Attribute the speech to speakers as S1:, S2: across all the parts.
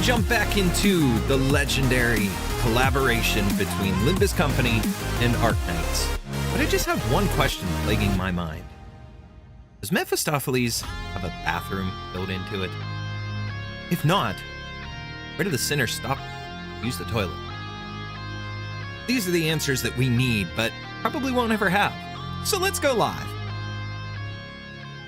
S1: jump back into the legendary collaboration between Limbus Company and Arknights. But I just have one question plaguing my mind. Does Mephistopheles have a bathroom built into it? If not, where do the sinners stop to use the toilet? These are the answers that we need, but probably won't ever have. So let's go live.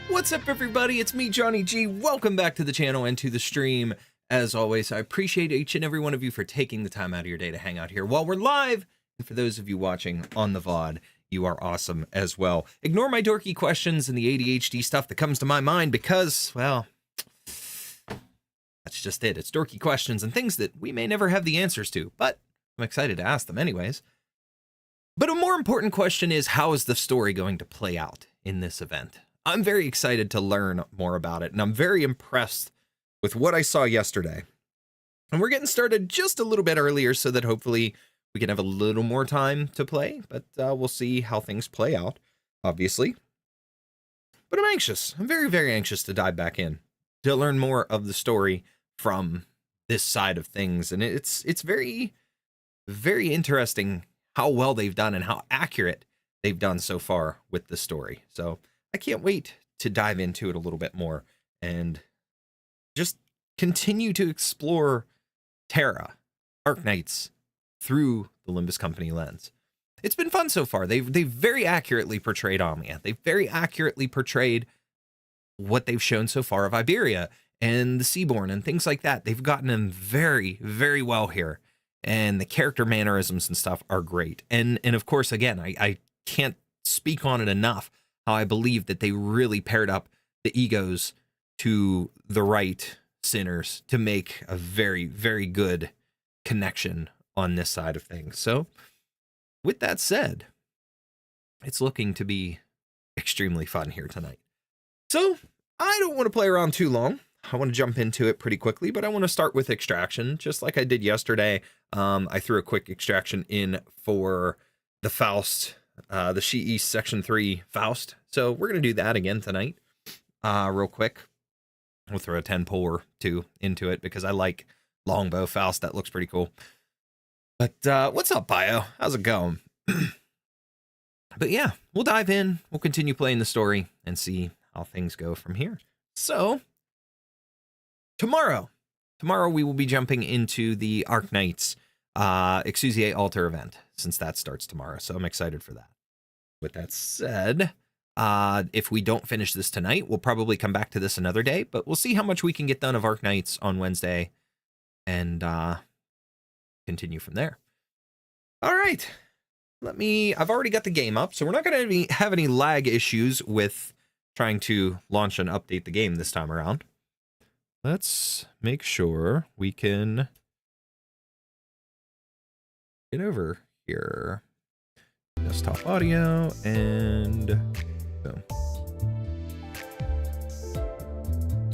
S1: What's up, everybody? It's me, Johnny G. Welcome back to the channel and to the stream. As always, I appreciate each and every one of you for taking the time out of your day to hang out here while we're live. And for those of you watching on the VOD, you are awesome as well. Ignore my dorky questions and the ADHD stuff that comes to my mind because, well, that's just it. It's dorky questions and things that we may never have the answers to, but I'm excited to ask them anyways. But a more important question is, how is the story going to play out in this event? I'm very excited to learn more about it, and I'm very impressed with what I saw yesterday. And we're getting started just a little bit earlier so that hopefully we can have a little more time to play, but we'll see how things play out, obviously. But I'm anxious. I'm very, very anxious to dive back in to learn more of the story from this side of things. And it's very, very interesting how well they've done and how accurate they've done so far with the story. So I can't wait to dive into it a little bit more and just continue to explore Terra, Arknights, through the Limbus Company lens. It's been fun so far. They've very accurately portrayed Amiya. They've very accurately portrayed what they've shown so far of Iberia and the Seaborn and things like that. They've gotten them very, very well here. And the character mannerisms and stuff are great. And of course, again, I can't speak on it enough how I believe that they really paired up the E.G.Os to the right sinners to make a very, very good connection on this side of things. So with that said, it's looking to be extremely fun here tonight. So I don't want to play around too long. I want to jump into it pretty quickly, but I want to start with extraction, just like I did yesterday. I threw a quick extraction in for the Faust, the She East Section 3 Faust. So we're going to do that again tonight, real quick. We'll throw a 10 pull or 2 into it because I like longbow Faust. That looks pretty cool. But what's up, Bio? How's it going? But yeah, we'll dive in. We'll continue playing the story and see how things go from here. So tomorrow we will be jumping into the Arknights Exusiate Altar event, since that starts tomorrow. So I'm excited for that. With that said, if we don't finish this tonight, we'll probably come back to this another day, but we'll see how much we can get done of Arknights on Wednesday and continue from there. All right. I've already got the game up, so we're not going to have any lag issues with trying to launch and update the game this time around. Let's make sure we can get over here. Desktop audio and boom.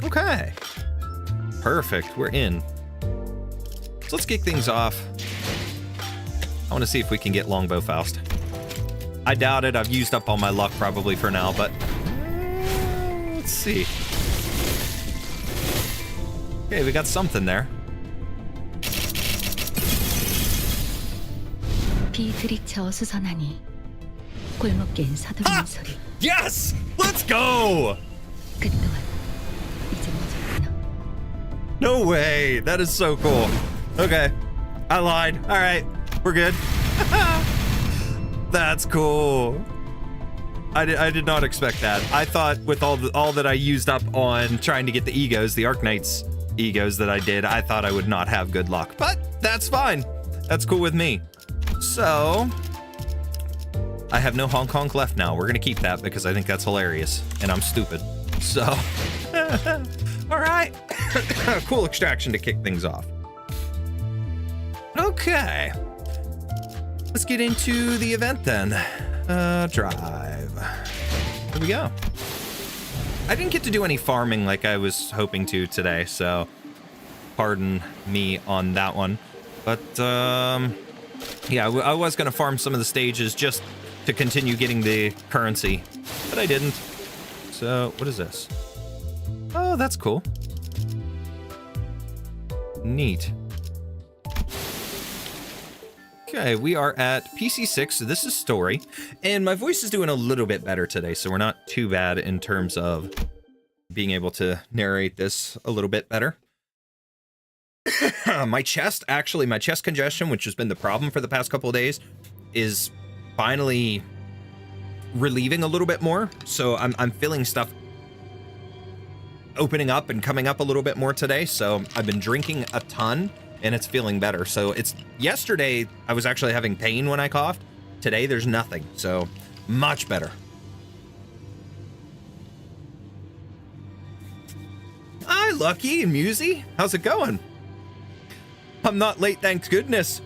S1: Okay. Perfect. We're in. So let's kick things off. I want to see if we can get Longbow Faust. I doubt it. I've used up all my luck probably for now, but let's see. Okay, we got something there. Yes! Let's go! No way! That is so cool. Okay. I lied. Alright. We're good. That's cool. I did not expect that. I thought with all that I used up on trying to get the E.G.Os, the Arknights E.G.Os that I did, I thought I would not have good luck. But that's fine. That's cool with me. So I have no Hong Kong left now. We're gonna keep that because I think that's hilarious and I'm stupid. So all right. Cool extraction to kick things off. Okay, let's get into the event then. Drive. Here we go. I didn't get to do any farming like I was hoping to today, so pardon me on that one. But yeah, I was gonna farm some of the stages just to continue getting the currency, but I didn't. So what is this? Oh, that's cool. Neat. Okay, we are at PC6, so this is story. And my voice is doing a little bit better today, so we're not too bad in terms of being able to narrate this a little bit better. My chest congestion, which has been the problem for the past couple of days, is finally relieving a little bit more. So I'm feeling stuff opening up and coming up a little bit more today. So I've been drinking a ton and it's feeling better. So yesterday I was actually having pain when I coughed. Today there's nothing. So much better. Hi, Lucky and Musy. How's it going? I'm not late, thank goodness.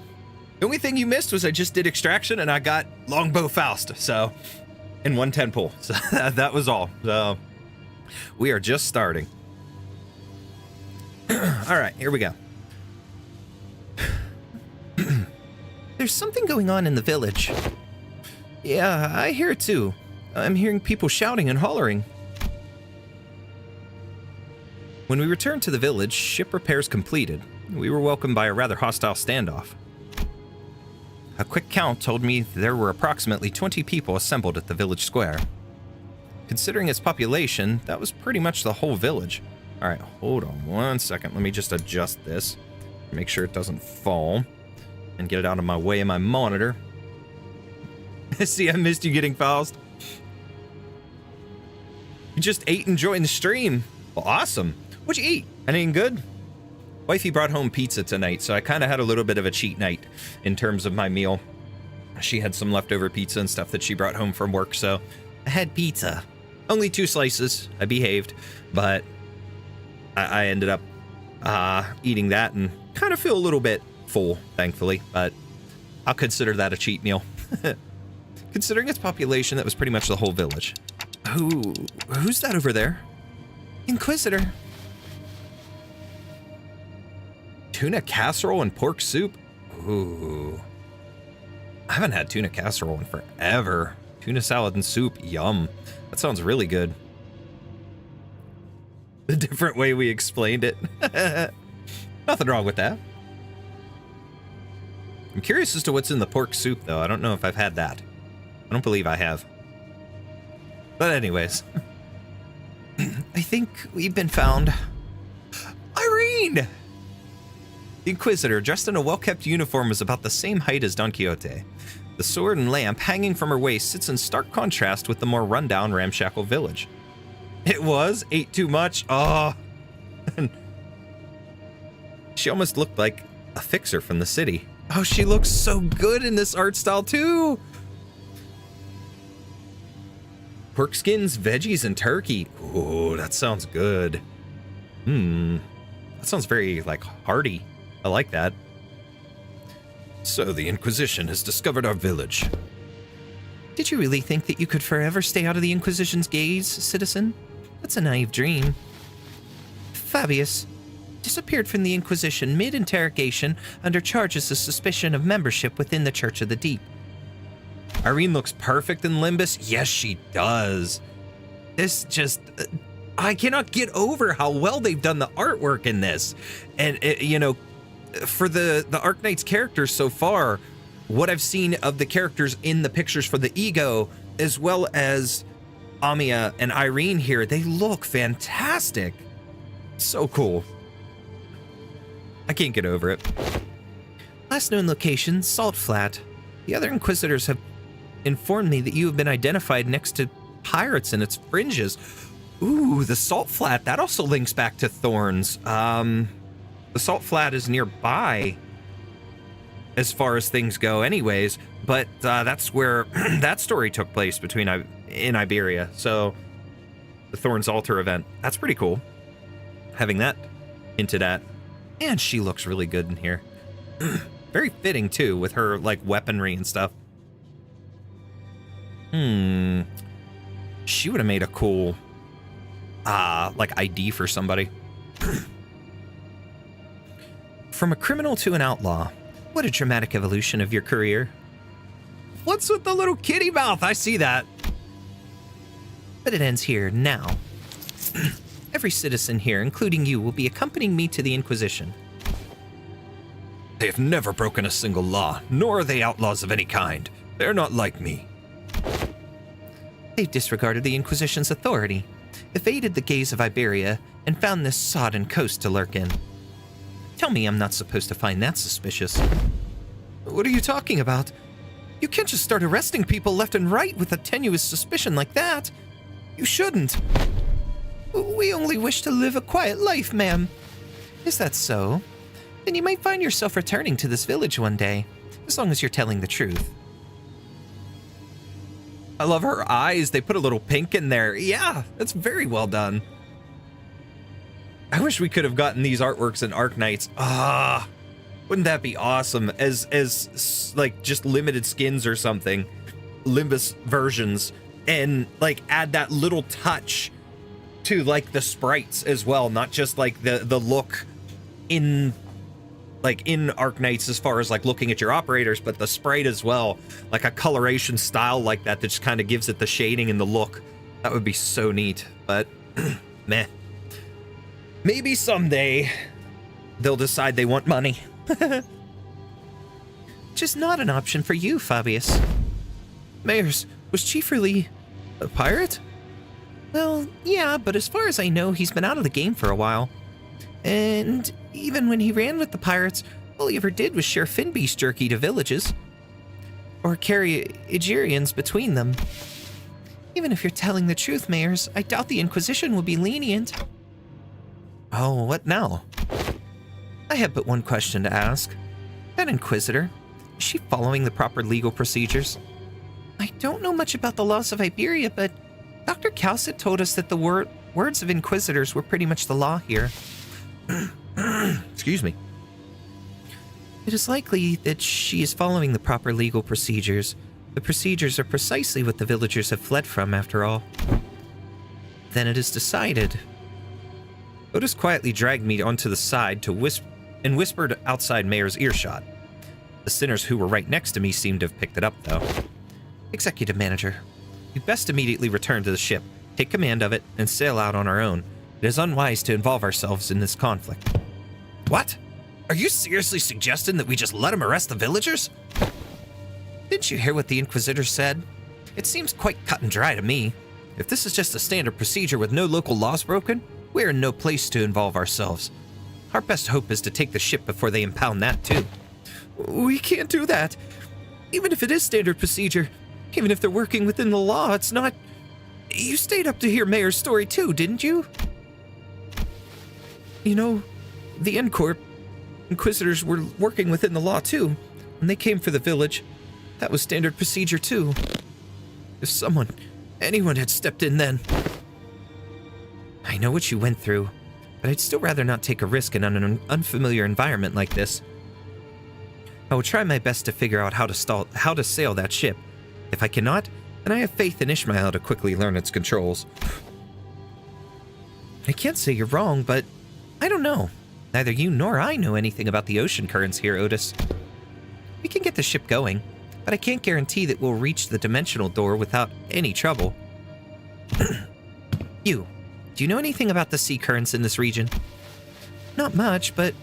S1: The only thing you missed was I just did extraction and I got longbow Faust, so, in 110 pull. So that was all. So we are just starting. All right, here we go. There's something going on in the village. Yeah, I hear it too. I'm hearing people shouting and hollering. When we returned to the village, ship repairs completed. We were welcomed by a rather hostile standoff. A quick count told me there were approximately 20 people assembled at the village square. Considering its population, that was pretty much the whole village. All right, hold on 1 second. Let me just adjust this. Make sure it doesn't fall. And get it out of my way in my monitor. See, I missed you getting Faust. You just ate and joined the stream. Well, awesome. What'd you eat? Anything good? Wifey brought home pizza tonight, so I kind of had a little bit of a cheat night in terms of my meal. She had some leftover pizza and stuff that she brought home from work, so I had pizza. Only 2 slices. I behaved, but I ended up eating that and kind of feel a little bit full, thankfully, but I'll consider that a cheat meal. Considering its population, that was pretty much the whole village. Who's that over there? Inquisitor. Tuna casserole and pork soup? Ooh. I haven't had tuna casserole in forever. Tuna salad and soup, yum. That sounds really good. The different way we explained it. Nothing wrong with that. I'm curious as to what's in the pork soup, though. I don't know if I've had that. I don't believe I have. But anyways. I think we've been found. Irene! The Inquisitor, dressed in a well-kept uniform, was about the same height as Don Quixote. The sword and lamp hanging from her waist sits in stark contrast with the more run-down, ramshackle village. It was? Ate too much? Oh. She almost looked like a fixer from the city. Oh, she looks so good in this art style, too! Pork skins, veggies, and turkey. Oh, that sounds good. That sounds very, hearty. I like that. So the Inquisition has discovered our village. Did you really think that you could forever stay out of the Inquisition's gaze, citizen? That's a naive dream. Fabius disappeared from the Inquisition mid-interrogation under charges of suspicion of membership within the Church of the Deep. Irene looks perfect in Limbus. Yes, she does. This just... I cannot get over how well they've done the artwork in this. And, for the Arknights characters so far, what I've seen of the characters in the pictures for the E.G.O, as well as Amiya and Irene here, they look fantastic. So cool. I can't get over it. Last known location, Salt Flat. The other Inquisitors have informed me that you have been identified next to pirates and its fringes. Ooh, the Salt Flat, that also links back to Thorns. The Salt Flat is nearby as far as things go anyways, but that's where that story took place in Iberia. So the Thorns Altar event, that's pretty cool. Having that hinted at. And she looks really good in here. Very fitting too with her weaponry and stuff. She would have made a cool ID for somebody. From a criminal to an outlaw. What a dramatic evolution of your career. What's with the little kitty mouth? I see that. But it ends here now. Every citizen here, including you, will be accompanying me to the Inquisition. They have never broken a single law, nor are they outlaws of any kind. They're not like me.
S2: They disregarded the Inquisition's authority, evaded the gaze of Iberia, and found this sodden coast to lurk in. Tell me I'm not supposed to find that suspicious.
S1: What are you talking about? You can't just start arresting people left and right with a tenuous suspicion like that. You shouldn't.
S2: We only wish to live a quiet life, ma'am. Is that so? Then you might find yourself returning to this village one day, as long as you're telling the truth.
S1: I love her eyes. They put a little pink in there. Yeah, that's very well done. I wish we could have gotten these artworks in Arknights. Wouldn't that be awesome? As like just limited skins or something, Limbus versions, and like add that little touch to like the sprites as well, not just like the look in Arknights as far as like looking at your operators, but the sprite as well, like a coloration style like that just kind of gives it the shading and the look. That would be so neat, but meh. Maybe someday they'll decide they want money.
S2: Just not an option for you, Fabius.
S1: Mayors, was Chief really a pirate?
S2: Well, yeah, but as far as I know, he's been out of the game for a while. And even when he ran with the pirates, all he ever did was share fin beast jerky to villages. Or carry Igerians between them. Even if you're telling the truth, Mayors, I doubt the Inquisition will be lenient.
S1: Oh, what now?
S2: I have but one question to ask. That Inquisitor, is she following the proper legal procedures? I don't know much about the laws of Iberia, but Dr. Kaltsit told us that the words of Inquisitors were pretty much the law here.
S1: Excuse me.
S2: It is likely that she is following the proper legal procedures. The procedures are precisely what the villagers have fled from, after all. Then it is decided.
S1: Otis quietly dragged me onto the side to whispered outside Mayor's earshot. The sinners who were right next to me seemed to have picked it up, though.
S2: Executive Manager,
S1: we best immediately return to the ship, take command of it, and sail out on our own. It is unwise to involve ourselves in this conflict. What? Are you seriously suggesting that we just let him arrest the villagers?
S2: Didn't you hear what the Inquisitor said? It seems quite cut and dry to me.
S1: If this is just a standard procedure with no local laws broken, we're in no place to involve ourselves. Our best hope is to take the ship before they impound that, too. We can't do that. Even if it is standard procedure, even if they're working within the law, it's not... You stayed up to hear Mayor's story, too, didn't you? You know, the N-Corp Inquisitors were working within the law, too. When they came for the village, that was standard procedure, too. If anyone had stepped in then...
S2: I know what you went through, but I'd still rather not take a risk in an unfamiliar environment like this. I will try my best to figure out how to sail that ship. If I cannot, then I have faith in Ishmael to quickly learn its controls. I can't say you're wrong, but I don't know. Neither you nor I know anything about the ocean currents here, Otis. We can get the ship going, but I can't guarantee that we'll reach the dimensional door without any trouble. Do you know anything about the sea currents in this region? Not much, but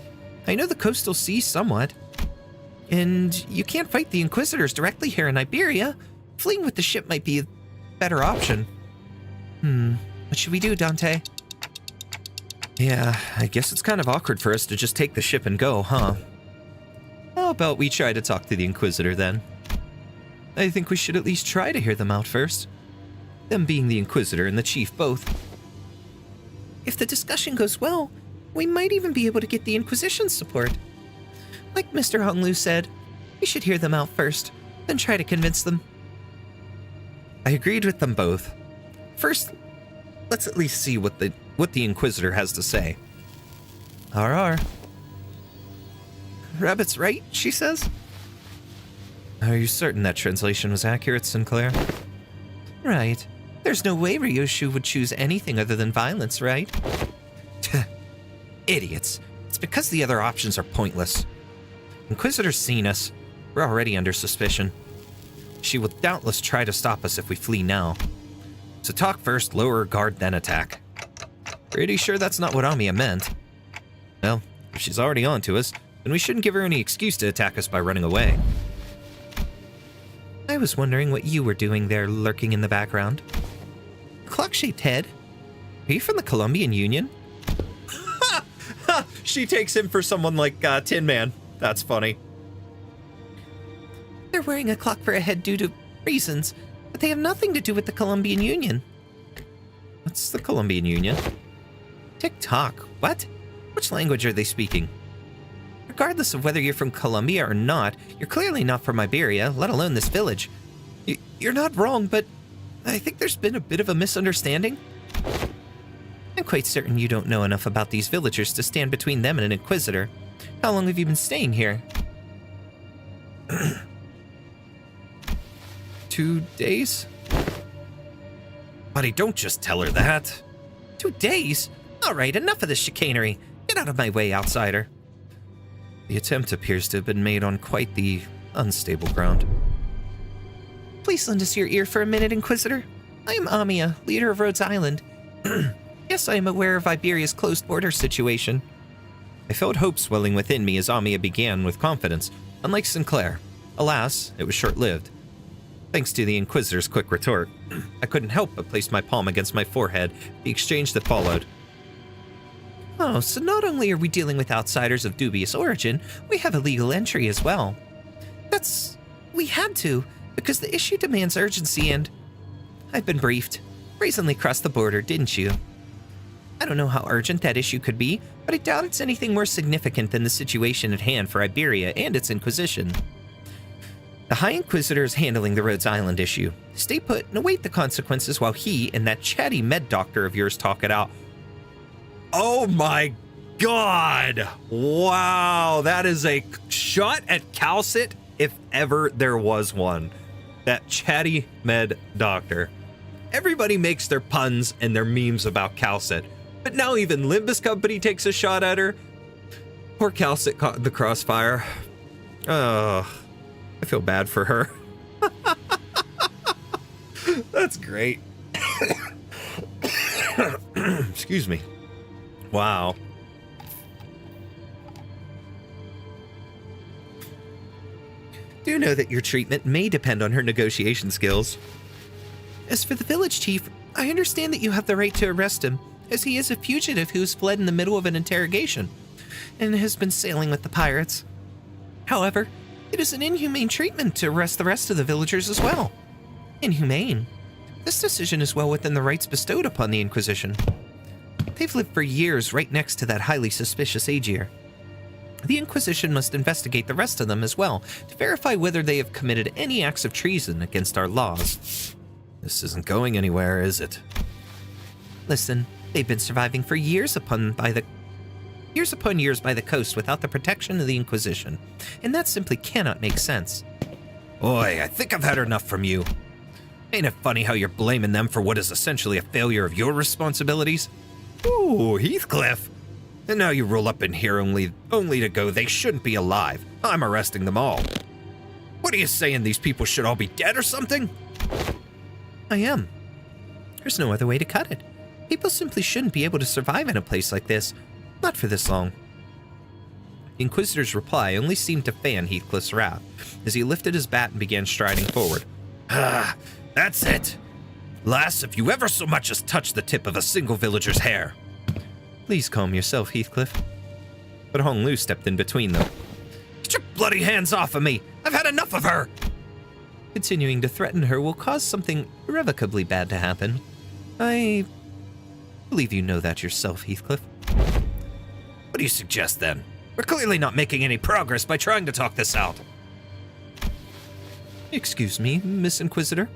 S2: I know the coastal sea somewhat. And you can't fight the Inquisitors directly here in Iberia. Fleeing with the ship might be a better option. What should we do, Dante?
S1: Yeah, I guess it's kind of awkward for us to just take the ship and go, huh?
S2: How about we try to talk to the Inquisitor then? I think we should at least try to hear them out first. Them being the Inquisitor and the Chief both. If the discussion goes well, we might even be able to get the Inquisition's support. Like Mr. Honglu said, we should hear them out first, then try to convince them.
S1: I agreed with them both. First, let's at least see what the Inquisitor has to say.
S2: RR. Rabbit's right, she says.
S1: Are you certain that translation was accurate, Sinclair?
S2: Right. There's no way Ryoshu would choose anything other than violence, right?
S1: Idiots. It's because the other options are pointless. Inquisitor's seen us. We're already under suspicion. She will doubtless try to stop us if we flee now. So talk first, lower guard, then attack. Pretty sure that's not what Amiya meant. Well, if she's already on to us,
S2: and we shouldn't give her any excuse to attack us by running away.
S1: I was wondering what you were doing there, lurking in the background. Clock-shaped head? Are you from the Colombian Union?
S2: She takes him for someone like Tin Man. That's funny.
S1: They're wearing a clock for a head due to reasons, but they have nothing to do with the Colombian Union.
S2: What's the Colombian Union?
S1: Tick-tock. What? Which language are they speaking? Regardless of whether you're from Colombia or not, you're clearly not from Iberia, let alone this village. You're not wrong, but I think there's been a bit of a misunderstanding. I'm quite certain you don't know enough about these villagers to stand between them and an Inquisitor. How long have you been staying here?
S2: 2 days? Buddy, don't just tell her that.
S1: 2 days? All right, enough of this chicanery. Get out of my way, outsider.
S2: The attempt appears to have been made on quite the unstable ground.
S1: Please lend us your ear for a minute, Inquisitor. I am Amiya, leader of Rhodes Island. Yes, I am aware of Iberia's closed border situation.
S2: I felt hope swelling within me as Amiya began with confidence, unlike Sinclair. Alas, it was short-lived. Thanks to the Inquisitor's quick retort, I couldn't help but place my palm against my forehead, the exchange that followed.
S1: Oh, so not only are we dealing with outsiders of dubious origin, we have illegal entry as well. We had to, because the issue demands urgency and... I've been briefed. Recently crossed the border, didn't you? I don't know how urgent that issue could be, but I doubt it's anything more significant than the situation at hand for Iberia and its Inquisition. The High Inquisitor is handling the Rhodes Island issue. Stay put and await the consequences while he and that chatty med doctor of yours talk it out.
S2: Oh my god! Wow, that is a shot at Kaltsit if ever there was one. That chatty med doctor. Everybody makes their puns and their memes about Kaltsit, but now even Limbus Company takes a shot at her. Poor Kaltsit caught in the crossfire. Oh, I feel bad for her. That's great. Excuse me. Wow.
S1: Do know that your treatment may depend on her negotiation skills. As for the village chief, I understand that you have the right to arrest him, as he is a fugitive who has fled in the middle of an interrogation, and has been sailing with the pirates. However, it is an inhumane treatment to arrest the rest of the villagers as well. Inhumane? This decision is well within the rights bestowed upon the Inquisition. They've lived for years right next to that highly suspicious Aegir. The Inquisition must investigate the rest of them as well, to verify whether they have committed any acts of treason against our laws.
S2: This isn't going anywhere, is it?
S1: Listen, they've been surviving for years upon years by the coast without the protection of the Inquisition, and that simply cannot make sense.
S2: Boy, I think I've had enough from you. Ain't it funny how you're blaming them for what is essentially a failure of your responsibilities? Ooh, Heathcliff. And now you roll up in here only to go, they shouldn't be alive. I'm arresting them all. What are you saying, these people should all be dead or something?
S1: I am. There's no other way to cut it. People simply shouldn't be able to survive in a place like this. Not for this long.
S2: The Inquisitor's reply only seemed to fan Heathcliff's wrath, as he lifted his bat and began striding forward. Ah, that's it. Lass, if you ever so much as touch the tip of a single villager's hair.
S1: Please calm yourself, Heathcliff.
S2: But Hong Lu stepped in between them. Get your bloody hands off of me! I've had enough of her!
S1: Continuing to threaten her will cause something irrevocably bad to happen. I believe you know that yourself, Heathcliff.
S2: What do you suggest, then? We're clearly not making any progress by trying to talk this out.
S1: Excuse me, Miss Inquisitor.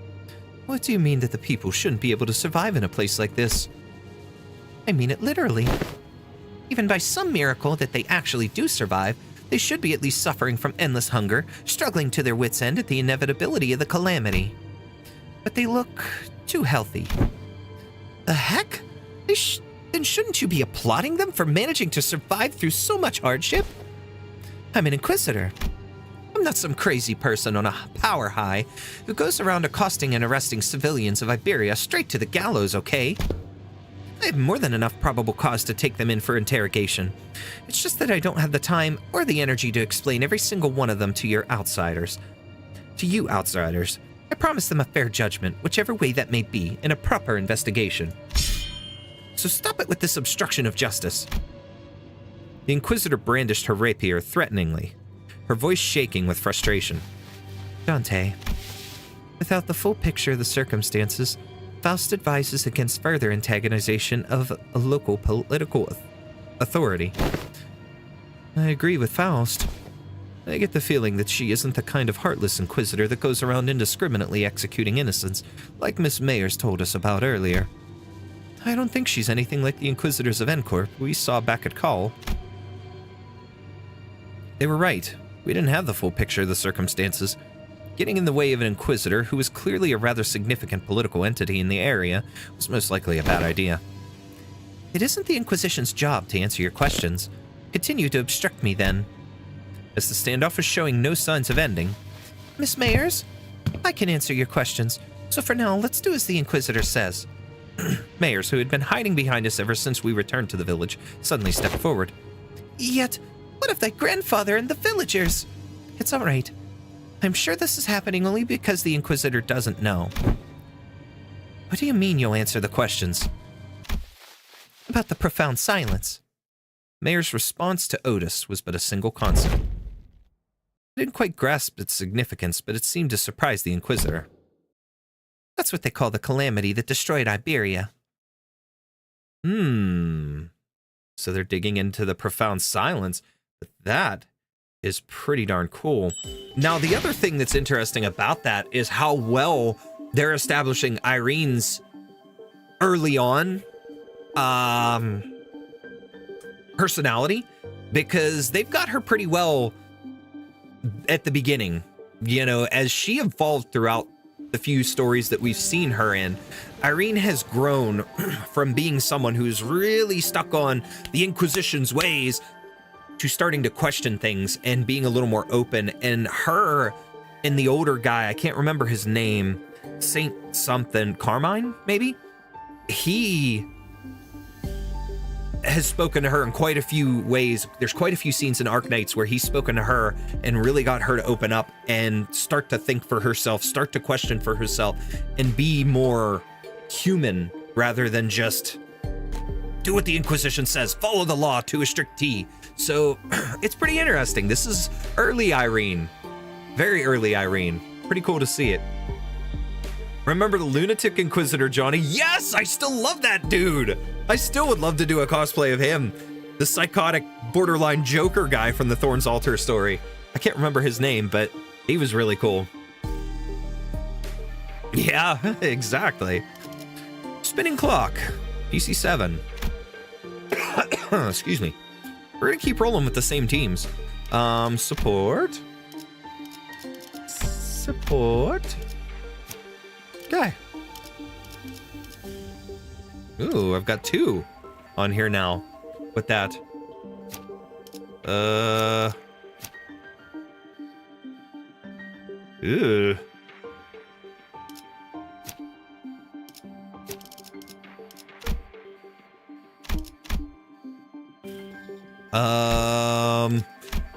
S1: What do you mean that the people shouldn't be able to survive in a place like this? I mean it literally. Even by some miracle that they actually do survive, they should be at least suffering from endless hunger, struggling to their wits' end at the inevitability of the calamity. But they look too healthy. The heck? Then shouldn't you be applauding them for managing to survive through so much hardship? I'm an Inquisitor. I'm not some crazy person on a power high who goes around accosting and arresting civilians of Iberia straight to the gallows, okay?
S2: I have more than enough probable cause to take them in for interrogation. It's just that I don't have the time or the energy to explain every single one of them to your outsiders. To you outsiders, I promise them a fair judgment, whichever way that may be, in a proper investigation. So stop it with this obstruction of justice. The Inquisitor brandished her rapier threateningly, her voice shaking with frustration. Dante, without the full picture of the circumstances, Faust advises against further antagonization of a local political authority. I agree with Faust. I get the feeling that she isn't the kind of heartless Inquisitor that goes around indiscriminately executing innocents, like Miss Mayers told us about earlier. I don't think she's anything like the Inquisitors of Encorp we saw back at Call. They were right. We didn't have the full picture of the circumstances. Getting in the way of an Inquisitor, who was clearly a rather significant political entity in the area, was most likely a bad idea. It isn't the Inquisition's job to answer your questions. Continue to obstruct me, then. As the standoff was showing no signs of ending, Miss Mayers, I can answer your questions, so for now, let's do as the Inquisitor says. Mayers, who had been hiding behind us ever since we returned to the village, suddenly stepped forward. Yet, what of thy grandfather and the villagers? It's all right. I'm sure this is happening only because the Inquisitor doesn't know. What do you mean you'll answer the questions? About the profound silence. Mayer's response to Otis was but a single consonant. I didn't quite grasp its significance, but it seemed to surprise the Inquisitor. That's what they call the calamity that destroyed Iberia. So they're digging into the profound silence, but that is pretty darn cool. Now, the other thing that's interesting about that is how well they're establishing Irene's early on personality, because they've got her pretty well at the beginning. You know, as she evolved throughout the few stories that we've seen her in, Irene has grown from being someone who's really stuck on the Inquisition's ways to starting to question things and being a little more open. And her and the older guy, I can't remember his name, Saint something, Carmine, maybe? He has spoken to her in quite a few ways. There's quite a few scenes in Arknights where he's spoken to her and really got her to open up and start to think for herself, start to question for herself, and be more human rather than just do what the Inquisition says, follow the law to a strict T. So it's pretty interesting. This is early Irene, very early Irene. Pretty cool to see it. Remember the Lunatic Inquisitor, Johnny? Yes, I still love that dude. I still would love to do a cosplay of him. The psychotic, borderline Joker guy from the Thorn's Altar story. I can't remember his name, but he was really cool. Yeah, exactly. Spinning Clock, PC7. Excuse me. We're gonna keep rolling with the same teams. Support. Okay. Ooh, I've got 2 on here now with that. Ew.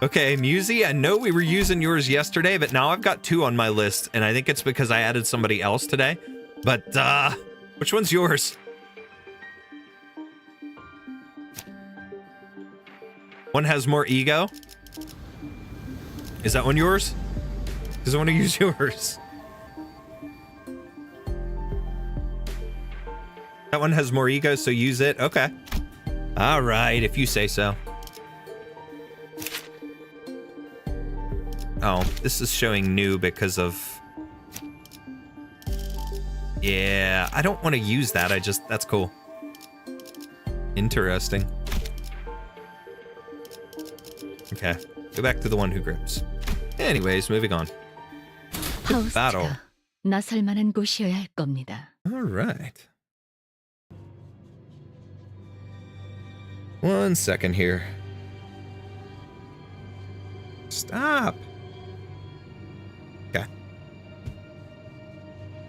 S2: Okay, Musey, I know we were using yours yesterday, but now I've got 2 on my list, and I think it's because I added somebody else today. But, which one's yours? One has more ego? Is that one yours? Because I want to use yours. That one has more ego, so use it? Okay. All right, if you say so. Oh, this is showing new because of... Yeah, I don't want to use that. That's cool. Interesting. Okay, go back to the one who grips. Anyways, moving on. Battle.
S3: 나설 만한 곳이어야 할 겁니다.
S1: All right. 1 second here. Stop. Okay.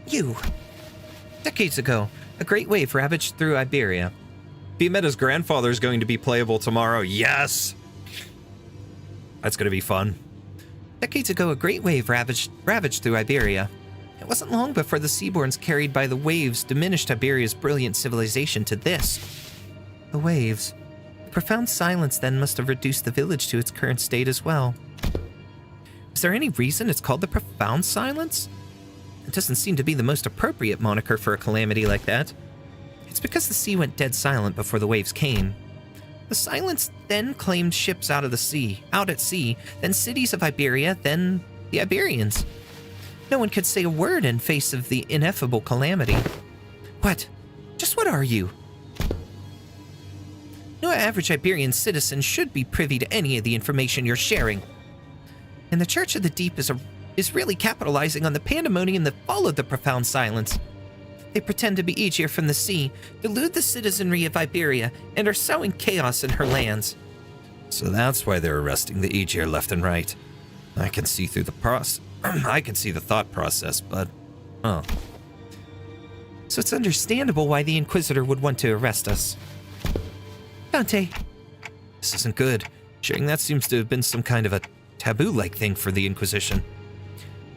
S2: You. Decades ago, a great wave ravaged through Iberia.
S1: Pimetta's grandfather is going to be playable tomorrow. Yes! That's going to be fun.
S2: Decades ago, a great wave ravaged through Iberia. It wasn't long before the Seaborns carried by the waves diminished Iberia's brilliant civilization to this. The waves. The profound silence then must have reduced the village to its current state as well. Is there any reason it's called the Profound Silence? It doesn't seem to be the most appropriate moniker for a calamity like that. It's because the sea went dead silent before the waves came. The silence then claimed ships out at sea, then cities of Iberia, then the Iberians. No one could say a word in face of the ineffable calamity. What? Just what are you? No average Iberian citizen should be privy to any of the information you're sharing. And the Church of the Deep is really capitalizing on the pandemonium that followed the profound silence. They pretend to be Aegir from the sea, delude the citizenry of Iberia, and are sowing chaos in her lands.
S1: So that's why they're arresting the Aegir left and right. I can see through the I can see the thought process, but... oh.
S2: So it's understandable why the Inquisitor would want to arrest us. Dante.
S1: This isn't good. Sharing that seems to have been some kind of a taboo-like thing for the Inquisition.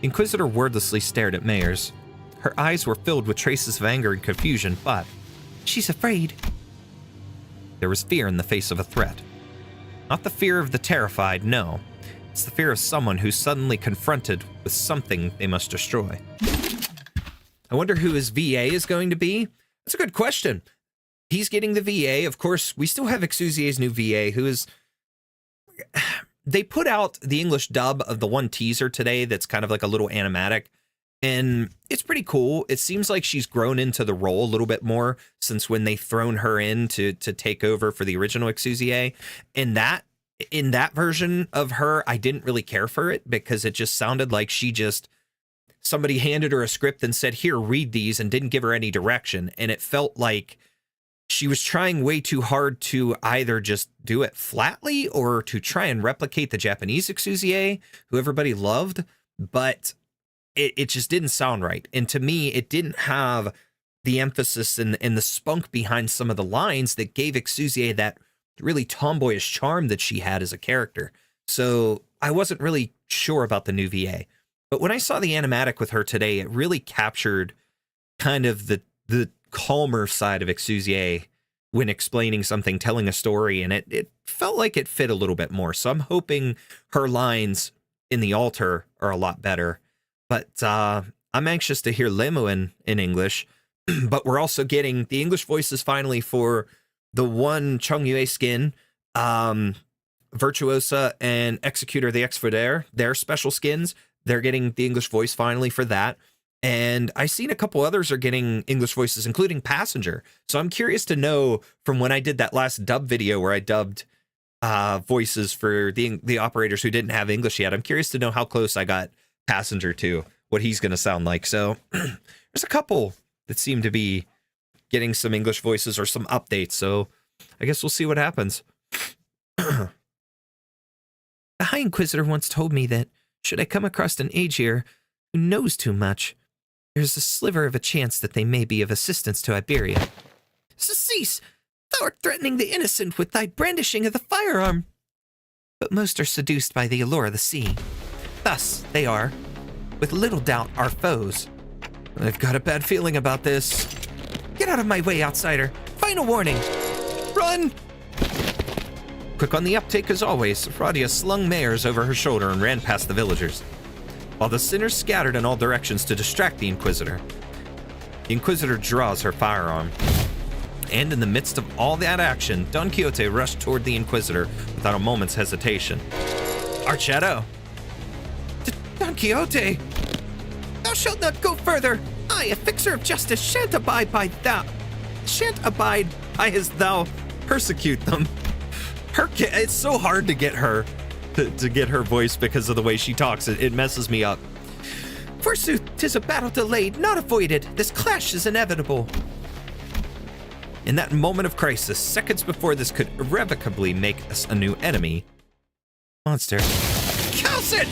S1: The Inquisitor wordlessly stared at Mayers. Her eyes were filled with traces of anger and confusion, but...
S2: she's afraid.
S1: There was fear in the face of a threat. Not the fear of the terrified, no. It's the fear of someone who's suddenly confronted with something they must destroy. I wonder who his VA is going to be? That's a good question. He's getting the VA. Of course, we still have Exusier's new VA, who is... They put out the English dub of the one teaser today that's kind of like a little animatic, and it's pretty cool. It seems like she's grown into the role a little bit more since when they thrown her in to take over for the original Exusier. And in that version of her, I didn't really care for it because it just sounded like somebody handed her a script and said, here, read these, and didn't give her any direction. And it felt like she was trying way too hard to either just do it flatly or to try and replicate the Japanese Exusier, who everybody loved, but it just didn't sound right. And to me, it didn't have the emphasis and the spunk behind some of the lines that gave Exusier that really tomboyish charm that she had as a character. So I wasn't really sure about the new VA. But when I saw the animatic with her today, it really captured kind of the calmer side of Exusier when explaining something, telling a story, and it felt like it fit a little bit more. So I'm hoping her lines in the altar are a lot better. But I'm anxious to hear Lemo in English. But we're also getting the English voices finally for the one Chongyue skin, Virtuosa and Executor the Exfoder, their special skins. They're getting the English voice finally for that. And I've seen a couple others are getting English voices, including Passenger. So I'm curious to know from when I did that last dub video where I dubbed voices for the operators who didn't have English yet. I'm curious to know how close I got Passenger to what he's going to sound like. So there's a couple that seem to be getting some English voices or some updates. So I guess we'll see what happens.
S2: The High Inquisitor once told me that should I come across an Aegir who knows too much, there's a sliver of a chance that they may be of assistance to Iberia. Cease! Thou art threatening the innocent with thy brandishing of the firearm. But most are seduced by the allure of the sea. Thus, they are, with little doubt, our foes.
S1: I've got a bad feeling about this.
S2: Get out of my way, outsider. Final warning.
S1: Run! Quick on the uptake as always, Radia slung Mayers over her shoulder and ran past the villagers, while the sinners scattered in all directions to distract the Inquisitor. The Inquisitor draws her firearm. And in the midst of all that action, Don Quixote rushed toward the Inquisitor without a moment's hesitation. Archetto!
S2: Don Quixote! Thou shalt not go further! I, a fixer of justice, shan't abide
S1: as thou persecute them. It's so hard to get her to get her voice because of the way she talks. It messes me up.
S2: Forsooth, 'tis a battle delayed, not avoided. This clash is inevitable.
S1: In that moment of crisis, seconds before this could irrevocably make us a new enemy. Monster.
S2: Kaltsit!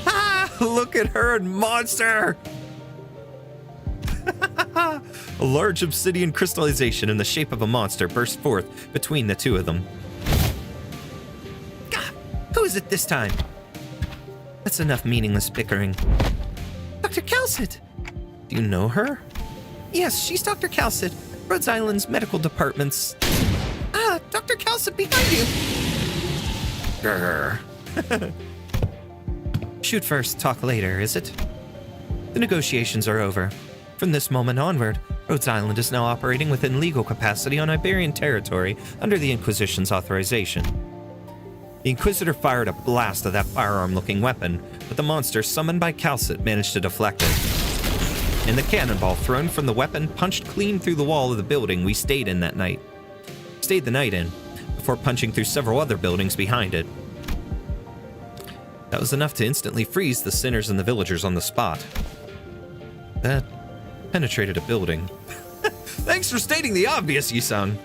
S1: Ah, look at her and Monster!
S2: A large obsidian crystallization in the shape of a monster burst forth between the two of them.
S1: God, who is it this time?
S2: That's enough meaningless bickering.
S1: Dr. Kaltsit!
S2: Do you know her?
S1: Yes, she's Dr. Kaltsit, Rhodes Island's medical department's... Ah, Dr. Kaltsit behind you!
S2: Grr. Shoot first, talk later, is it? The negotiations are over. From this moment onward, Rhodes Island is now operating within legal capacity on Iberian territory under the Inquisition's authorization. The Inquisitor fired a blast of that firearm-looking weapon, but the monster summoned by Kaltsit managed to deflect it. And the cannonball thrown from the weapon punched clean through the wall of the building we stayed in that night. Stayed the night in, before punching through several other buildings behind it. That was enough to instantly freeze the sinners and the villagers on the spot. That penetrated a building.
S1: Thanks for stating the obvious, Yisung.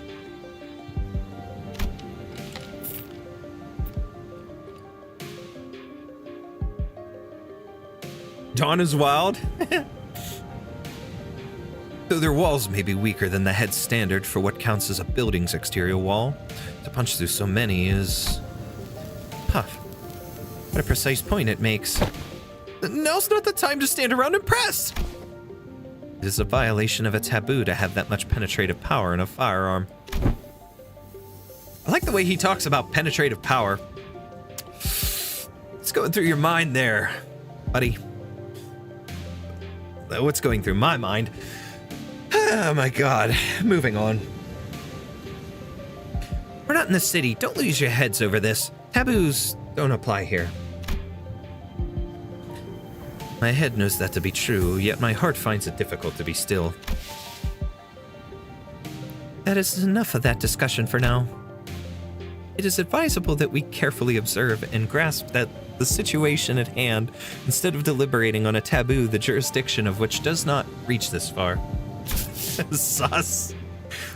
S1: Dawn is wild.
S2: Though their walls may be weaker than the head standard for what counts as a building's exterior wall, to punch through so many is... Puff. What a precise point it makes.
S1: Now's not the time to stand around and press!
S2: It is a violation of a taboo to have that much penetrative power in a firearm.
S1: I like the way he talks about penetrative power. What's going through your mind there, buddy? What's going through my mind? Oh my god. Moving on. We're not in the city. Don't lose your heads over this. Taboos don't apply here.
S2: My head knows that to be true, yet my heart finds it difficult to be still. That is enough of that discussion for now. It is advisable that we carefully observe and grasp that the situation at hand, instead of deliberating on a taboo the jurisdiction of which does not reach this far.
S1: Sus.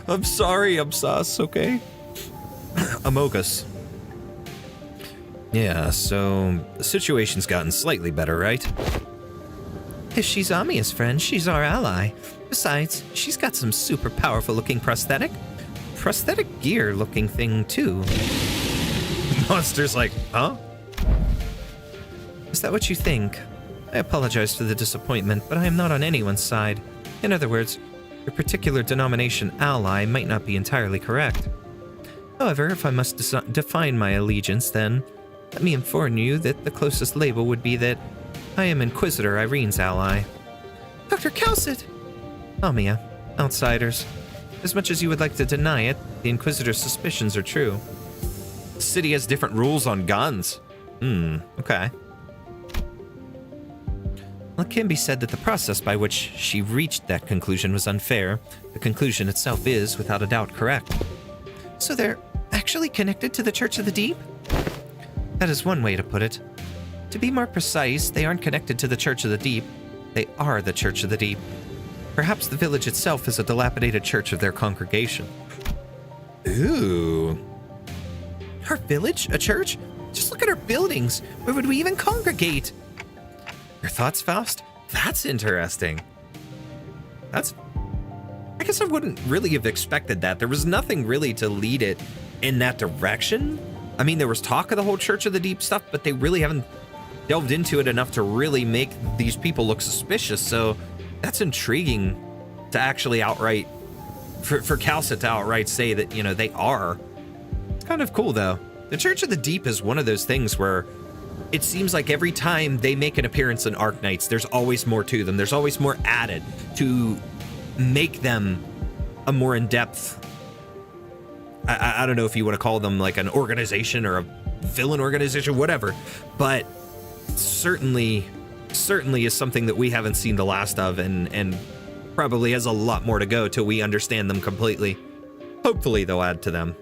S1: I'm sorry, I'm sus, okay?
S2: Amogus. Yeah, so the situation's gotten slightly better, right?
S1: If she's Amiya's friend, she's our ally. Besides, she's got some super powerful looking prosthetic gear looking thing too.
S2: Monster's like, huh?
S1: Is that what you think? I apologize for the disappointment, but I am not on anyone's side. In other words, your particular denomination ally might not be entirely correct. However, if I must define my allegiance, then let me inform you that the closest label would be that I am Inquisitor Irene's ally. Dr. Kaltsit! Amiya, outsiders. As much as you would like to deny it, the Inquisitor's suspicions are true.
S2: The city has different rules on guns. Okay.
S1: Well, it can be said that the process by which she reached that conclusion was unfair. The conclusion itself is, without a doubt, correct. So they're actually connected to the Church of the Deep? That is one way to put it. To be more precise, they aren't connected to the Church of the Deep. They are the Church of the Deep. Perhaps the village itself is a dilapidated church of their congregation.
S2: Ooh.
S1: Our village? A church? Just look at our buildings. Where would we even congregate? Your thoughts, Faust?
S2: That's interesting. I guess I wouldn't really have expected that. There was nothing really to lead it in that direction. I mean, there was talk of the whole Church of the Deep stuff, but they really haven't delved into it enough to really make these people look suspicious. So that's intriguing to actually outright, for Kaltsit to outright say that, you know, they are. It's kind of cool, though. The Church of the Deep is one of those things where it seems like every time they make an appearance in Arknights, there's always more to them. There's always more added to make them a more in-depth, I don't know if you want to call them like an organization or a villain organization, whatever, but certainly is something that we haven't seen the last of, and probably has a lot more to go till we understand them completely. Hopefully they'll add to them.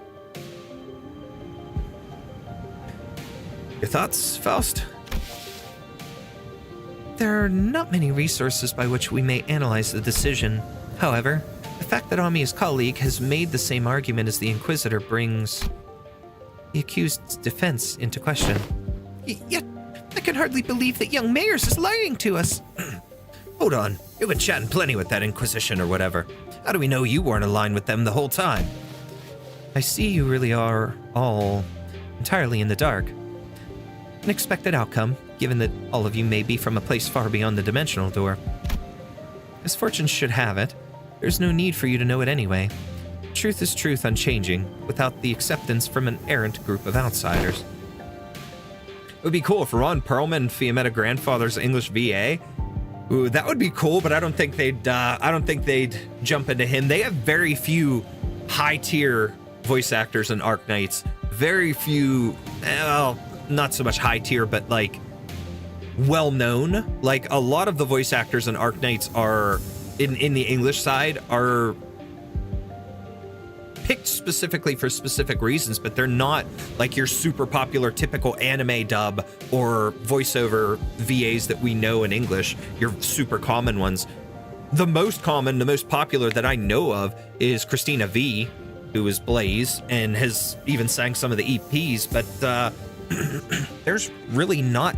S2: Your thoughts, Faust?
S1: There are not many resources by which we may analyze the decision. However, the fact that Amiya's colleague has made the same argument as the Inquisitor brings the accused's defense into question. Yet, I can hardly believe that young Mayers is lying to us.
S2: Hold on. We've been chatting plenty with that Inquisition or whatever. How do we know you weren't aligned with them the whole time? I see you really are all entirely in the dark. An expected outcome, given that all of you may be from a place far beyond the dimensional door. As fortune should have it, there's no need for you to know it anyway. Truth is truth unchanging, without the acceptance from an errant group of outsiders.
S1: It would be cool if Ron Perlman, Fiametta Grandfather's English VA. Ooh, that would be cool, but I don't think they'd jump into him. They have very few high-tier voice actors in Arknights. Very few, well, not so much high-tier, but like well-known. Like a lot of the voice actors in Arknights are in the English side are picked specifically for specific reasons, but they're not like your super popular typical anime dub or voiceover VAs that we know in English, your super common ones. The most common, the most popular that I know of is Christina V, who is Blaze and has even sang some of the EPs, but there's really not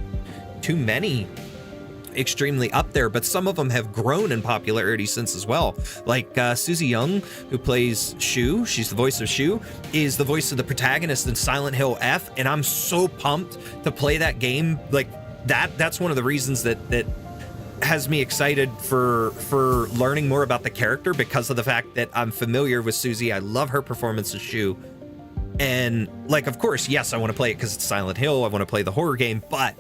S1: too many extremely up there, but some of them have grown in popularity since as well. Like Susie Young, who plays Shu, she's the voice of Shu, is the voice of the protagonist in Silent Hill F, and I'm so pumped to play that game. Like that's one of the reasons that has me excited for learning more about the character, because of the fact that I'm familiar with Susie. I love her performance as Shu, and like, of course, yes, I want to play it because it's Silent Hill, I want to play the horror game, but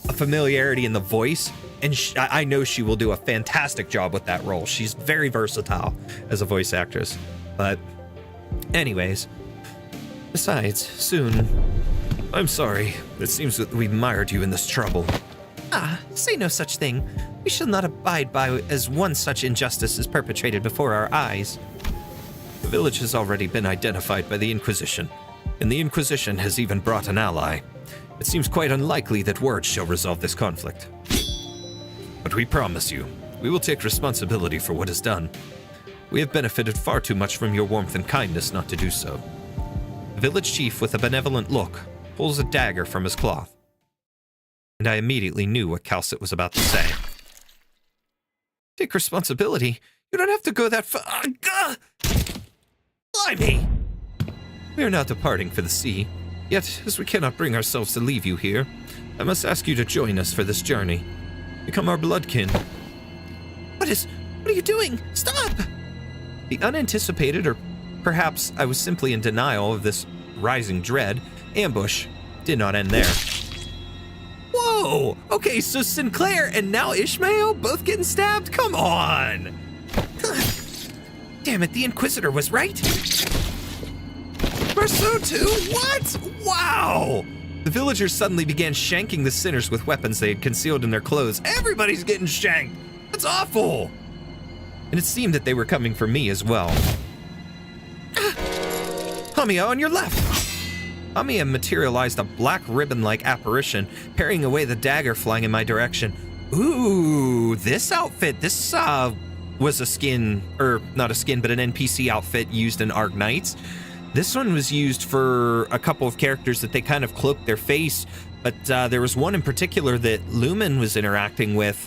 S1: a familiarity in the voice, and I know she will do a fantastic job with that role. She's very versatile as a voice actress. But anyways, besides, soon, I'm sorry, it seems that we've mired you in this trouble.
S2: Ah, say no such thing. We shall not abide by as one such injustice is perpetrated before our eyes.
S1: The village has already been identified by the Inquisition, and the Inquisition has even brought an ally. It seems quite unlikely that words shall resolve this conflict. But we promise you, we will take responsibility for what is done. We have benefited far too much from your warmth and kindness not to do so. The village chief, with a benevolent look, pulls a dagger from his cloth. And I immediately knew what Kaltsit was about to say. Take responsibility? You don't have to go that far. Blimey! We are now departing for the sea. Yet, as we cannot bring ourselves to leave you here, I must ask you to join us for this journey. Become our bloodkin.
S2: What are you doing? Stop!
S1: The unanticipated, or perhaps I was simply in denial of this rising dread, ambush did not end there. Whoa! Okay, so Sinclair and now Ishmael both getting stabbed? Come on!
S2: Damn it, the Inquisitor was right.
S1: So too? What? Wow! The villagers suddenly began shanking the sinners with weapons they had concealed in their clothes. Everybody's getting shanked! That's awful! And it seemed that they were coming for me as well. Amiya, on your left! Amiya materialized a black ribbon-like apparition, parrying away the dagger flying in my direction. Ooh, this outfit, this was a skin, or not a skin, but an NPC outfit used in Arknights. This one was used for a couple of characters that they kind of cloaked their face, but there was one in particular that Lumen was interacting with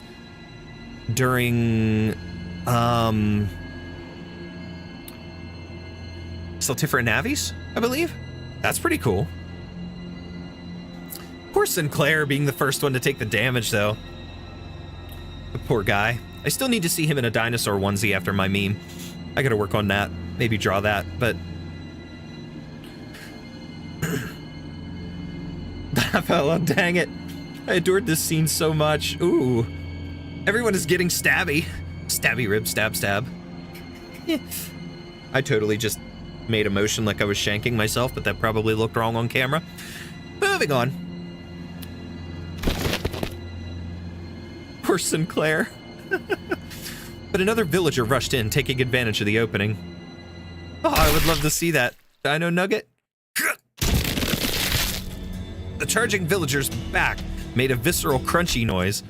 S1: during Siltifera Navis, I believe. That's pretty cool. Poor Sinclair being the first one to take the damage, though. The poor guy. I still need to see him in a dinosaur onesie after my meme. I gotta work on that. Maybe draw that, but... Fella, dang it. I adored this scene so much. Ooh. Everyone is getting stabby. Stabby rib, stab, stab. I totally just made a motion like I was shanking myself, but that probably looked wrong on camera. Moving on. Poor Sinclair. But another villager rushed in, taking advantage of the opening. Oh, I would love to see that. Dino Nugget. The charging villager's back made a visceral crunchy noise.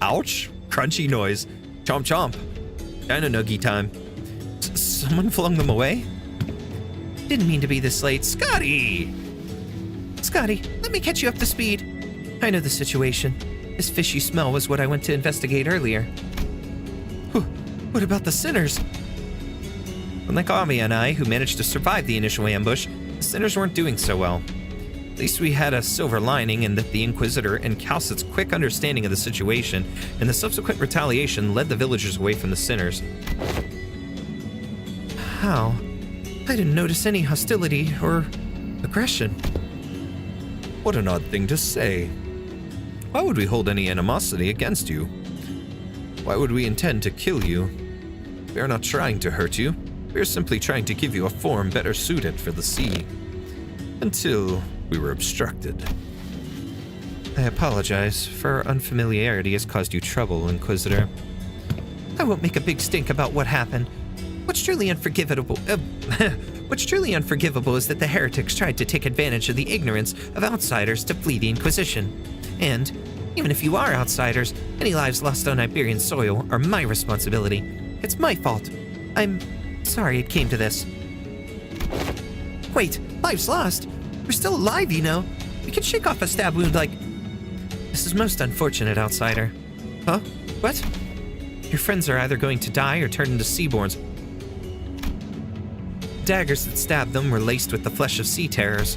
S1: Ouch. Crunchy noise. Chomp chomp. Dino Nuggy time. Someone flung them away?
S2: Didn't mean to be this late.
S1: Skadi!
S2: Skadi, let me catch you up to speed. I know the situation. This fishy smell was what I went to investigate earlier. What about the sinners? Unlike Amiya and I, who managed to survive the initial ambush, the sinners weren't doing so well. At least we had a silver lining in that the Inquisitor and Kaltsit's quick understanding of the situation and the subsequent retaliation led the villagers away from the sinners. How? I didn't notice any hostility or aggression.
S1: What an odd thing to say. Why would we hold any animosity against you? Why would we intend to kill you? We are not trying to hurt you. We are simply trying to give you a form better suited for the sea. Until we were obstructed.
S2: I apologize, for our unfamiliarity has caused you trouble, Inquisitor. I won't make a big stink about what happened. What's truly unforgivable is that the heretics tried to take advantage of the ignorance of outsiders to flee the Inquisition. And, even if you are outsiders, any lives lost on Iberian soil are my responsibility. It's my fault. I'm sorry it came to this. Wait, lives lost? We're still alive, you know. We can shake off a stab wound like... This is most unfortunate, outsider. Huh? What? Your friends are either going to die or turn into Seaborns. Daggers that stabbed them were laced with the flesh of sea terrors.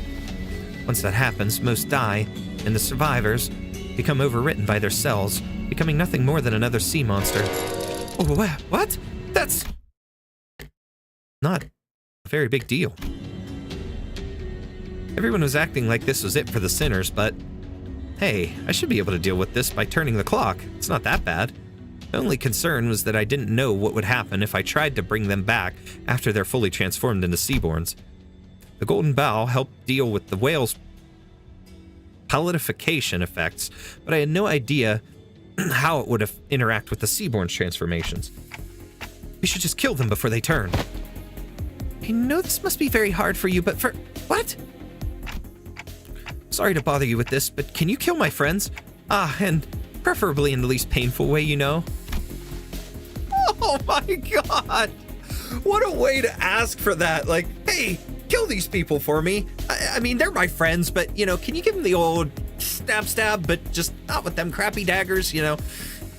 S2: Once that happens, most die, and the survivors become overwritten by their cells, becoming nothing more than another sea monster. Oh, what? That's not a very big deal. Everyone was acting like this was it for the sinners, but hey, I should be able to deal with this by turning the clock. It's not that bad. The only concern was that I didn't know what would happen if I tried to bring them back after they're fully transformed into Seaborns. The Golden Bow helped deal with the whale's palletification effects, but I had no idea how it would interact with the Seaborn's transformations. We should just kill them before they turn. I know this must be very hard for you, but for... What? Sorry to bother you with this, but can you kill my friends? And preferably in the least painful way, you know?
S1: Oh my god! What a way to ask for that. Like, hey, kill these people for me. I mean, they're my friends, but, you know, can you give them the old stab, but just not with them crappy daggers, you know?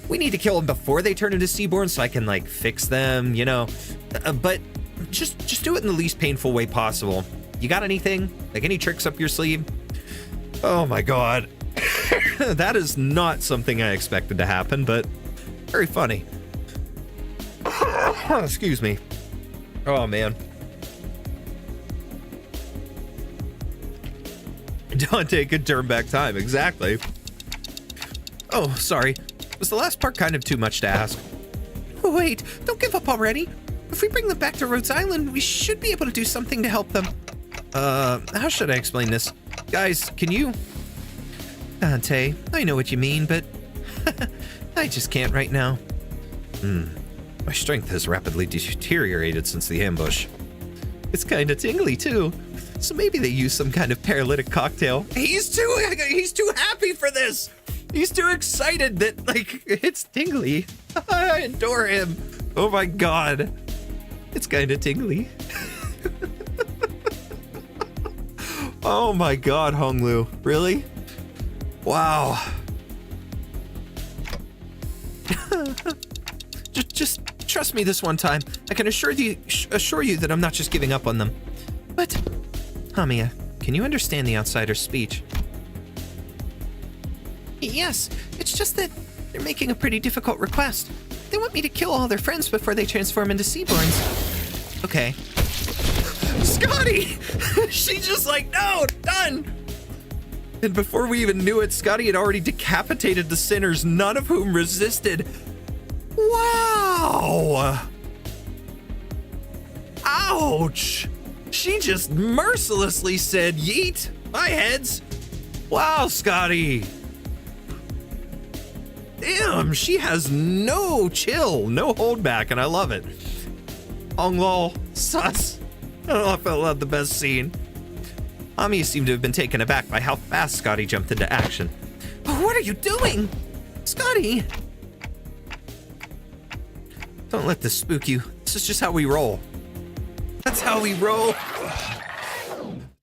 S1: We need to kill them before they turn into Seaborn so I can, like, fix them, you know? But just do it in the least painful way possible. You got anything? Like, any tricks up your sleeve? Oh my god. That is not something I expected to happen, but very funny. Excuse me. Oh, man. Dante could turn back time, exactly. Oh, sorry. Was the last part kind of too much to ask?
S2: Wait, don't give up already. If we bring them back to Rhodes Island, we should be able to do something to help them.
S1: How should I explain this? Guys, can you...
S2: Dante, I know what you mean, but I just can't right now.
S1: My strength has rapidly deteriorated since the ambush.
S2: It's kind of tingly, too. So maybe they use some kind of paralytic cocktail.
S1: He's too happy for this! He's too excited that, like, it's tingly. I adore him. Oh my god.
S2: It's kind of tingly.
S1: Oh my god, Honglu. Really? Wow.
S2: Just trust me this one time. I can assure you that I'm not just giving up on them. But, Amiya, can you understand the outsider's speech? Yes, it's just that they're making a pretty difficult request. They want me to kill all their friends before they transform into Seaborns. Okay.
S1: Skadi! She's just like, no, done! And before we even knew it, Skadi had already decapitated the sinners, none of whom resisted. Wow! Ouch! She just mercilessly said, yeet, my heads. Wow, Skadi! Damn, she has no chill, no holdback, and I love it. Honglol, sus. I don't know if I love the best scene.
S2: Amiya seemed to have been taken aback by how fast Skadi jumped into action.
S1: Oh, what are you doing?
S2: Skadi! Don't let this spook you. This is just how we roll.
S1: That's how we roll.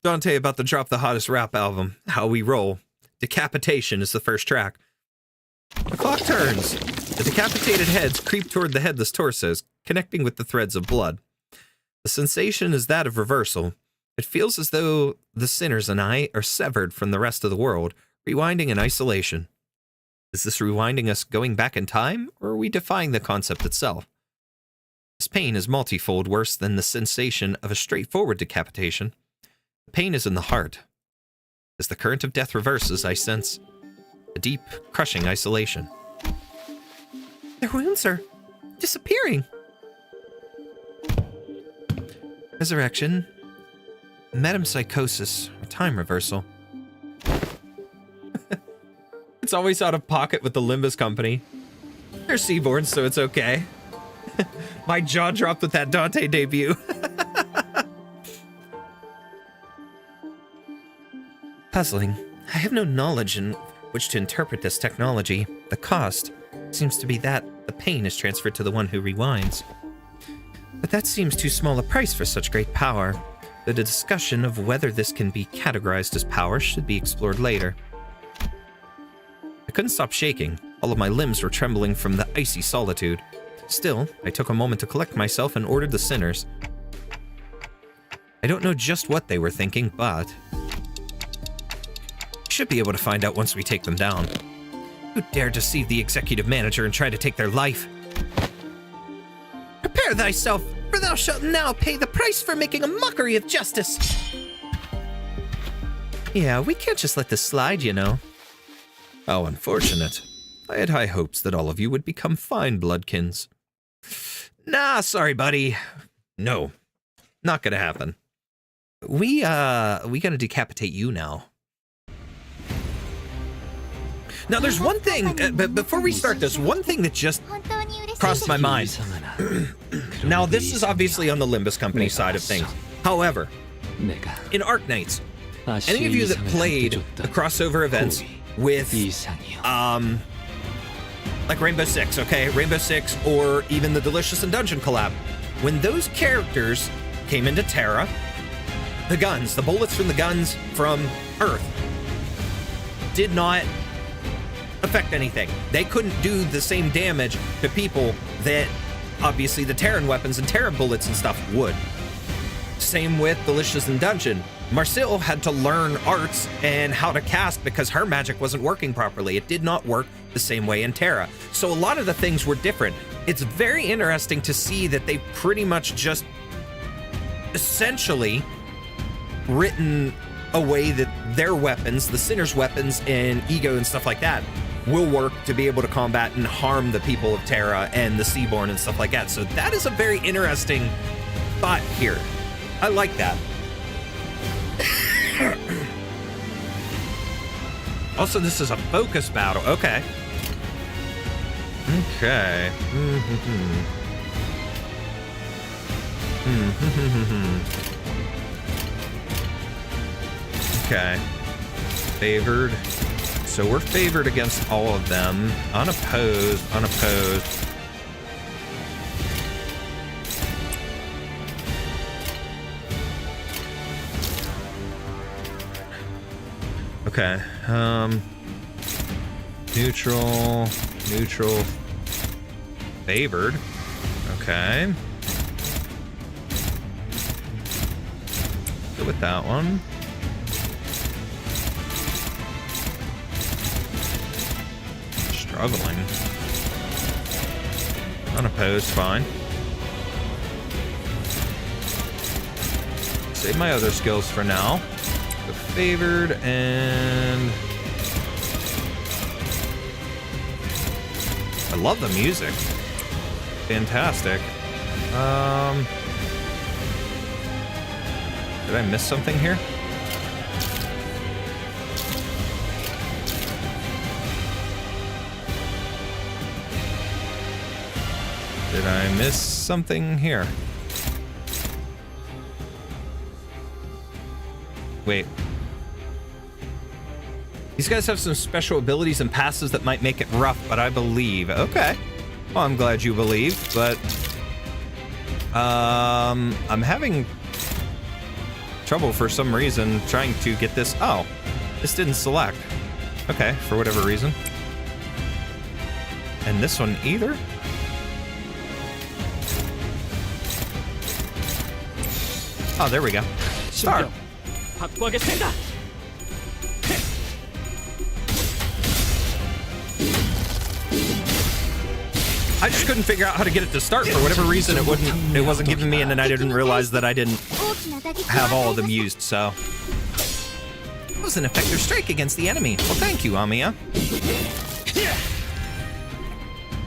S2: Dante about to drop the hottest rap album, How We Roll. Decapitation is the first track. The clock turns. The decapitated heads creep toward the headless torsos, connecting with the threads of blood. The sensation is that of reversal. It feels as though the sinners and I are severed from the rest of the world, rewinding in isolation. Is this rewinding us going back in time, or are we defying the concept itself? This pain is multifold worse than the sensation of a straightforward decapitation. The pain is in the heart. As the current of death reverses, I sense a deep, crushing isolation. Their wounds are disappearing. Resurrection, metempsychosis, or time reversal. It's always out of pocket with the Limbus Company. They're Seaborn, so it's okay. My jaw dropped with that Dante debut. Puzzling. I have no knowledge in which to interpret this technology. The cost seems to be that the pain is transferred to the one who rewinds. But that seems too small a price for such great power. The discussion of whether this can be categorized as power should be explored later. I couldn't stop shaking. All of my limbs were trembling from the icy solitude. Still, I took a moment to collect myself and ordered the sinners. I don't know just what they were thinking, but should be able to find out once we take them down. Who dared deceive the executive manager and try to take their life? Prepare thyself, for thou shalt now pay the price for making a mockery of justice. Yeah, we can't just let this slide, you know. How unfortunate. I had high hopes that all of you would become fine bloodkins. Nah, sorry, buddy. No, not gonna happen. We gotta decapitate you now. Now, there's one thing, but before we start this, one thing that just crossed my mind. Now, this is obviously on the Limbus Company side of things. However, in Arknights, any of you that played the crossover events with, like Rainbow Six, okay? Rainbow Six, or even the Delicious and Dungeon collab, when those characters came into Terra, the guns, the bullets from the guns from Earth, did not affect anything. They couldn't do the same damage to people that obviously the Terran weapons and Terran bullets and stuff would. Same with Delicious and Dungeon. Marcel had to learn arts and how to cast because her magic wasn't working properly. It did not work the same way in Terra. So a lot of the things were different. It's very interesting to see that they pretty much just essentially written a way that their weapons, the Sinner's weapons and E.G.O and stuff like that, will work to be able to combat and harm the people of Terra and the Seaborn and stuff like that. So that is a very interesting thought here. I like that. Also, this is a focus battle. Okay. Okay. Okay. Favored. So we're favored against all of them. Unopposed, unopposed. Okay. Neutral, neutral, favored. Okay. Go with that one. Struggling. Unopposed, fine. Save my other skills for now. Go favored and I love the music. Fantastic. Did I miss something here? Did I miss something here? Wait. These guys have some special abilities and passes that might make it rough, but I believe. Okay. Well, I'm glad you believe, but I'm having trouble for some reason trying to get this. Oh, this didn't select. Okay, for whatever reason.
S1: And this one either? Oh, there we go. Start.
S4: 확보하겠습니다.
S1: I just couldn't figure out how to get it to start for whatever reason. It wasn't giving me, and then I didn't realize that I didn't have all of them used. So it was an effective strike against the enemy. Well, thank you, Amiya.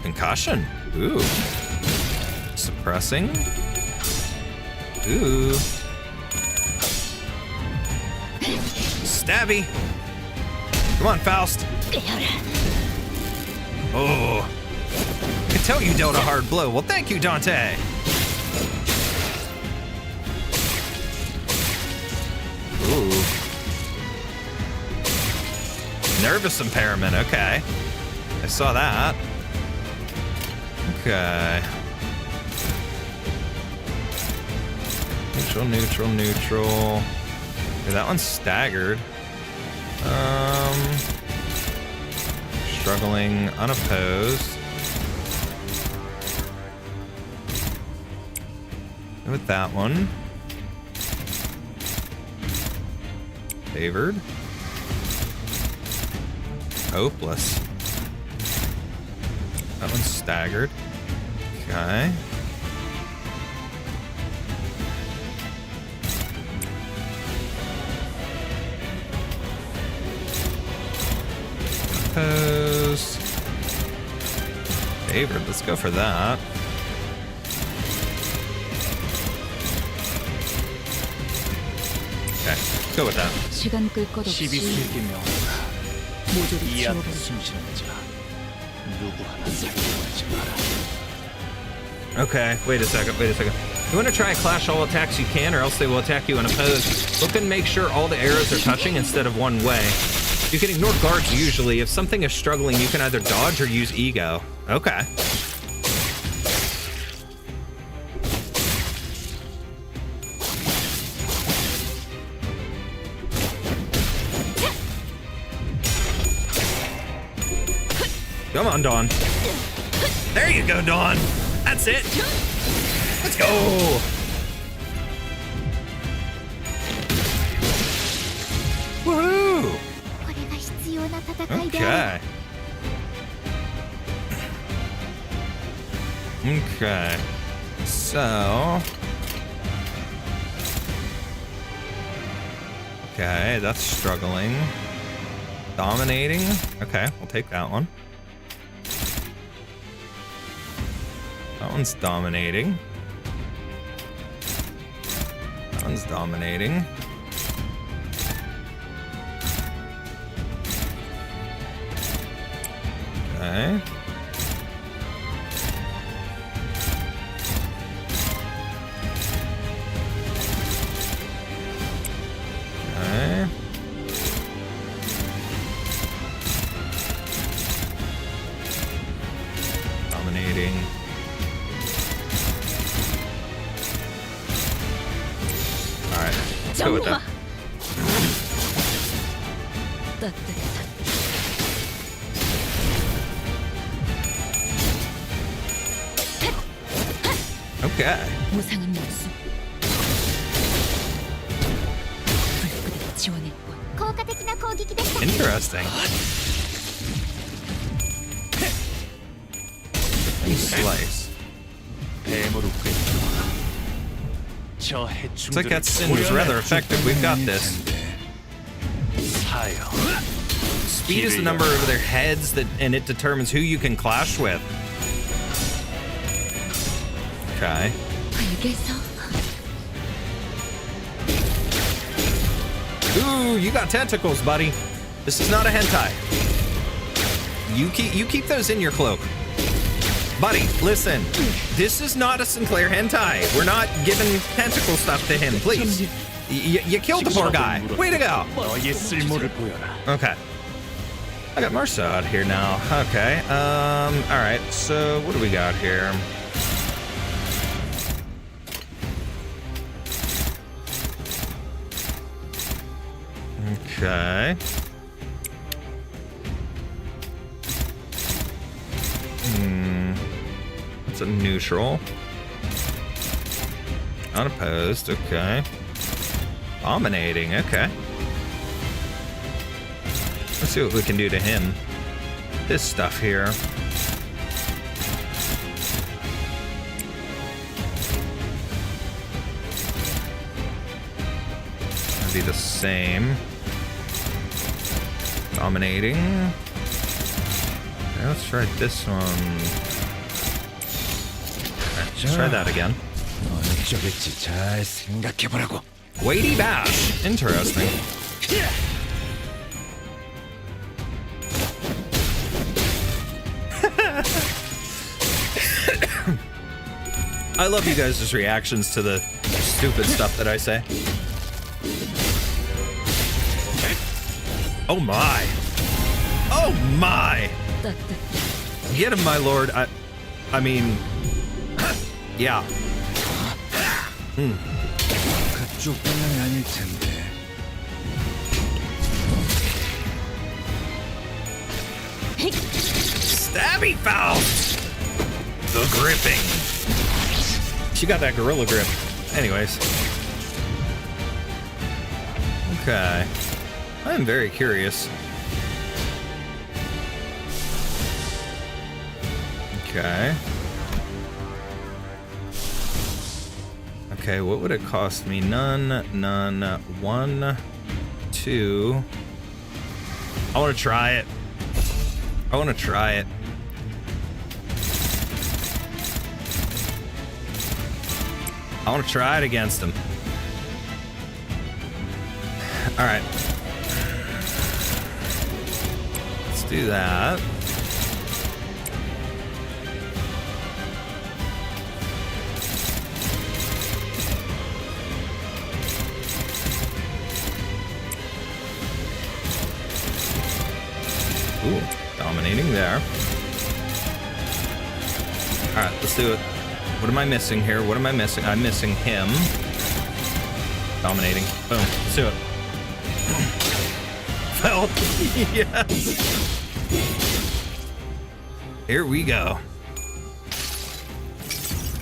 S1: Concussion. Ooh. Suppressing. Ooh. Stabby. Come on, Faust. Oh. I can tell you dealt a hard blow. Well, thank you, Dante. Ooh. Nervous impairment. Okay. I saw that. Okay. Neutral, neutral, neutral. Okay, that one's staggered. Struggling, unopposed. With that one. Favored. Hopeless. That one's staggered. Okay. Opposed. Favored. Let's go for that. Okay, go with that.
S3: 시간 끌 것 없이
S4: 시비수에게 명하노라.
S3: 모조리
S4: 이 앞에
S3: 지워버려.
S4: 숨쉬는 자 누구 하나 살려하지 마라.
S1: Okay, wait a second. You want to try and clash all attacks you can, or else they will attack you unopposed. Look and make sure all the arrows are touching instead of one way. You can ignore guards usually. If something is struggling, you can either dodge or use E.G.O. Okay. Come on, Dawn. There you go, Dawn. That's it. Let's go. Woohoo. Okay. Okay. So. Okay, that's struggling. Dominating. Okay, we'll take that one. That one's dominating. That one's dominating. Okay. Okay. Dominating. Alright, let's go with that.
S3: 따뜻한
S1: Okay.
S3: 무상한 목숨. 불끄르게 지원했군.
S1: Interesting. Slice. Looks like that sin was rather effective. We've got this. Speed is the number of their heads and it determines who you can clash with. Okay.
S3: 알겠어.
S1: Ooh, you got tentacles, buddy. This is not a hentai. You keep those in your cloak. Buddy, listen. This is not a Sinclair hentai. We're not giving tentacle stuff to him, please. You killed the poor guy. Way to go. Okay. I got Marsa out here now. Okay. All right. So what do we got here? Okay. That's a neutral. Unopposed, okay. Dominating, okay. Let's see what we can do to him. This stuff here. That'd be the same. Dominating. Okay, let's try this one. Let's try that again. Weighty bash. Interesting. I love you guys' reactions to the stupid stuff that I say. Oh my. Oh my. Get him, my lord. I mean, yeah. Stabby Faust! The gripping. She got that gorilla grip. Anyways. Okay. I'm very curious. Okay. Okay, what would it cost me? None, 1, 2. I want to try it. I want to try it. I want to try it against him. All right. Let's do that. Ooh, dominating there. All right, let's do it. What am I missing here? What am I missing? I'm missing him. Dominating. Boom. Let's do it. Felt. Yes. Here we go.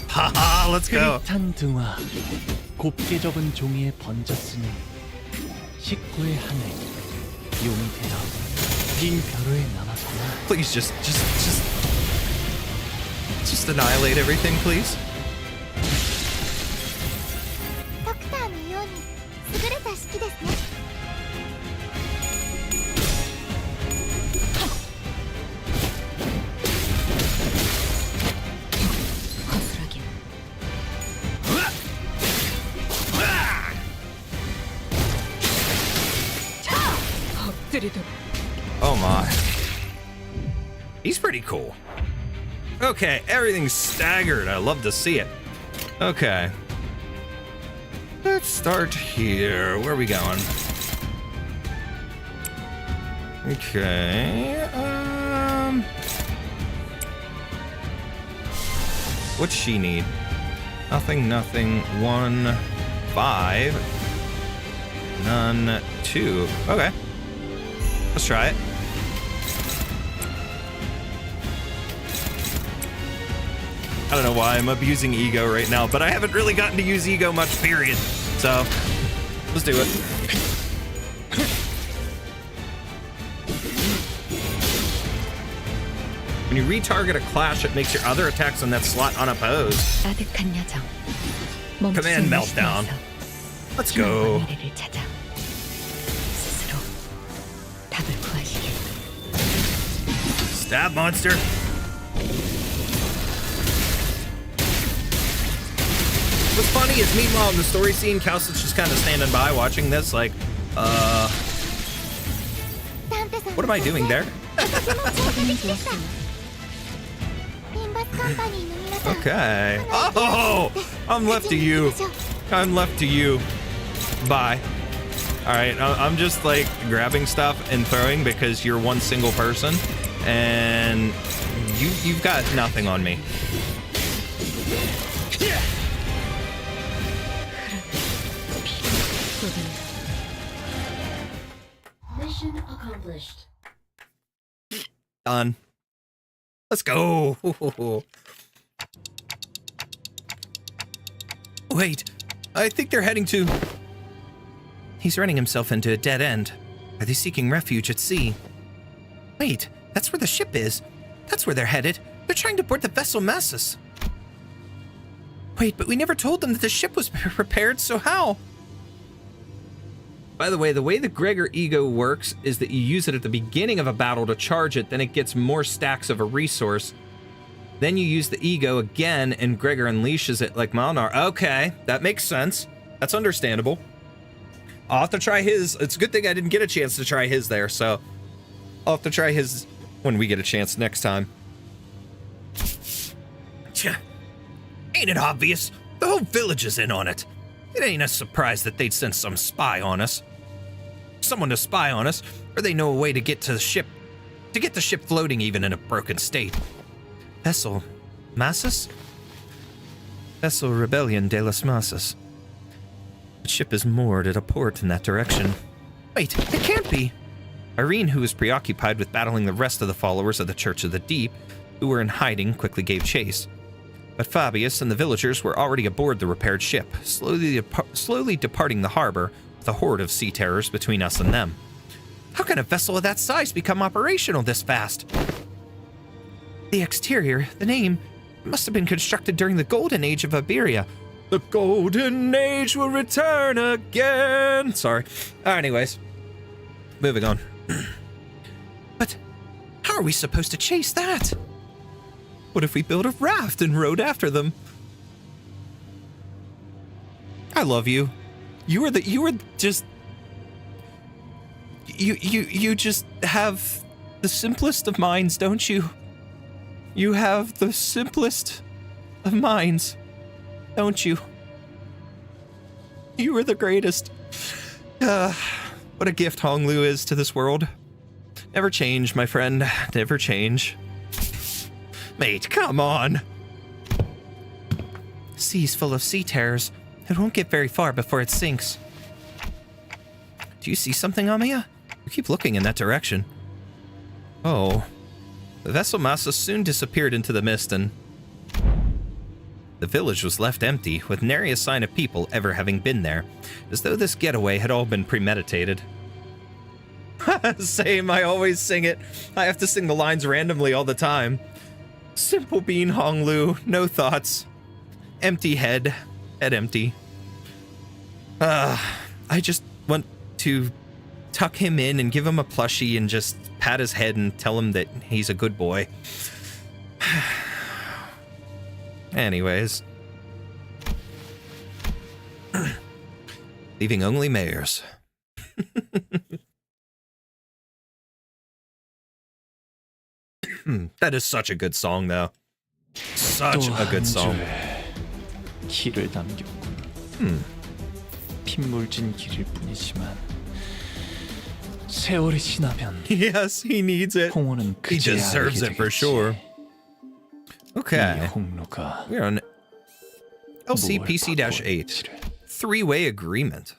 S1: Haha, let's go.
S4: 흐릿한 등화, 곱게 접은 종이에 번졌으니 식구의 하늘, 용태여, 빈 벼루에 남았구나.
S1: Please just annihilate everything, please.
S5: ドクターのように優れた式ですね。
S1: Oh my. He's pretty cool. Okay, everything's staggered. I love to see it. Okay. Let's start here. Where are we going? Okay. What's she need? Nothing, 1, 5. None, 2. Okay. Let's try it. I don't know why I'm abusing E.G.O right now, but I haven't really gotten to use E.G.O much, period. So, let's do it. When you retarget a clash, it makes your other attacks on that slot unopposed. Command meltdown. Let's go. Stab monster. What's funny is meanwhile in the story scene, Kaltsit's just kind of standing by watching this like, what am I doing there? Okay. Oh, I'm left to you. I'm left to you. Bye. All right, I'm just like grabbing stuff and throwing because you're one single person, and you've got nothing on me.
S3: Mission accomplished.
S1: Done. Let's go.
S2: Wait, I think they're heading to... He's running himself into a dead end. Are they seeking refuge at sea? Wait, that's where the ship is. That's where they're headed. They're trying to board the vessel Massus. Wait, but we never told them that the ship was prepared, so how?
S1: By the way the Gregor E.G.O works is that you use it at the beginning of a battle to charge it, then it gets more stacks of a resource. Then you use the E.G.O again, and Gregor unleashes it like Mlynar. Okay, that makes sense. That's understandable. I'll have to try his. It's a good thing I didn't get a chance to try his there, so I'll have to try his when we get a chance next time.
S2: Tch, ain't it obvious? The whole village is in on it. It ain't a surprise that they'd send some spy on us. Someone to spy on us, or they know a way to get to the ship. To get the ship floating even in a broken state. Vessel Massus? Vessel Rebellion de las Masas. The ship is moored at a port in that direction. Wait, it can't be! Irene, who was preoccupied with battling the rest of the followers of the Church of the Deep, who were in hiding, quickly gave chase. But Fabius and the villagers were already aboard the repaired ship, slowly departing the harbor with a horde of sea terrors between us and them. How can a vessel of that size become operational this fast? The exterior, the name, must have been constructed during the Golden Age of Iberia. The Golden Age will return again! Sorry. Anyways, moving on. But how are we supposed to chase that? What if we build a raft and rode after them? I love you. You just have the simplest of minds, don't you? You have the simplest of minds, don't you? You are the greatest. What a gift Honglu is to this world. Never change, my friend. Never change. Mate, come on! Sea's full of sea terrors. It won't get very far before it sinks. Do you see something, Amiya? You keep looking in that direction. Oh. The vessel Massus soon disappeared into the mist and... The village was left empty, with nary a sign of people ever having been there, as though this getaway had all been premeditated. Same, I always sing it. I have to sing the lines randomly all the time. Simple bean Honglu, no thoughts. Empty head empty. I just want to tuck him in and give him a plushie and just pat his head and tell him that he's a good boy. Anyways. Leaving only mayors. That is such a good song, though. Such a good song.
S4: 길을 남겼군. 핏물진 길일 뿐이지만 세월이 지나면
S2: Yes, he needs it.
S4: 홍어는
S2: He deserves it for sure. Okay.
S4: 홍로가
S2: We're on LCPC-8. Three-way agreement.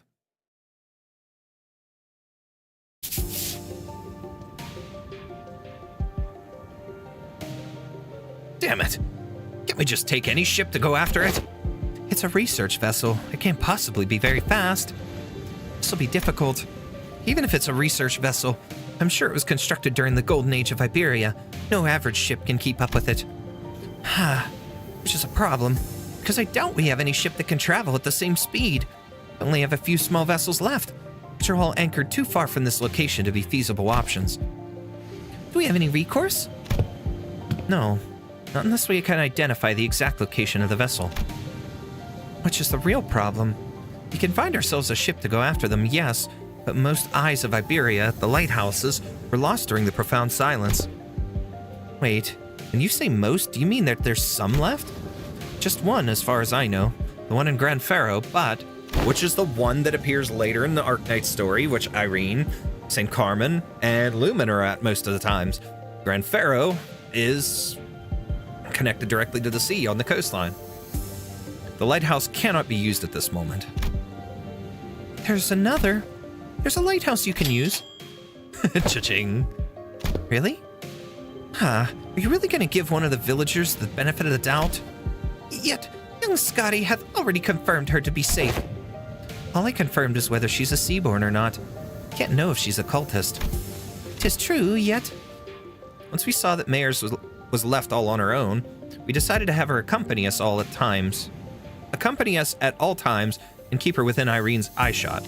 S2: Damn it. Can't we just take any ship to go after it? It's a research vessel. It can't possibly be very fast. This'll be difficult. Even if it's a research vessel, I'm sure it was constructed during the Golden Age of Iberia. No average ship can keep up with it. Which is a problem, because I doubt we have any ship that can travel at the same speed. We only have a few small vessels left, which are all anchored too far from this location to be feasible options. Do we have any recourse? No, not unless we can identify the exact location of the vessel. Which is the real problem. We can find ourselves a ship to go after them, yes, but most eyes of Iberia, the lighthouses, were lost during the profound silence. Wait, when you say most, do you mean that there's some left? Just one, as far as I know. The one in Grand Pharaoh, but... Which is the one that appears later in the Arknights story, which Irene, St. Carmen, and Lumen are at most of the times. Grand Pharaoh is connected directly to the sea on the coastline. The lighthouse cannot be used at this moment. There's another. There's a lighthouse you can use. Cha-ching. Really? Are you really gonna give one of the villagers the benefit of the doubt? Yet Young Skadi hath already confirmed her to be safe. All I confirmed is whether she's a Seaborn or not. Can't know if she's a cultist. 'Tis true, yet...
S1: Once we saw that Mayers was left all on her own, we decided to have her accompany us at all times, and keep her within Irene's eyeshot.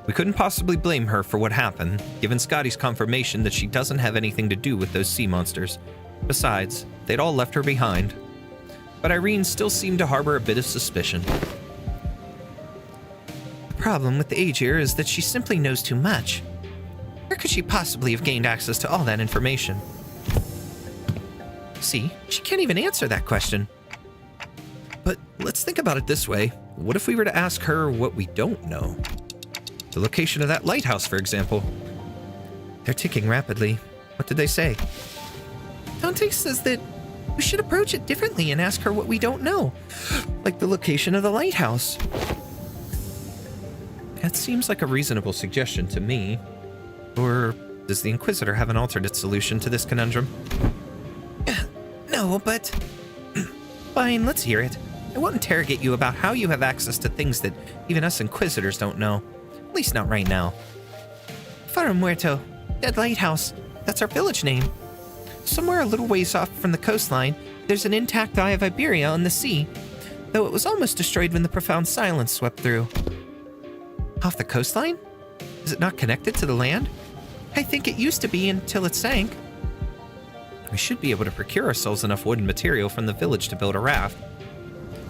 S1: We couldn't possibly blame her for what happened, given Skadi's confirmation that she doesn't have anything to do with those sea monsters. Besides, they'd all left her behind. But Irene still seemed to harbor a bit of suspicion.
S2: The problem with the Aegir is that she simply knows too much. Where could she possibly have gained access to all that information? See, she can't even answer that question.
S1: But let's think about it this way. What if we were to ask her what we don't know? The location of that lighthouse, for example.
S2: They're ticking rapidly. What did they say? Dante says that we should approach it differently and ask her what we don't know. Like the location of the lighthouse.
S1: That seems like a reasonable suggestion to me. Or does the Inquisitor have an alternate solution to this conundrum?
S2: No, but... Fine, let's hear it. I won't interrogate you about how you have access to things that even us Inquisitors don't know. At least not right now. Faro Muerto, Dead Lighthouse. That's our village name. Somewhere a little ways off from the coastline, there's an intact Eye of Iberia on the sea, though it was almost destroyed when the profound silence swept through. Off the coastline? Is it not connected to the land? I think it used to be until it sank.
S1: We should be able to procure ourselves enough wood and material from the village to build a raft.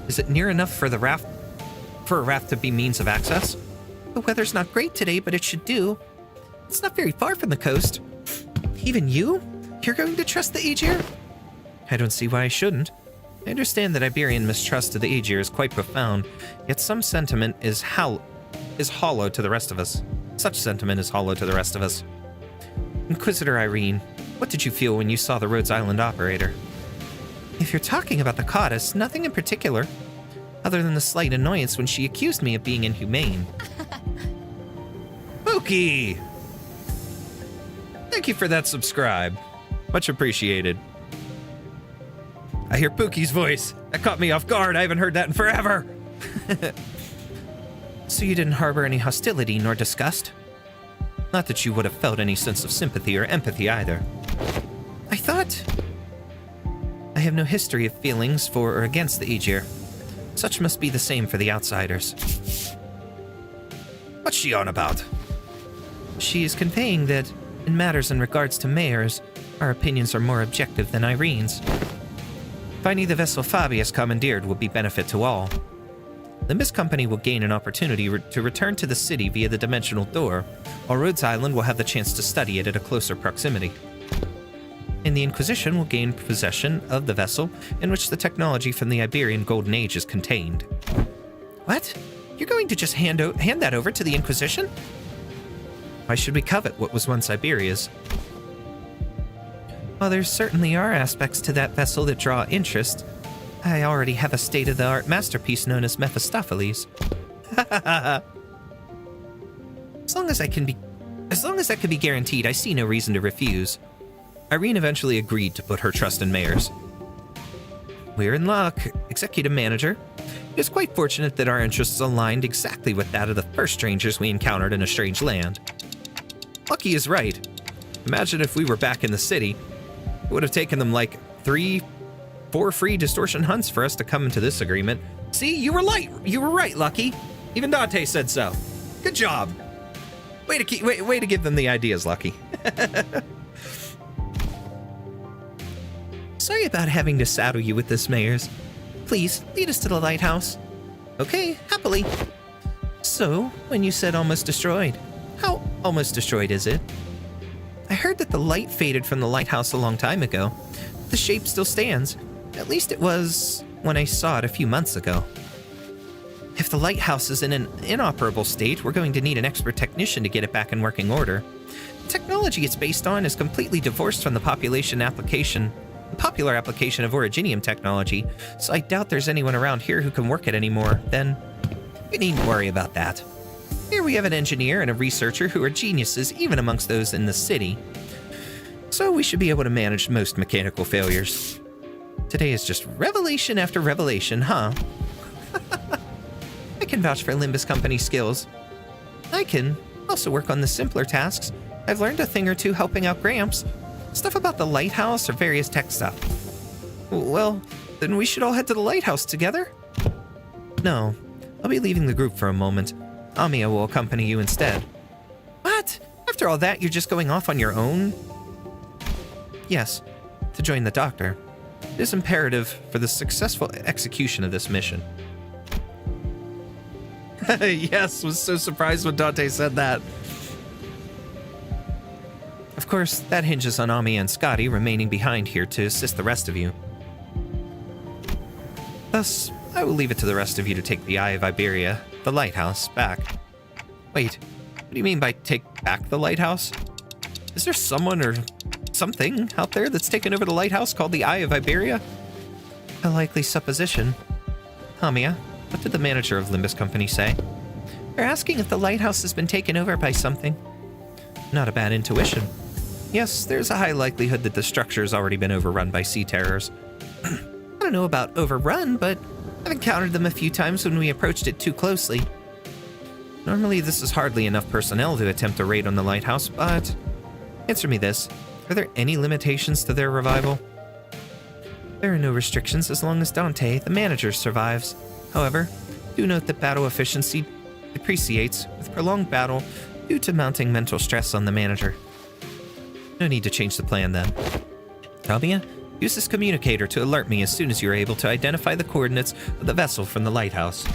S1: Is it near enough for a raft to be means of access?
S2: The weather's not great today, but it should do. It's not very far from the coast. Even you? You're going to trust the Aegir?
S1: I don't see why I shouldn't. I understand that Iberian mistrust of the Aegir is quite profound, yet some sentiment is hollow to the rest of us. Such sentiment is hollow to the rest of us. Inquisitor Irene, what did you feel when you saw the Rhodes Island operator?
S2: If you're talking about the goddess, nothing in particular, other than the slight annoyance when she accused me of being inhumane.
S1: Pookie! Thank you for that subscribe. Much appreciated. I hear Pookie's voice. That caught me off guard. I haven't heard that in forever.
S2: So you didn't harbor any hostility nor disgust?
S1: Not that you would have felt any sense of sympathy or empathy either.
S2: I thought... I have no history of feelings for or against the Aegir. Such must be the same for the outsiders.
S1: What's she on about?
S2: She is conveying that, in matters in regards to mayors, our opinions are more objective than Irene's. Finding the vessel Fabius commandeered will be benefit to all. Limbus Company will gain an opportunity to return to the city via the dimensional door, while Rhodes Island will have the chance to study it at a closer proximity. And the Inquisition will gain possession of the vessel in which the technology from the Iberian Golden Age is contained. What? You're going to just hand that over to the Inquisition? Why should we covet what was once Iberia's? While there certainly are aspects to that vessel that draw interest, I already have a state-of-the-art masterpiece known as Mephistopheles. As long as that can be guaranteed, I see no reason to refuse.
S1: Irene eventually agreed to put her trust in Mayors.
S2: We're in luck, Executive Manager. It is quite fortunate that our interests aligned exactly with that of the first strangers we encountered in a strange land.
S1: Lucky is right. Imagine if we were back in the city. It would have taken them like 3-4 free distortion hunts for us to come into this agreement. See, you were right, Lucky. Even Dante said so. Good job. Way to give them the ideas, Lucky.
S2: Sorry about having to saddle you with this, Mayors. Please, lead us to the lighthouse. Okay, happily. So, when you said almost destroyed, how almost destroyed is it? I heard that the light faded from the lighthouse a long time ago. The shape still stands. At least it was when I saw it a few months ago. If the lighthouse is in an inoperable state, we're going to need an expert technician to get it back in working order. The technology it's based on is completely divorced from the popular application of Originium technology, so I doubt there's anyone around here who can work it anymore. Then, we needn't worry about that. Here we have an engineer and a researcher who are geniuses even amongst those in the city. So we should be able to manage most mechanical failures. Today is just revelation after revelation, huh? I can vouch for Limbus Company skills. I can also work on the simpler tasks. I've learned a thing or two helping out Gramps. Stuff about the lighthouse or various tech stuff. Well, then we should all head to the lighthouse together? No, I'll be leaving the group for a moment. Amiya will accompany you instead. What? After all that, you're just going off on your own? Yes, to join the doctor. It is imperative for the successful execution of this mission. Yes, was so surprised when Dante said that. Of course, that hinges on Amiya and Skadi remaining behind here to assist the rest of you. Thus, I will leave it to the rest of you to take the Eye of Iberia, the lighthouse, back. Wait, what do you mean by take back the lighthouse? Is there someone or something out there that's taken over the lighthouse called the Eye of Iberia? A likely supposition. Amiya, what did the manager of Limbus Company say? They're asking if the lighthouse has been taken over by something. Not a bad intuition. Yes, there's a high likelihood that the structure has already been overrun by sea terrors. I don't know about overrun, but I've encountered them a few times when we approached it too closely. Normally, this is hardly enough personnel to attempt a raid on the lighthouse, but answer me this. Are there any limitations to their revival? There are no restrictions as long as Dante, the manager, survives. However, do note that battle efficiency depreciates with prolonged battle due to mounting mental stress on the manager. No need to change the plan then. Amiya, use this communicator to alert me as soon as you're able to identify the coordinates of the vessel from the lighthouse.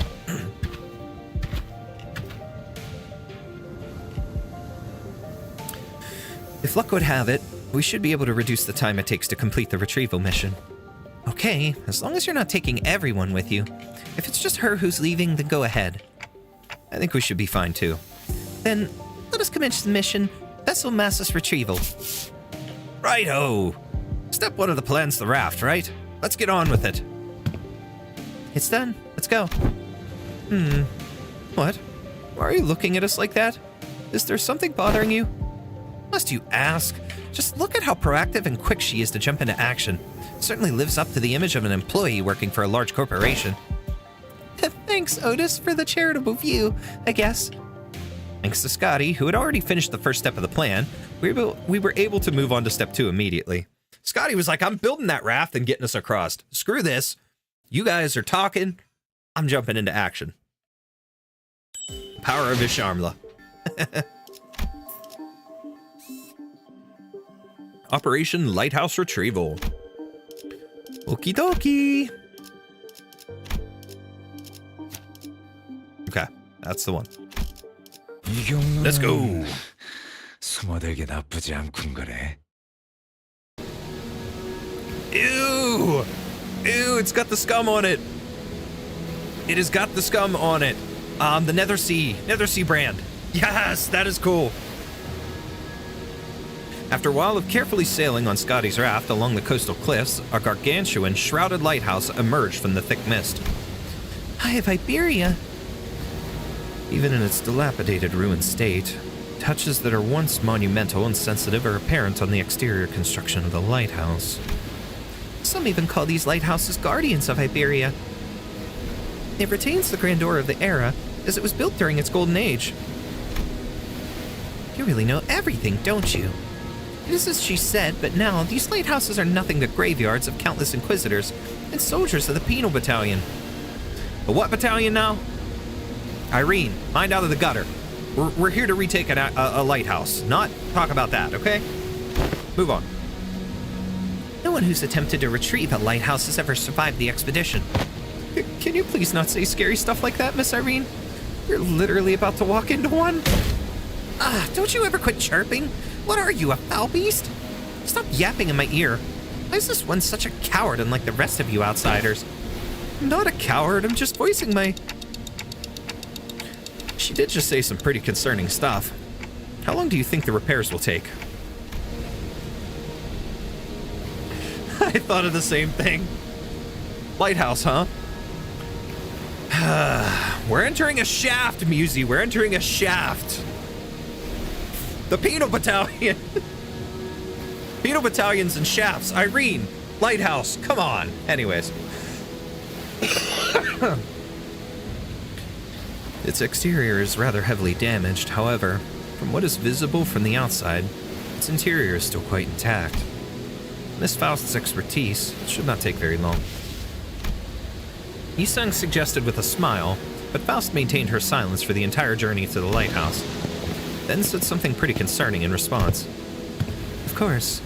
S2: If luck would have it, we should be able to reduce the time it takes to complete the retrieval mission. Okay, as long as you're not taking everyone with you. If it's just her who's leaving, then go ahead. I think we should be fine too. Then, let us commence the mission, Vessel Masses Retrieval. Righto! Step one of the plan's the raft, right? Let's get on with it. It's done. Let's go. What? Why are you looking at us like that? Is there something bothering you? Must you ask? Just look at how proactive and quick she is to jump into action. Certainly lives up to the image of an employee working for a large corporation. Thanks, Otis, for the charitable view, I guess. Thanks to Skadi, who had already finished the first step of the plan, we were able to move on to step 2 immediately. Skadi was like, I'm building that raft and getting us across. Screw this. You guys are talking. I'm jumping into action. Power of Ishmael. Operation Lighthouse Retrieval. Okie dokie. Okay, that's the one. Let's go.
S6: 소모되게 나쁘지 않군 거래.
S1: Ew! Ew, it's got the scum on it. It has got the scum on it. The Nether Sea brand. Yes, that is cool. After a while of carefully sailing on Skadi's raft along the coastal cliffs, a gargantuan, shrouded lighthouse emerged from the thick mist. Eye of Iberia. Even in its dilapidated, ruined state, touches that are once monumental and sensitive are apparent on the exterior construction of the lighthouse. Some even call these lighthouses guardians of Iberia. It retains the grandeur of the era, as it was built during its golden age. You really know everything, don't you? It is as she said, but now these lighthouses are nothing but graveyards of countless inquisitors and soldiers of the penal battalion. The what battalion now? Irene, mind out of the gutter. We're here to retake a lighthouse, not talk about that, okay? Move on. No one who's attempted to retrieve a lighthouse has ever survived the expedition. Can you please not say scary stuff like that, Miss Irene? You're literally about to walk into one. Don't you ever quit chirping? What are you, a foul beast? Stop yapping in my ear. Why is this one such a coward unlike the rest of you outsiders? I'm not a coward, I'm just voicing my... She did just say some pretty concerning stuff. How long do you think the repairs will take? I thought of the same thing. Lighthouse, huh? We're entering a shaft, Musey. We're entering a shaft. The penal battalion. Penal battalions and shafts. Irene, lighthouse, come on. Anyways.
S2: Its exterior is rather heavily damaged, however, from what is visible from the outside, its interior is still quite intact. Miss Faust's expertise should not take very long. Yisung suggested with a smile, but Faust maintained her silence for the entire journey to the lighthouse, then said something pretty concerning in response. Of course,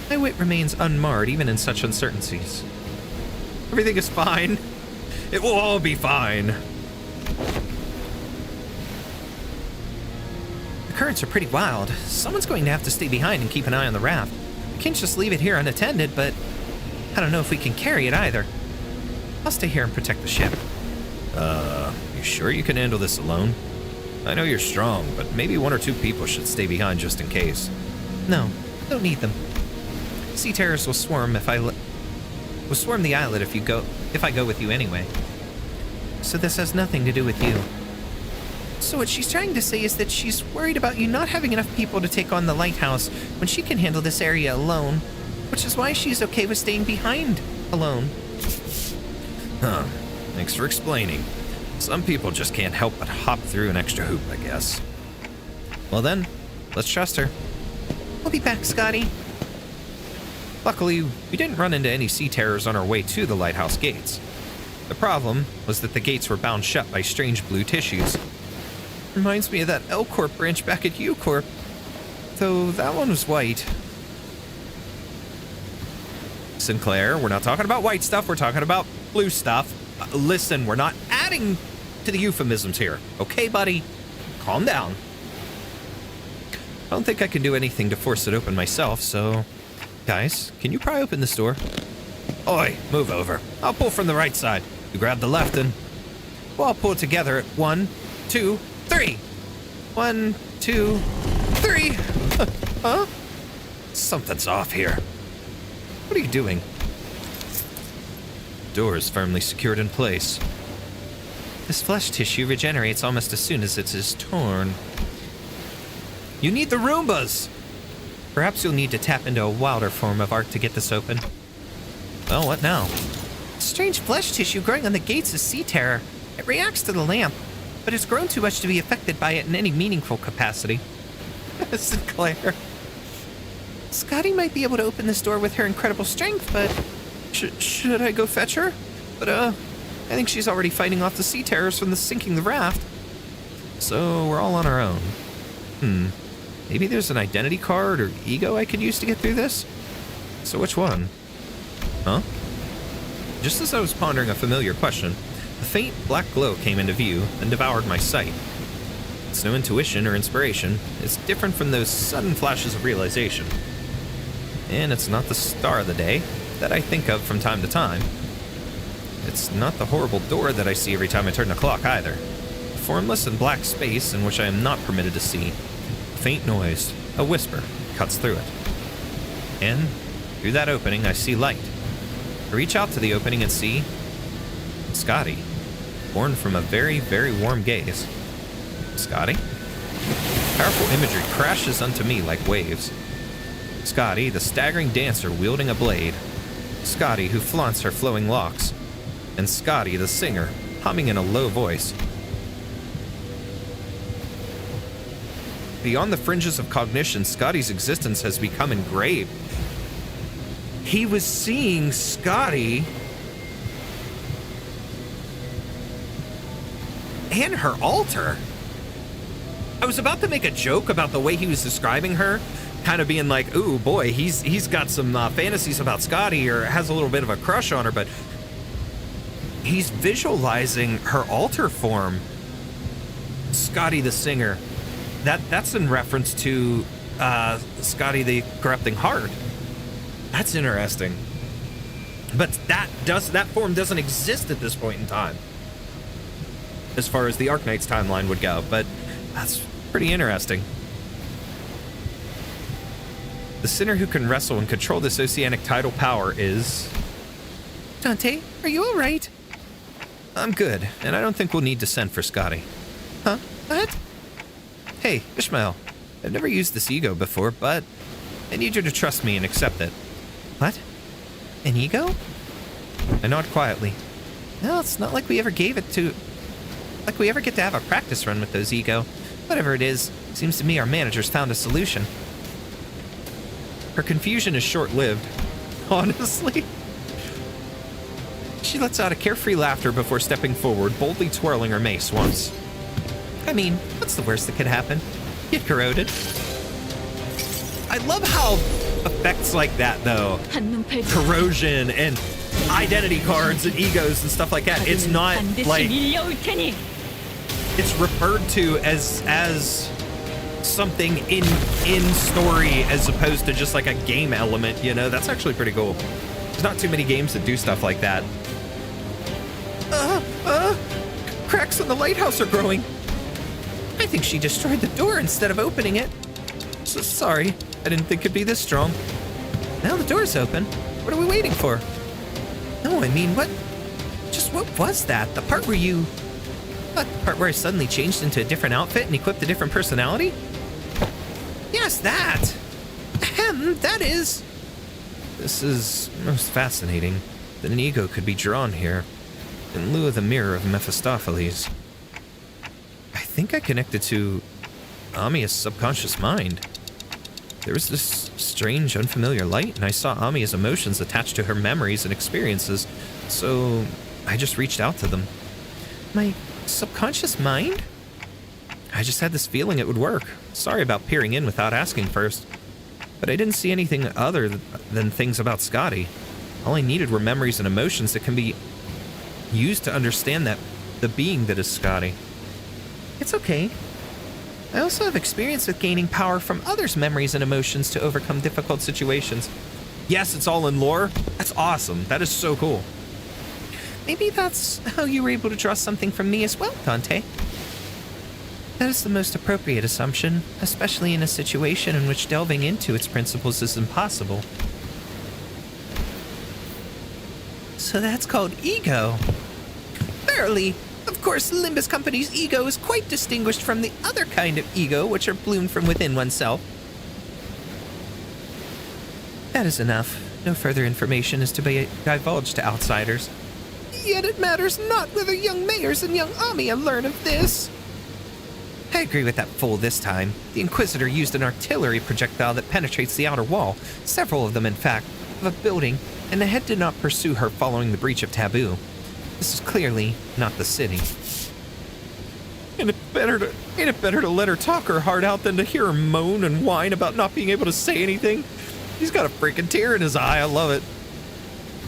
S2: my wit remains unmarred even in such uncertainties.
S1: Everything is fine. It will all be fine.
S2: The currents are pretty wild. Someone's going to have to stay behind and keep an eye on the raft. We can't just leave it here unattended, but I don't know if we can carry it either. I'll stay here and protect the ship.
S1: You sure you can handle this alone? I know you're strong, but maybe 1 or 2 people should stay behind just in case.
S2: No, don't need them. Sea terrors will swarm will swarm the islet if I go with you anyway. So this has nothing to do with you. So what she's trying to say is that she's worried about you not having enough people to take on the lighthouse when she can handle this area alone, which is why she's okay with staying behind alone.
S1: Huh. Thanks for explaining. Some people just can't help but hop through an extra hoop, I guess.
S2: Well then, let's trust her.
S1: We'll be back, Skadi. Luckily, we didn't run into any sea terrors on our way to the lighthouse gates. The problem was that the gates were bound shut by strange blue tissues.
S2: Reminds me of that L Corp branch back at U Corp, though that one was white.
S1: Sinclair, we're not talking about white stuff, we're talking about blue stuff. Listen, we're not adding to the euphemisms here. Okay, buddy? Calm down.
S2: I don't think I can do anything to force it open myself, so... Guys, can you pry open this door?
S1: Oi, move over. I'll pull from the right side. You grab the left and...
S2: We'll all pull together at 1, 2, 3. 1, 2, 3. Huh?
S1: Something's off here.
S2: What are you doing?
S1: Door is firmly secured in place.
S2: This flesh tissue regenerates almost as soon as it is torn.
S1: You need the Roombas!
S2: Perhaps you'll need to tap into a wilder form of art to get this open.
S1: Well, what now?
S2: Strange flesh tissue growing on the gates is sea terror. It reacts to the lamp, but it's grown too much to be affected by it in any meaningful capacity.
S1: Sinclair.
S2: Skadi might be able to open this door with her incredible strength, but... Should I go fetch her? But, I think she's already fighting off the sea terrors from sinking the raft.
S1: So, we're all on our own. Maybe there's an identity card or E.G.O I could use to get through this? So which one? Huh? Just as I was pondering a familiar question, a faint black glow came into view and devoured my sight. It's no intuition or inspiration. It's different from those sudden flashes of realization. And it's not the star of the day that I think of from time to time. It's not the horrible door that I see every time I turn the clock either. A formless and black space in which I am not permitted to see. A faint noise, a whisper, cuts through it. And through that opening, I see light. I reach out to the opening and see Skadi, born from a very, very warm gaze. Skadi? Powerful imagery crashes unto me like waves. Skadi, the staggering dancer wielding a blade. Skadi, who flaunts her flowing locks. And Skadi, the singer, humming in a low voice. Beyond the fringes of cognition, Skadi's existence has become engraved. He was seeing Skadi and her altar. I was about to make a joke about the way he was describing her, kind of being like, ooh, boy, he's got some fantasies about Skadi or has a little bit of a crush on her, but he's visualizing her altar form. Skadi the singer. That's in reference to Skadi the corrupting heart. That's interesting. But that form doesn't exist at this point in time, as far as the Arknights timeline would go, but that's pretty interesting. The sinner who can wrestle and control this oceanic tidal power is...
S2: Dante, are you alright?
S1: I'm good, and I don't think we'll need to send for Skadi.
S2: Huh? What?
S1: Hey, Ishmael, I've never used this E.G.O before, but I need you to trust me and accept it.
S2: What? An E.G.O? I nod quietly. No, it's not like we ever get to have a practice run with those E.G.O. Whatever it is, seems to me our manager's found a solution. Her confusion is short-lived. Honestly. She lets out a carefree laughter before stepping forward, boldly twirling her mace once. I mean, what's the worst that could happen? Get corroded. I love how effects like that, though, corrosion and identity cards and egos and stuff like that, it's not like, it's referred to as something in story as opposed to just like a game element, you know? That's actually pretty cool. There's not too many games that do stuff like that. Cracks in the lighthouse are growing. I think she destroyed the door instead of opening it. So sorry, I didn't think it'd be this strong. Now the door's open. What are we waiting for? No, I mean, what was that? The part where the part where I suddenly changed into a different outfit and equipped a different personality? Yes, that! Ahem, that is... This is most fascinating, that an E.G.O could be drawn here, in lieu of the mirror of Mephistopheles. I think I connected to Amiya's subconscious mind. There was this strange, unfamiliar light, and I saw Amiya's emotions attached to her memories and experiences, so I just reached out to them. My subconscious mind? I just had this feeling it would work. Sorry about peering in without asking first. But I didn't see anything other than things about Skadi. All I needed were memories and emotions that can be used to understand that the being that is Skadi. It's okay. I also have experience with gaining power from others' memories and emotions to overcome difficult situations. Yes, it's all in lore. That's awesome. That is so cool. Maybe that's how you were able to draw something from me as well, Dante. That is the most appropriate assumption, especially in a situation in which delving into its principles is impossible. So that's called E.G.O. Verily. Of course, Limbus Company's E.G.O is quite distinguished from the other kind of E.G.O which are bloomed from within oneself. That is enough. No further information is to be divulged to outsiders. Yet it matters not whether young mayors and young Amiya learn of this. I agree with that fool this time. The Inquisitor used an artillery projectile that penetrates the outer wall, several of them in fact, of a building, and the head did not pursue her following the breach of taboo. This is clearly not the city. Ain't it better to let her talk her heart out than to hear her moan and whine about not being able to say anything? He's got a freaking tear in his eye. I love it.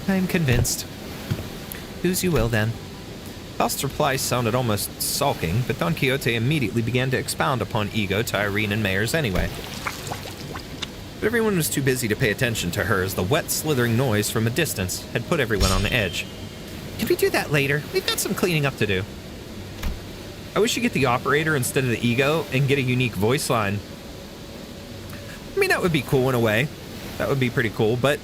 S2: I'm convinced. Do as you will, then. Faust's reply sounded almost sulking, but Don Quixote immediately began to expound upon E.G.O to Irene and Mayors anyway. But everyone was too busy to pay attention to her as the wet, slithering noise from a distance had put everyone on edge. Can we do that later? We've got some cleaning up to do. I wish you get the operator instead of the E.G.O and get a unique voice line. I mean, that would be cool in a way. That would be pretty cool, but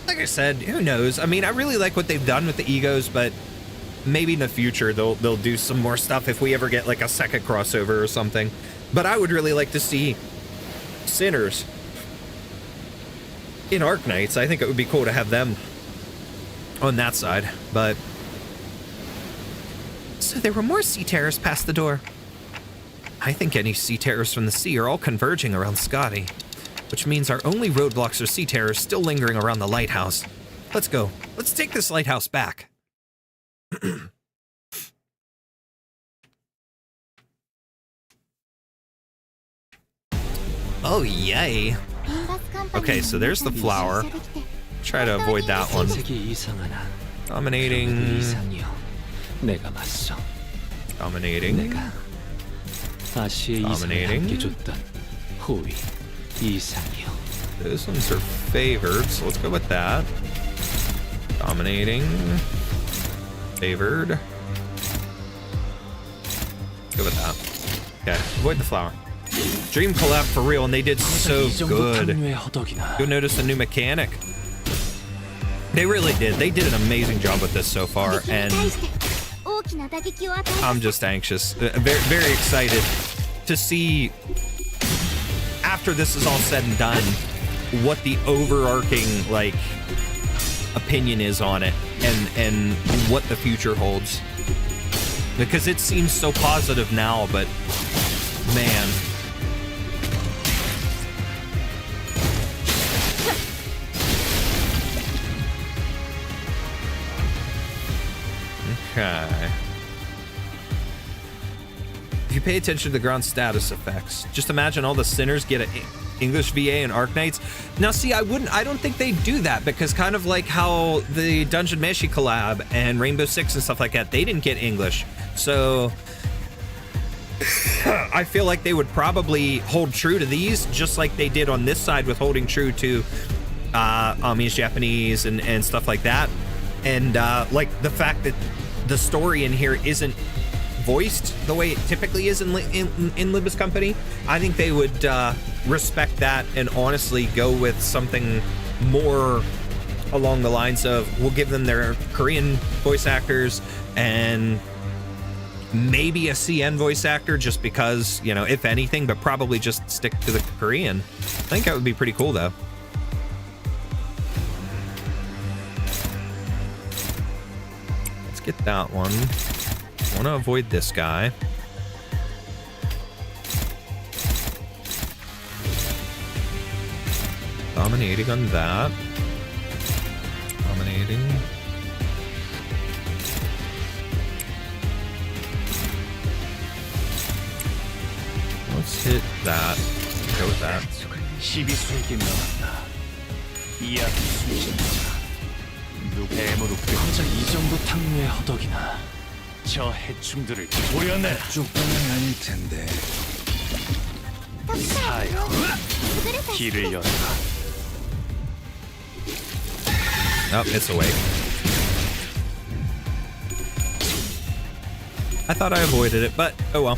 S2: like I said, who knows? I mean, I really like what they've done with the E.G.Os, but maybe in the future they'll do some more stuff if we ever get like a second crossover or something. But I would really like to see Sinners in Arknights. I think it would be cool to have them on that side, but... So there were more sea terrors past the door. I think any sea terrors from the sea are all converging around Skadi, which means our only roadblocks are sea terrors still lingering around the lighthouse. Let's go. Let's take this lighthouse back. Oh, yay. Okay, so there's the flower. Try to avoid that one. Dominating. Dominating. Dominating. Those ones are favored, so let's go with that. Dominating. Favored. Go with that. Okay, avoid the flower. Dream Collab for real, and they did so good. You'll notice a new mechanic. They really did. They did an amazing job with this so far, and I'm just anxious. Very, very excited to see, after this is all said and done, what the overarching, like,
S1: opinion is on it and what the future holds. Because it seems so positive now, but man. Okay. If you pay attention to the ground status effects, just imagine all the sinners get an English VA and Arknights. Now, see, I don't think they do that, because kind of like how the Dungeon Meshi collab and Rainbow Six and stuff like that, they didn't get English. So I feel like they would probably hold true to these, just like they did on this side with holding true to Amiya's Japanese and stuff like that. And like the fact that the story in here isn't voiced the way it typically is in Limbus Company, I think they would respect that and honestly go with something more along the lines of, we'll give them their Korean voice actors and maybe a CN voice actor, just because, you know, if anything, but probably just stick to the Korean. I think that would be pretty cool, though. Let's get that one. I want to avoid this guy. Dominating on that. Dominating. Let's hit that. Go with that.
S4: 시비수에게 나왔다. 이야기 수신자. 누구로 고작 이 정도 탕류의 허덕이나 저 해충들을 보여내.
S6: 쪽방은 아닐 텐데.
S4: 사여, 길을 열어라.
S1: Oh, it's awake. I thought I avoided it, but oh well.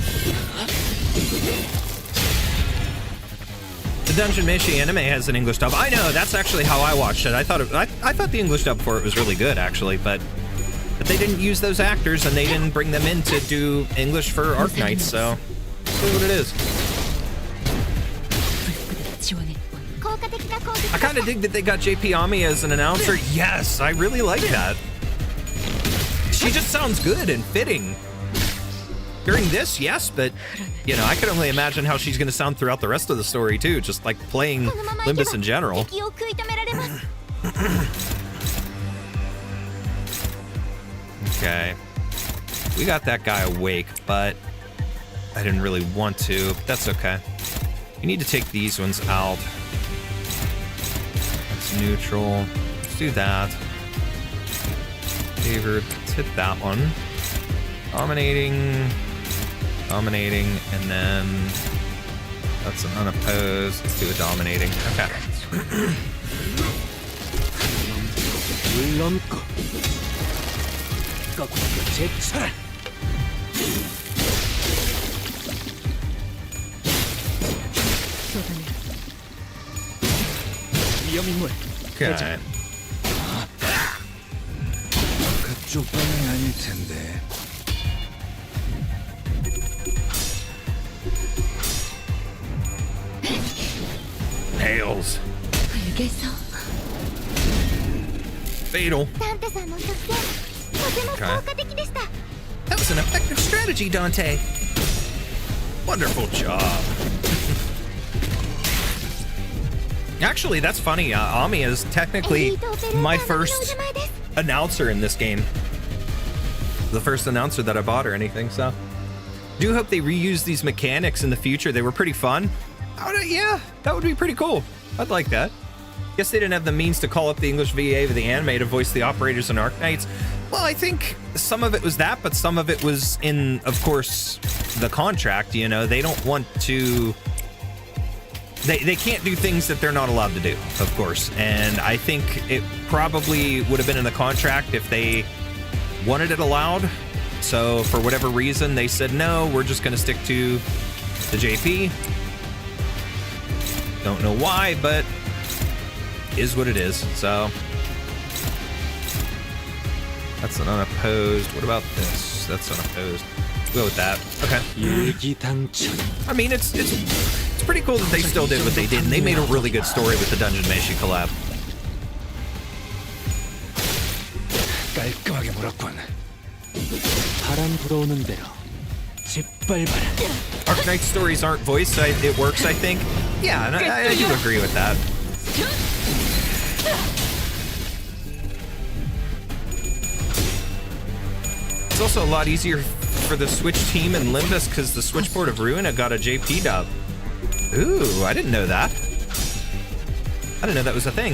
S1: The Dungeon Meshi anime has an English dub. I know, that's actually how I watched it. I thought the English dub for it was really good, actually, but they didn't use those actors and they didn't bring them in to do English for Arknights, so that's what it is. I kind of dig that they got JP Amiya as an announcer. Yes, I really like that. She just sounds good and fitting. During this, yes, but, you know, I can only imagine how she's going to sound throughout the rest of the story, too, just like playing Limbus in general. Okay. We got that guy awake, but I didn't really want to. That's okay. We need to take these ones out. That's neutral. Let's do that. Favored. Let's hit that one. Dominating. Dominating, and then that's an unopposed. Let's do a dominating. Okay. Okay.
S6: 쪽방은 아닐 텐데.
S1: Nails. Fatal. Okay. That was an effective strategy, Dante. Wonderful job. Actually, that's funny. Amiya is technically my first announcer in this game. The first announcer that I bought or anything, so. Do hope they reuse these mechanics in the future. They were pretty fun. Yeah, that would be pretty cool. I'd like that. Guess they didn't have the means to call up the English VA of the anime to voice the operators and Arknights. Well, I think some of it was that, but some of it was in, of course, the contract. You know, they don't want to... They can't do things that they're not allowed to do, of course. And I think it probably would have been in the contract if they wanted it allowed. So for whatever reason, they said, no, we're just going to stick to the JP. Don't know why, but is what it is. So that's an unopposed. What about this? That's unopposed. We'll go with that. Okay. I mean, it's pretty cool that they still did what they did, and they made a really good story with the Dungeon Meshi collab.
S6: 깔끔하게 물었군.
S4: 바람 불어오는 대로 짓밟아라.
S1: Arknight stories aren't voiced, so it works, I think. Yeah, and I do agree with that. It's also a lot easier for the Switch team in Limbus because the Switchboard of Ruina got a JP dub. Ooh, I didn't know that. I didn't know that was a thing.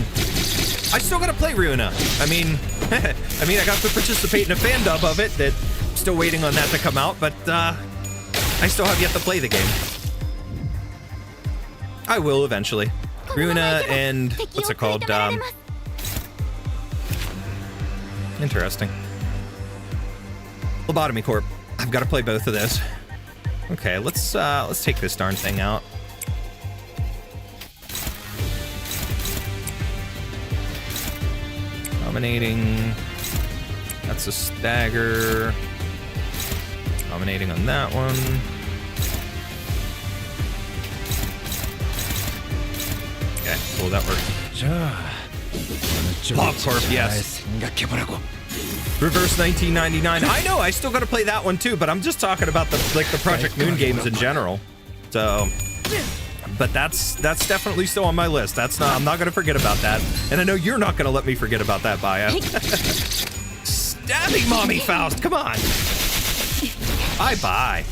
S1: I still gotta play Ruina. I mean, I got to participate in a fan dub of it that I'm still waiting on that to come out, but I still have yet to play the game. I will eventually. Ruina and what's it called? Interesting. Lobotomy Corp. I've got to play both of those. Okay, let's take this darn thing out. Dominating. That's a stagger. Dominating on that one. Okay, cool, that works. Blob Corp, yes. Reverse 1999. I know, I still got to play that one too, but I'm just talking about the Project Moon games in general. So, but that's definitely still on my list. I'm not going to forget about that. And I know you're not going to let me forget about that, Baya. Stabbing mommy Faust, come on. Bye-bye.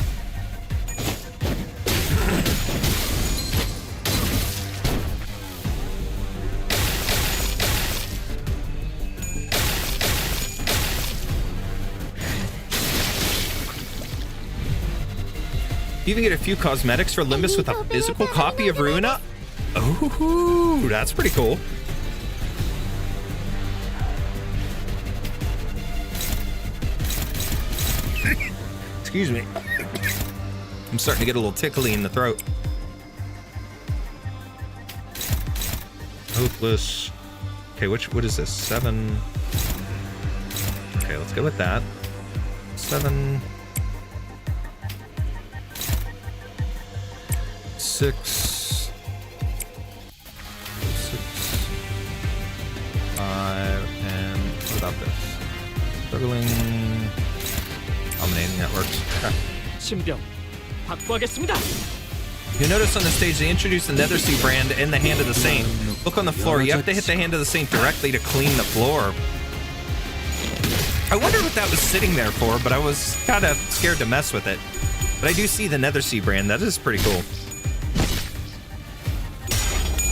S1: You even get a few cosmetics for Limbus with a physical copy of Ruina? Oh, that's pretty cool. Excuse me. I'm starting to get a little tickly in the throat. Hopeless. Okay, what is this? 7. Okay, let's go with that. 7. 6. 5. And what about this? Struggling. Dominating, that works. Okay.
S4: 신병 확보하겠습니다.
S1: You notice on the stage they introduced the Nethersea brand and the Hand of the Saint. Look on the floor. You have to hit the Hand of the Saint directly to clean the floor. I wonder what that was sitting there for, but I was kind of scared to mess with it. But I do see the Nethersea brand. That is pretty cool.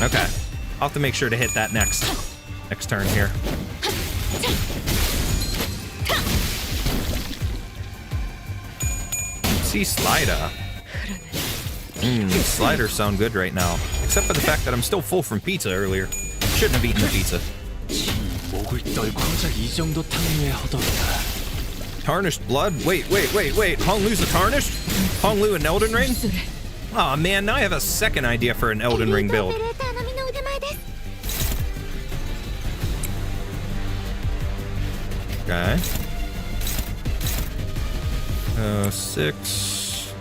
S1: Okay. I'll have to make sure to hit that next turn here. See Slider. Sliders sound good right now. Except for the fact that I'm still full from pizza earlier. Shouldn't have eaten the pizza. Tarnished blood? Wait. Honglu's a tarnished? Honglu an Elden Ring? Aw, oh, man, now I have a second idea for an Elden Ring build. Okay. 6.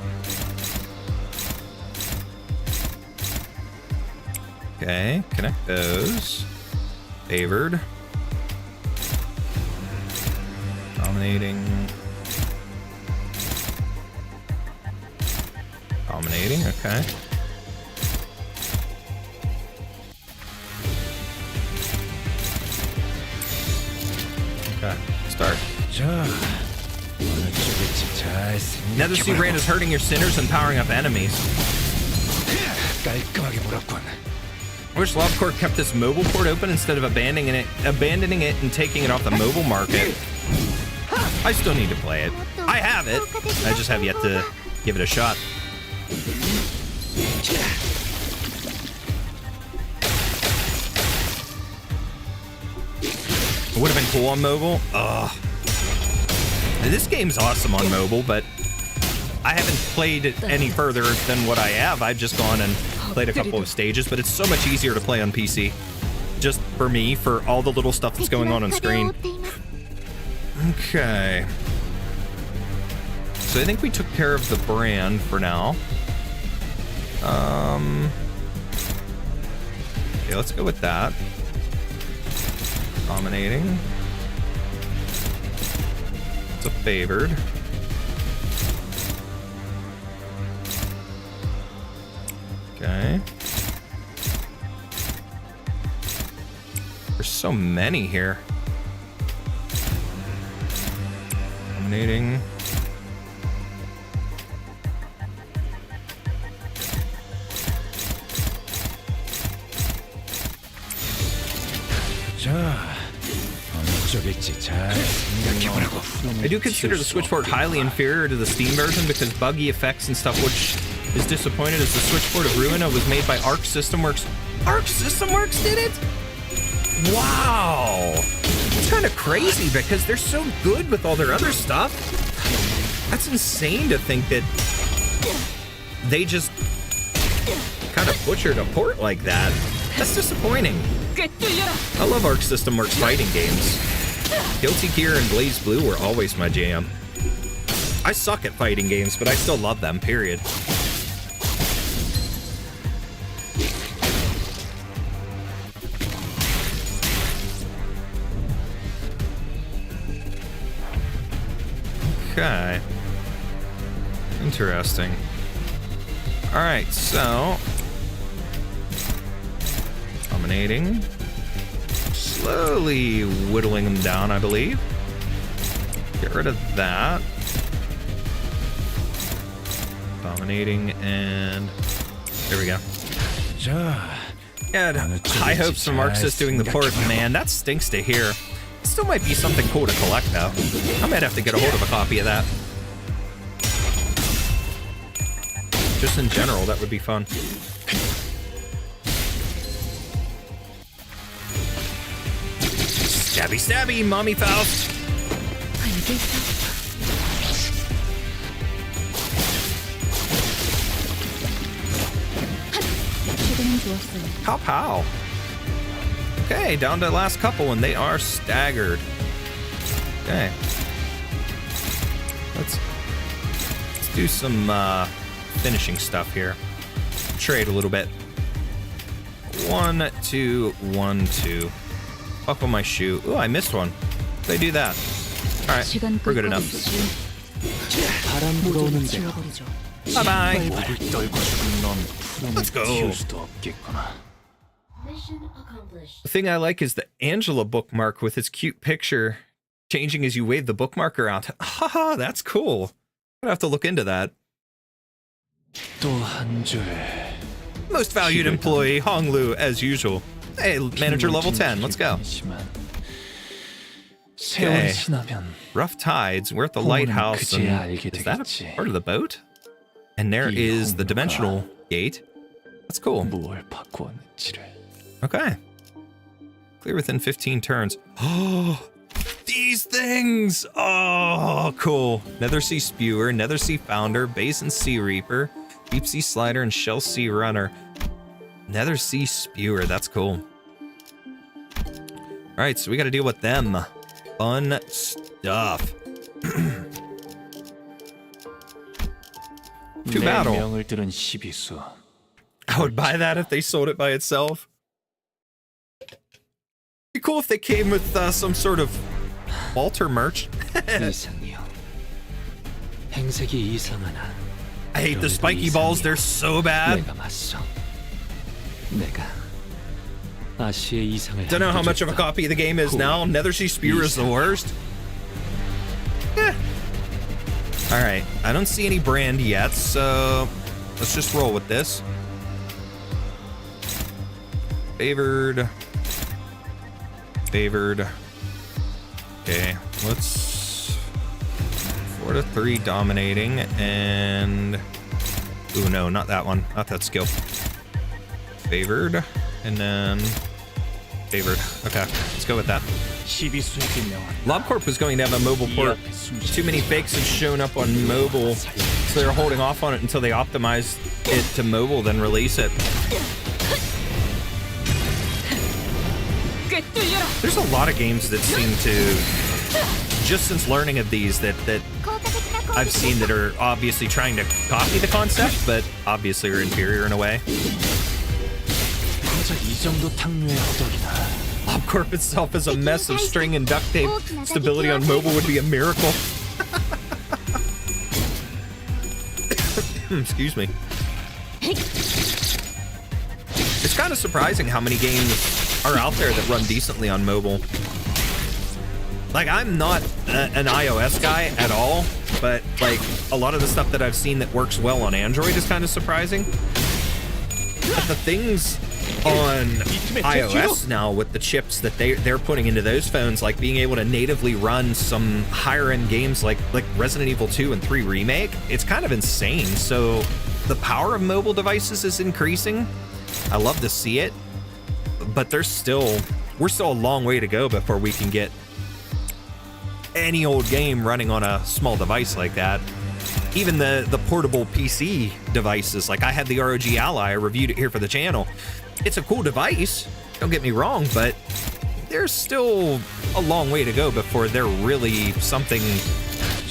S1: Okay, connect those. Favored. Dominating. Dominating, okay. Okay, start. Nethersea brand is hurting your sinners and powering up enemies. I wish LobCorp kept this mobile port open instead of abandoning it and taking it off the mobile market. I still need to play it. I have it. I just have yet to give it a shot. It would have been cool on mobile. Ugh. This game's awesome on mobile, but I haven't played it any further than what I have. I've just gone and played a couple of stages, but it's so much easier to play on PC. Just for me, for all the little stuff that's going on screen. Okay. So I think we took care of the brand for now. Okay, let's go with that. Dominating. It's a favored. Okay. There's so many here. Dominating. I do consider the switchboard highly inferior to the Steam version because buggy effects and stuff, which is disappointed as the switchboard of Ruina was made by Arc System Works. Arc System Works did it? Wow. It's kind of crazy because they're so good with all their other stuff. That's insane to think that they just kind of butchered a port like that. That's disappointing. I love Arc System Works fighting games. Guilty Gear and Blaze Blue were always my jam. I suck at fighting games, but I still love them, period. Okay. Interesting. Alright, so... dominating. Slowly whittling them down, I believe. Get rid of that. Dominating, and there we go. Yeah, high hopes from Arxis doing the port. Man, that stinks to hear. It still might be something cool to collect, though. I might have to get a hold of a copy of that. Just in general, that would be fun. Stabby stabby, mommy Faust. Pow pow. Okay, down to the last couple and they are staggered. Okay. Let's do some finishing stuff here. Trade a little bit. 1, 2, 1, 2. Buckle my shoe. Ooh, I missed one. Did I do that? Alright, we're good enough. Bye-bye. Let's go.
S3: Mission accomplished.
S1: The thing I like is the Angela bookmark with its cute picture changing as you wave the bookmarker out. Haha, that's cool. I'm gonna have to look into that. Most valued employee, Honglu, as usual. Hey, manager level 10, let's go. Okay. Rough tides, we're at the lighthouse. And is that a part of the boat? And there is the dimensional gate. That's cool. Okay. Clear within 15 turns. Oh, these things! Oh, cool. Nether Sea Spewer, Nether Sea Founder, Basin Sea Reaper, Deep Sea Slider, and Shell Sea Runner. Nether Sea Spewer, that's cool. Alright, so we gotta deal with them. Fun stuff. To battle. I would buy that if they sold it by itself. Be cool if they came with some sort of Walter merch. I hate the spiky balls, they're so bad. Don't know how much of a copy of the game is now. Nether Sea Spewer is the worst. Alright, I don't see any brand yet, so let's just roll with this. Favored. Favored. Okay, let's 4 to 3 dominating and ooh, no, not that one, not that skill. Favored and then favored. Okay, let's go with that. LobCorp was going to have a mobile port. Too many fakes have shown up on mobile, so they're holding off on it until they optimize it to mobile, then release it. There's a lot of games that seem to, just since learning of these, that I've seen that are obviously trying to copy the concept, but obviously are inferior in a way. LobCorp itself is a mess of string and duct tape. Stability on mobile would be a miracle. Excuse me. It's kind of surprising how many games are out there that run decently on mobile. Like, I'm not an iOS guy at all, but like a lot of the stuff that I've seen that works well on Android is kind of surprising. But the things on iOS now with the chips that they're putting into those phones, like being able to natively run some higher end games like Resident Evil 2 and 3 Remake, it's kind of insane. So the power of mobile devices is increasing. I love to see it, but we're still a long way to go before we can get any old game running on a small device like that. Even the portable PC devices, like I had the ROG Ally, I reviewed it here for the channel. It's a cool device, don't get me wrong, but there's still a long way to go before they're really something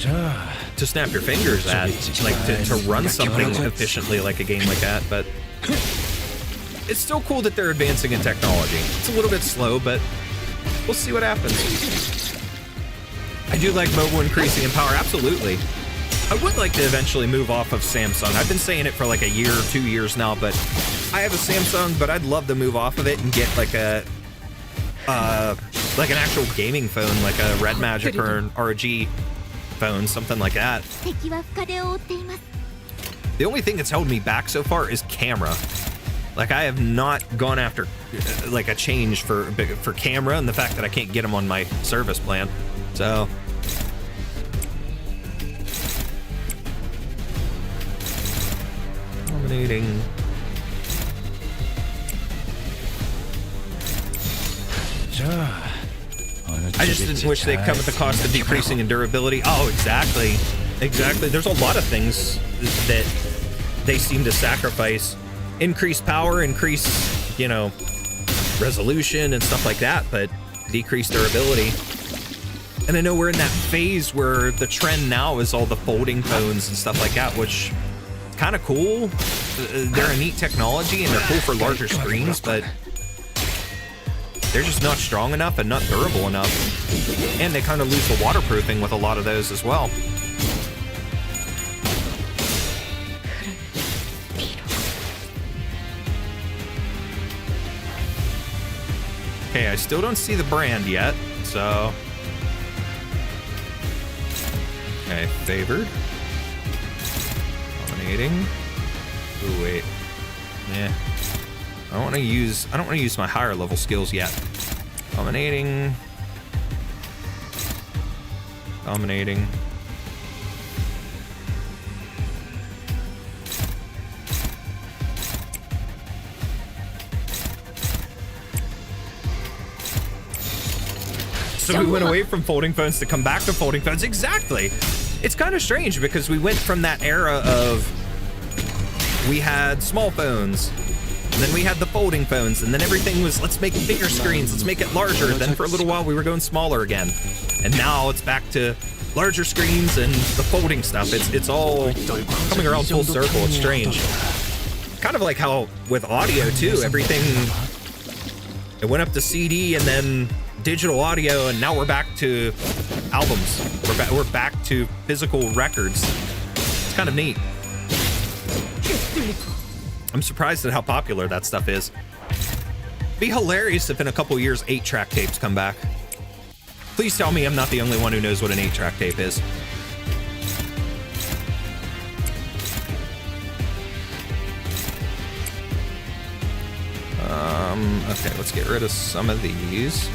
S1: to snap your fingers at, like to run something efficiently like a game like that. But it's still cool that they're advancing in technology. It's a little bit slow, but we'll see what happens. I do like mobile increasing in power, absolutely. I would like to eventually move off of Samsung. I've been saying it for like a year or 2 years now, but I have a Samsung, but I'd love to move off of it and get like an actual gaming phone, like a Red Magic or an ROG phone, something like that. The only thing that's held me back so far is camera. Like, I have not gone after like a change for camera, and the fact that I can't get them on my service plan. So dominating. I just didn't wish they'd come at the cost of decreasing in durability. Oh, exactly. There's a lot of things that they seem to sacrifice. Increase power, increase, resolution and stuff like that, but decrease durability. And I know we're in that phase where the trend now is all the folding phones and stuff like that, which is kind of cool. They're a neat technology and they're cool for larger screens, but they're just not strong enough and not durable enough. And they kind of lose the waterproofing with a lot of those as well. Okay, I still don't see the brand yet, so... Okay, favored. Dominating. Ooh, wait. Yeah. I don't want to use my higher level skills yet. Dominating. Dominating. So we went away from folding phones to come back to folding phones. Exactly. It's kind of strange because we went from that era of we had small phones, and then we had the folding phones, and then everything was let's make bigger screens, let's make it larger. Then for a little while we were going smaller again, and now it's back to larger screens and the folding stuff. It's all coming around full circle. It's strange. Kind of like how with audio too, everything it went up to CD and then digital audio, and now we're back to albums. We're back to physical records. It's kind of neat. I'm surprised at how popular that stuff is. Be hilarious if in a couple years 8-track tapes come back. Please tell me I'm not the only one who knows what an 8-track tape is. Okay, let's get rid of some of these.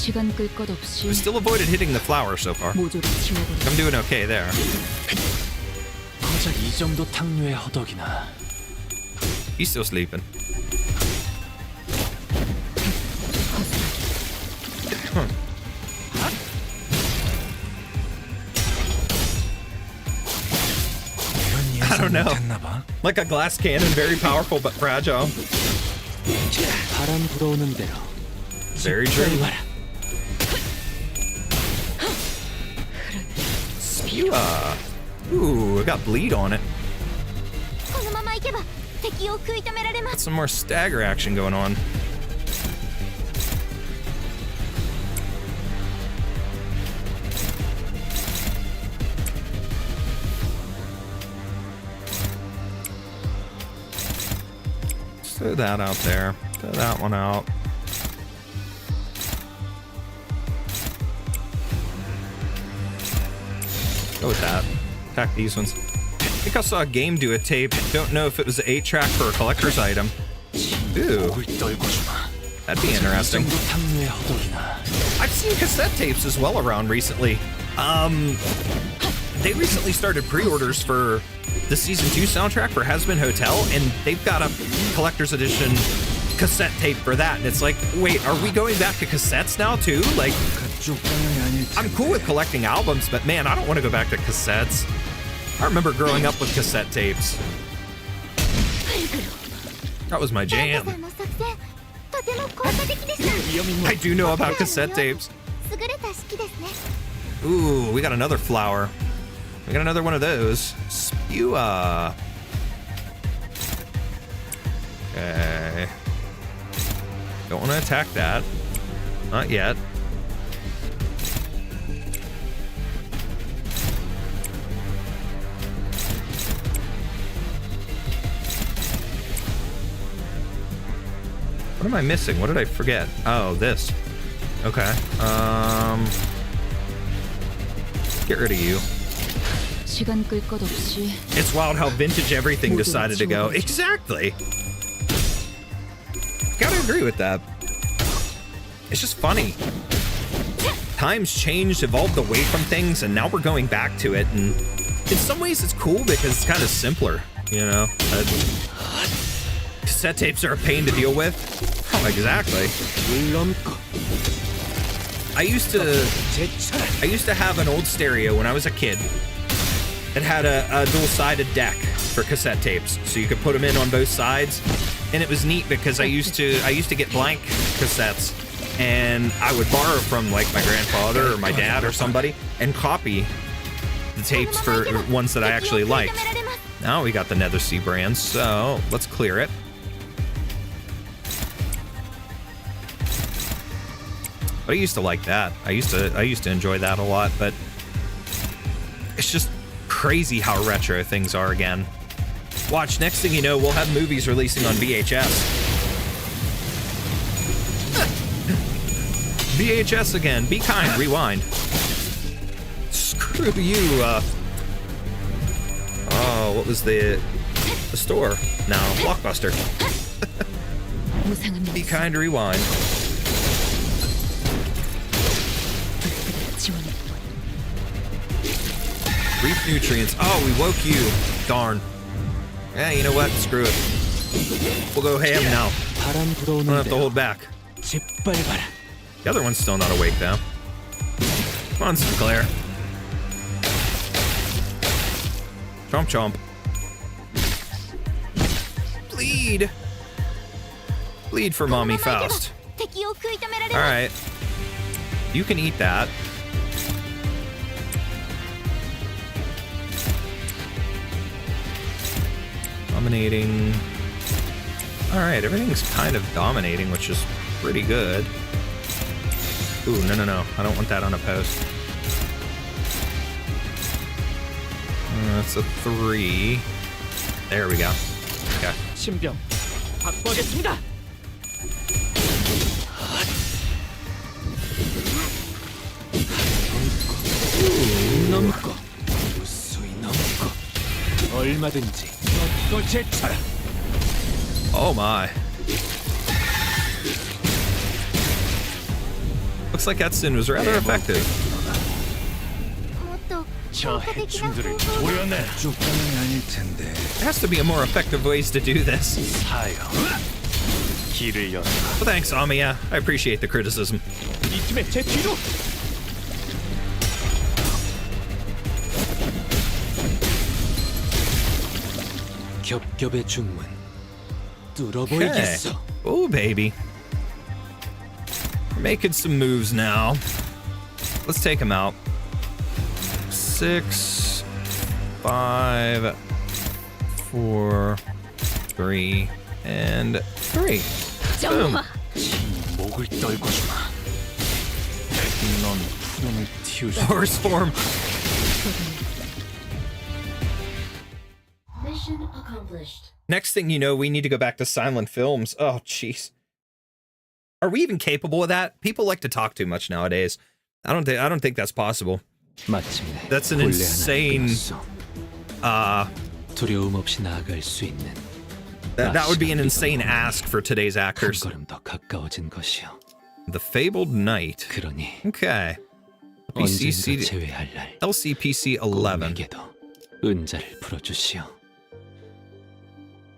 S1: We still avoided hitting the flower so far. I'm doing okay there. He's still sleeping. Huh. I don't know. Like a glass cannon, very powerful but fragile. Very true. Ooh, I got bleed on it. Got some more stagger action going on. Throw that out there. Throw that one out. Go with that. Attack these ones. I think I saw a game do a tape. Don't know if it was an 8-track for a collector's item. Ooh. That'd be interesting. I've seen cassette tapes as well around recently. They recently started pre-orders for the Season 2 soundtrack for Has Been Hotel, and they've got a collector's edition cassette tape for that. And it's like, wait, are we going back to cassettes now too? Like, I'm cool with collecting albums, but man, I don't want to go back to cassettes. I remember growing up with cassette tapes. That was my jam. I do know about cassette tapes. Ooh, we got another flower. We got another one of those. Spewa. Okay. Don't want to attack that. Not yet. What am I missing? What did I forget? Oh, this. Okay. Get rid of you. It's wild how vintage everything decided to go. Exactly. Gotta agree with that. It's just funny. Times changed, evolved away from things, and now we're going back to it. And in some ways, it's cool because it's kind of simpler, you know? Cassette tapes are a pain to deal with. Oh, exactly. I used to have an old stereo when I was a kid. It had a dual-sided deck for cassette tapes, so you could put them in on both sides. And it was neat because I used to get blank cassettes, and I would borrow from like my grandfather or my dad or somebody and copy the tapes for ones that I actually liked. Now we got the Nether Sea brand, so let's clear it. But I used to like that. I used to enjoy that a lot, but it's just crazy how retro things are again. Watch, next thing you know, we'll have movies releasing on VHS. VHS again. Be kind, rewind. Screw you, oh, what was the store? No, Blockbuster. Be kind, rewind. Reap nutrients. Oh, we woke you. Darn. Yeah, you know what? Screw it. We'll go ham now. Don't have to hold back. The other one's still not awake, though. Come on, Sinclair. Chomp chomp. Bleed. Bleed for Mommy Faust. Alright. You can eat that. Dominating. Alright, everything's kind of dominating, which is pretty good. Ooh, no. I don't want that on a post. That's a 3. There we go. Okay.
S4: 신병 확보하겠습니다. 얼마든지 또 제쳐라.
S1: Oh my. Looks like that sin was rather effective.
S4: 저 해충들을 도려내.
S1: There has to be a more effective ways to do this.
S4: 사여. 길을 열어.
S1: Well, thanks, Amiya. I appreciate the criticism.
S4: 이쯤에 제 뒤로. 겹겹의 중문 뚫어보이겠어.
S1: Oh, baby. We're making some moves now. Let's take him out. 6, 5, 4, 3, and 3. Boom.
S4: 목을 떨고 주마. 넌 푸름을 틔우지.
S1: Horse form.
S3: Mission accomplished.
S1: Next thing you know, we need to go back to silent films. Oh, jeez. Are we even capable of that? People like to talk too much nowadays. I don't think that's possible.
S4: 마침내
S1: That's an
S4: 본래
S1: insane.
S4: 하나를 끊었어. 두려움 없이 나아갈 수 있는
S1: That would be an insane ask for today's
S4: 한
S1: actors.
S4: 걸음 더 가까워진 것이요.
S1: The Fabled Knight.
S4: 그러니
S1: Okay. PC
S4: 언젠가
S1: CD,
S4: 제외할 날
S1: LCPC 11.
S4: 꿈에게도 은자를 풀어주시오.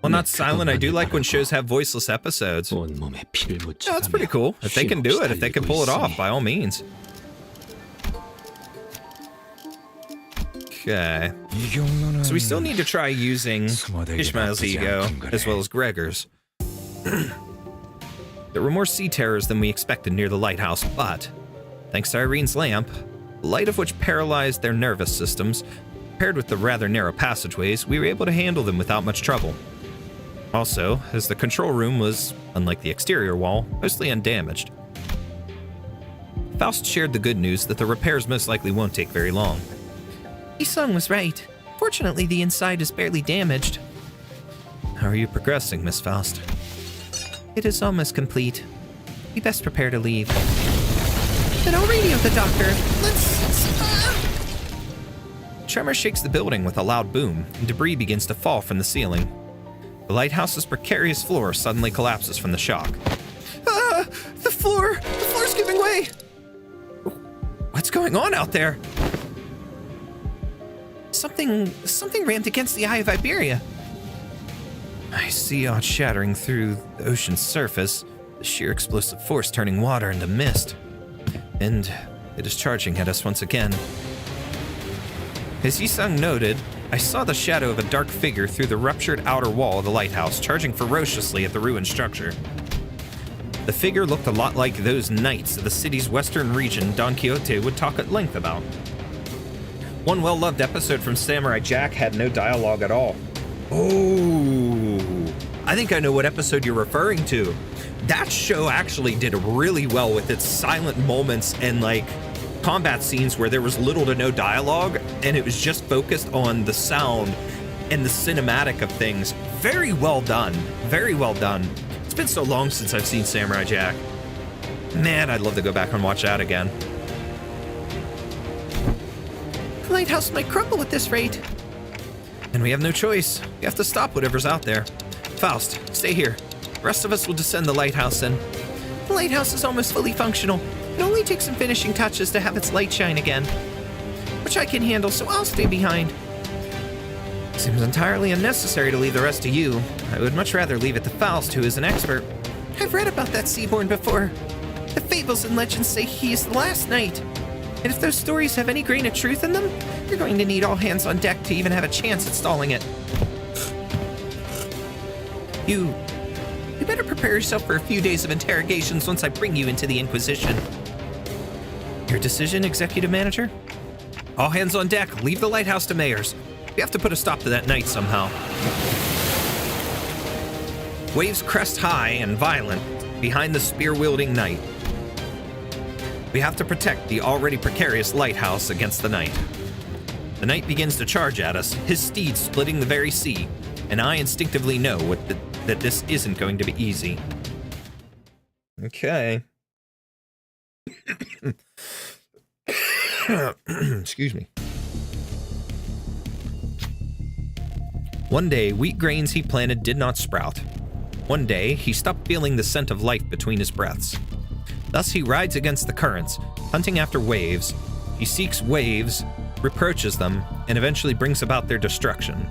S1: Well, not silent. I do like when shows have voiceless episodes.
S4: 온몸에 피를 묻혀.
S1: Yeah, that's pretty cool. If they can do it, if they can pull it off, by all means. Okay. So we still need to try using Ishmael's E.G.O. as well as Gregor's. There were more sea terrors than we expected near the lighthouse, but thanks to Irene's lamp, the light of which paralyzed their nervous systems, paired with the rather narrow passageways, we were able to handle them without much trouble. Also, as the control room was, unlike the exterior wall, mostly undamaged. Faust shared the good news that the repairs most likely won't take very long.
S2: Isung was right. Fortunately, the inside is barely damaged.
S1: How are you progressing, Miss Faust?
S2: It is almost complete. We best prepare to leave. Then I'll radio the doctor.
S1: Tremor shakes the building with a loud boom, and debris begins to fall from the ceiling. The lighthouse's precarious floor suddenly collapses from the shock.
S2: Ah! The floor's giving way!
S1: What's going on out there?
S2: Something rammed against the Eye of Iberia.
S1: I see yacht shattering through the ocean's surface, the sheer explosive force turning water into mist. And it is charging at us once again. As Yisung noted, I saw the shadow of a dark figure through the ruptured outer wall of the lighthouse, charging ferociously at the ruined structure. The figure looked a lot like those knights of the city's western region Don Quixote would talk at length about. One well-loved episode from Samurai Jack had no dialogue at all. Oh, I think I know what episode you're referring to. That show actually did really well with its silent moments and like combat scenes where there was little to no dialogue and it was just focused on the sound and the cinematic of things. Very well done. Very well done. It's been so long since I've seen Samurai Jack. Man, I'd love to go back and watch that again.
S2: The lighthouse might crumble at this rate.
S1: And we have no choice. We have to stop whatever's out there. Faust, stay here. The rest of us will descend the lighthouse and...
S2: The lighthouse is almost fully functional. It only takes some finishing touches to have its light shine again. Which I can handle, so I'll stay behind.
S1: Seems entirely unnecessary to leave the rest to you. I would much rather leave it to Faust, who is an expert.
S2: I've read about that Seaborn before. The fables and legends say he is the last knight. And if those stories have any grain of truth in them, you're going to need all hands on deck to even have a chance at stalling it. You better prepare yourself for a few days of interrogations once I bring you into the Inquisition.
S1: Your decision, Executive Manager? All hands on deck. Leave the lighthouse to Mayors. We have to put a stop to that knight somehow. Waves crest high and violent behind the spear-wielding knight. We have to protect the already precarious lighthouse against the knight. The knight begins to charge at us, his steed splitting the very sea, and I instinctively know that this isn't going to be easy. Okay. Excuse me. One day, wheat grains he planted did not sprout. One day, he stopped feeling the scent of life between his breaths. Thus he rides against the currents, hunting after waves. He seeks waves, reproaches them, and eventually brings about their destruction.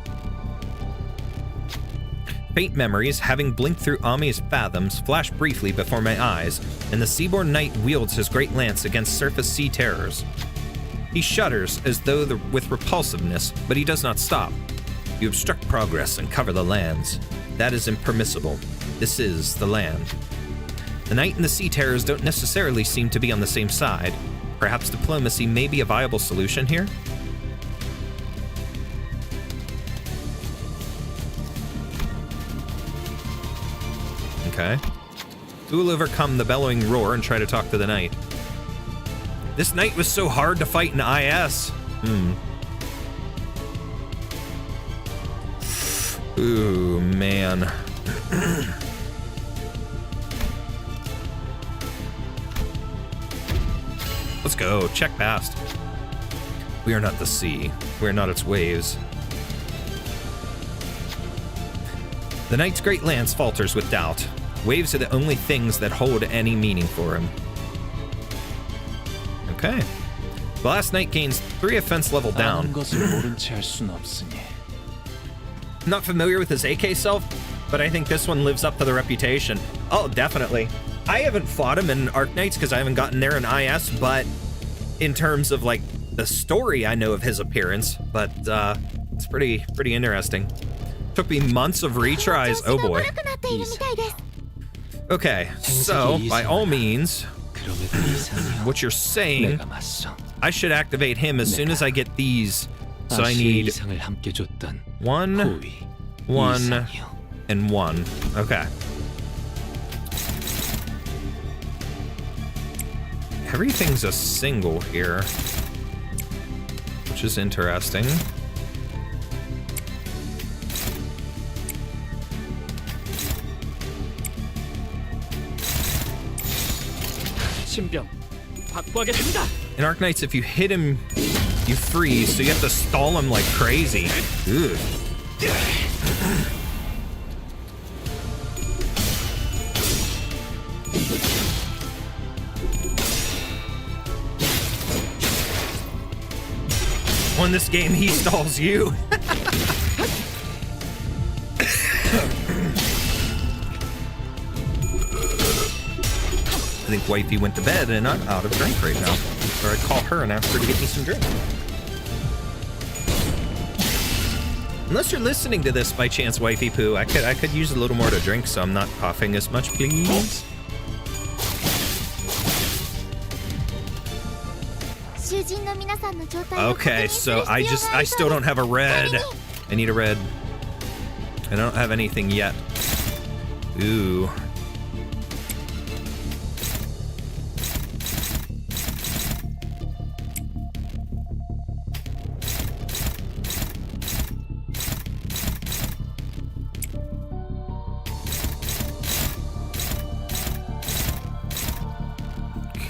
S1: Faint memories, having blinked through Amiya's fathoms, flash briefly before my eyes, and the Seaborn Knight wields his great lance against surface sea terrors. He shudders as though with repulsiveness, but he does not stop. You obstruct progress and cover the lands. That is impermissible. This is the land. The Knight and the Sea Terrors don't necessarily seem to be on the same side. Perhaps diplomacy may be a viable solution here? Okay. Who will overcome the bellowing roar and try to talk to the Knight? This Knight was so hard to fight in IS. Ooh, man. Let's go. Check past. We are not the sea. We are not its waves. The knight's great lance falters with doubt. Waves are the only things that hold any meaning for him. Okay. The last knight gains 3 offense level down. Not familiar with his AK self, but I think this one lives up to the reputation. Oh, definitely. I haven't fought him in Arknights because I haven't gotten there in IS, but in terms of like the story, I know of his appearance, but it's pretty interesting. Took me months of retries. Oh boy. Okay, so by all means, what you're saying, I should activate him as soon as I get these. So I need 1, 1, and 1. Okay. Everything's a single here, which is interesting. In Arknights, if you hit him, you freeze, so you have to stall him like crazy. Ugh. Well, in this game, he stalls you. I think wifey went to bed and I'm out of drink right now. Or I'd call her and ask her to get me some drink. Unless you're listening to this by chance, wifey poo, I could use a little more to drink so I'm not coughing as much, please. Okay, so I still don't have a red. I need a red. I don't have anything yet. Ooh.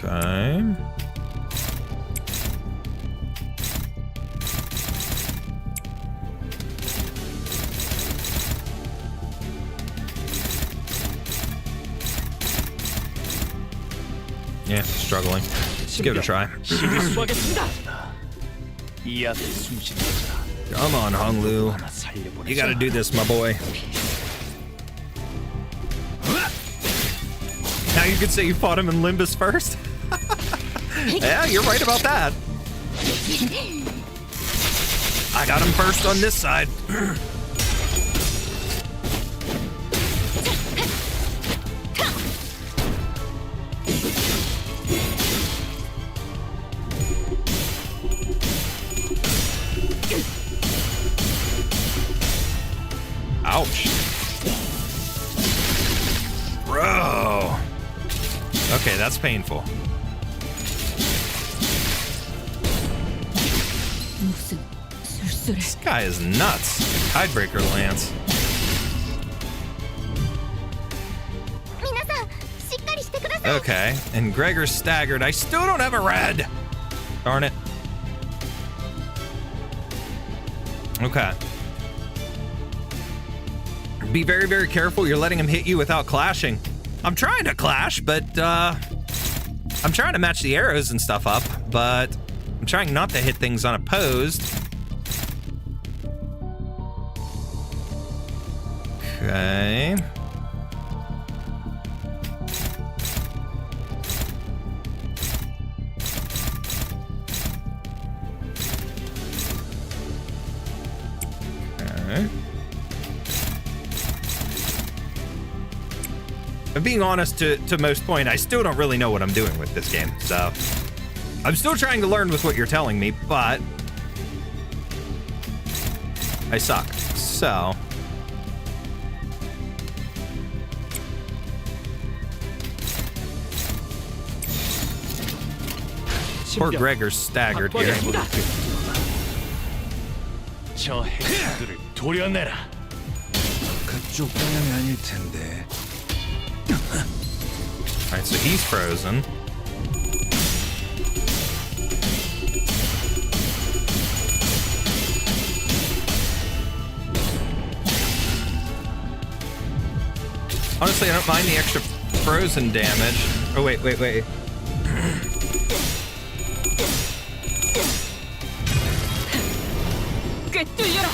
S1: Okay. Yeah, struggling. Let's give it a try. Come on, Honglu. You gotta do this, my boy. Now you could say you fought him in Limbus first? Yeah, you're right about that. I got him first on this side. Ouch. Bro. Okay, that's painful. This guy is nuts. Tidebreaker Lance. Okay, and Gregor's staggered. I still don't have a red. Darn it. Okay. Be very, very careful. You're letting him hit you without clashing. I'm trying to clash, but I'm trying to match the arrows and stuff up, but I'm trying not to hit things unopposed. Okay. Okay. But being honest, to most point, I still don't really know what I'm doing with this game, so I'm still trying to learn with what you're telling me, but I suck. So poor Gregor's staggered here.
S6: 바깥쪽 방향이 아닐 텐데.
S1: Alright, so he's frozen. Honestly, I don't mind the extra frozen damage. Oh, wait.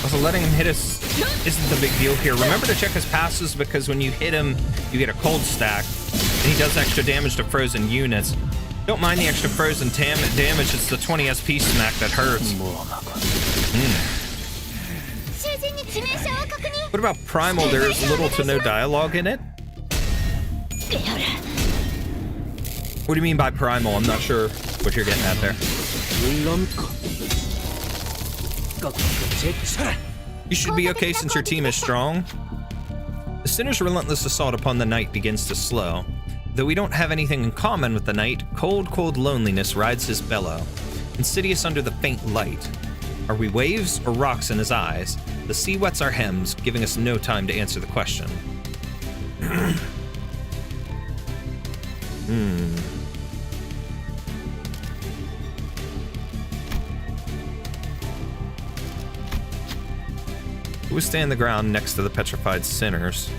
S1: Also, letting him hit us isn't the big deal here. Remember to check his passes because when you hit him, you get a cold stack. And he does extra damage to frozen units. Don't mind the extra frozen damage. It's the 20 SP smack that hurts. What about Primal? There's little to no dialogue in it. What do you mean by Primal? I'm not sure what you're getting at there. You should be okay since your team is strong. The Sinner's relentless assault upon the Knight begins to slow. Though we don't have anything in common with the Knight, cold loneliness rides his bellow, insidious under the faint light. Are we waves or rocks in his eyes? The sea wets our hems, giving us no time to answer the question. We stand the ground next to the petrified sinners.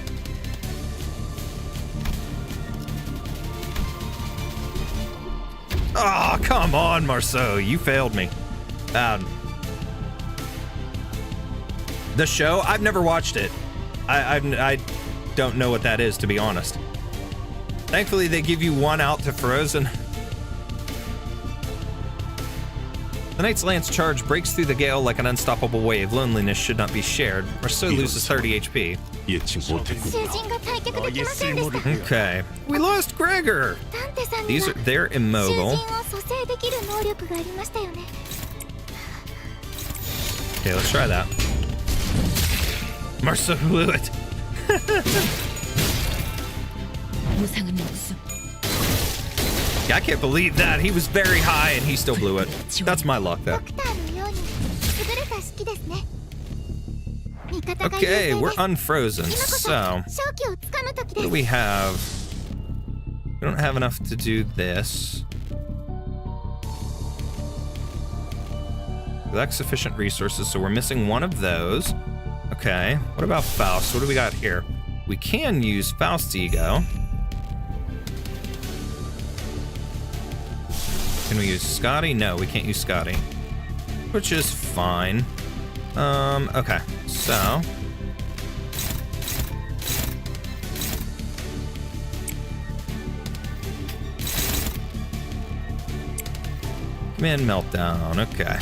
S1: Oh, come on, Marceau. You failed me. The show? I've never watched it. I don't know what that is, to be honest. Thankfully, they give you one out to Frozen. The Knight's lance charge breaks through the gale like an unstoppable wave. Loneliness should not be shared. Marceau loses 30 HP. Okay. We lost Gregor! They're immobile. Okay, let's try that. Marceau blew it. I can't believe that. He was very high and he still blew it. That's my luck, though. Okay, we're unfrozen. So, what do we have? We don't have enough to do this. We lack sufficient resources, so we're missing one of those. Okay, what about Faust? What do we got here? We can use Faust's E.G.O. Can we use Skadi? No, we can't use Skadi. Which is fine. Okay, so. Command meltdown, okay.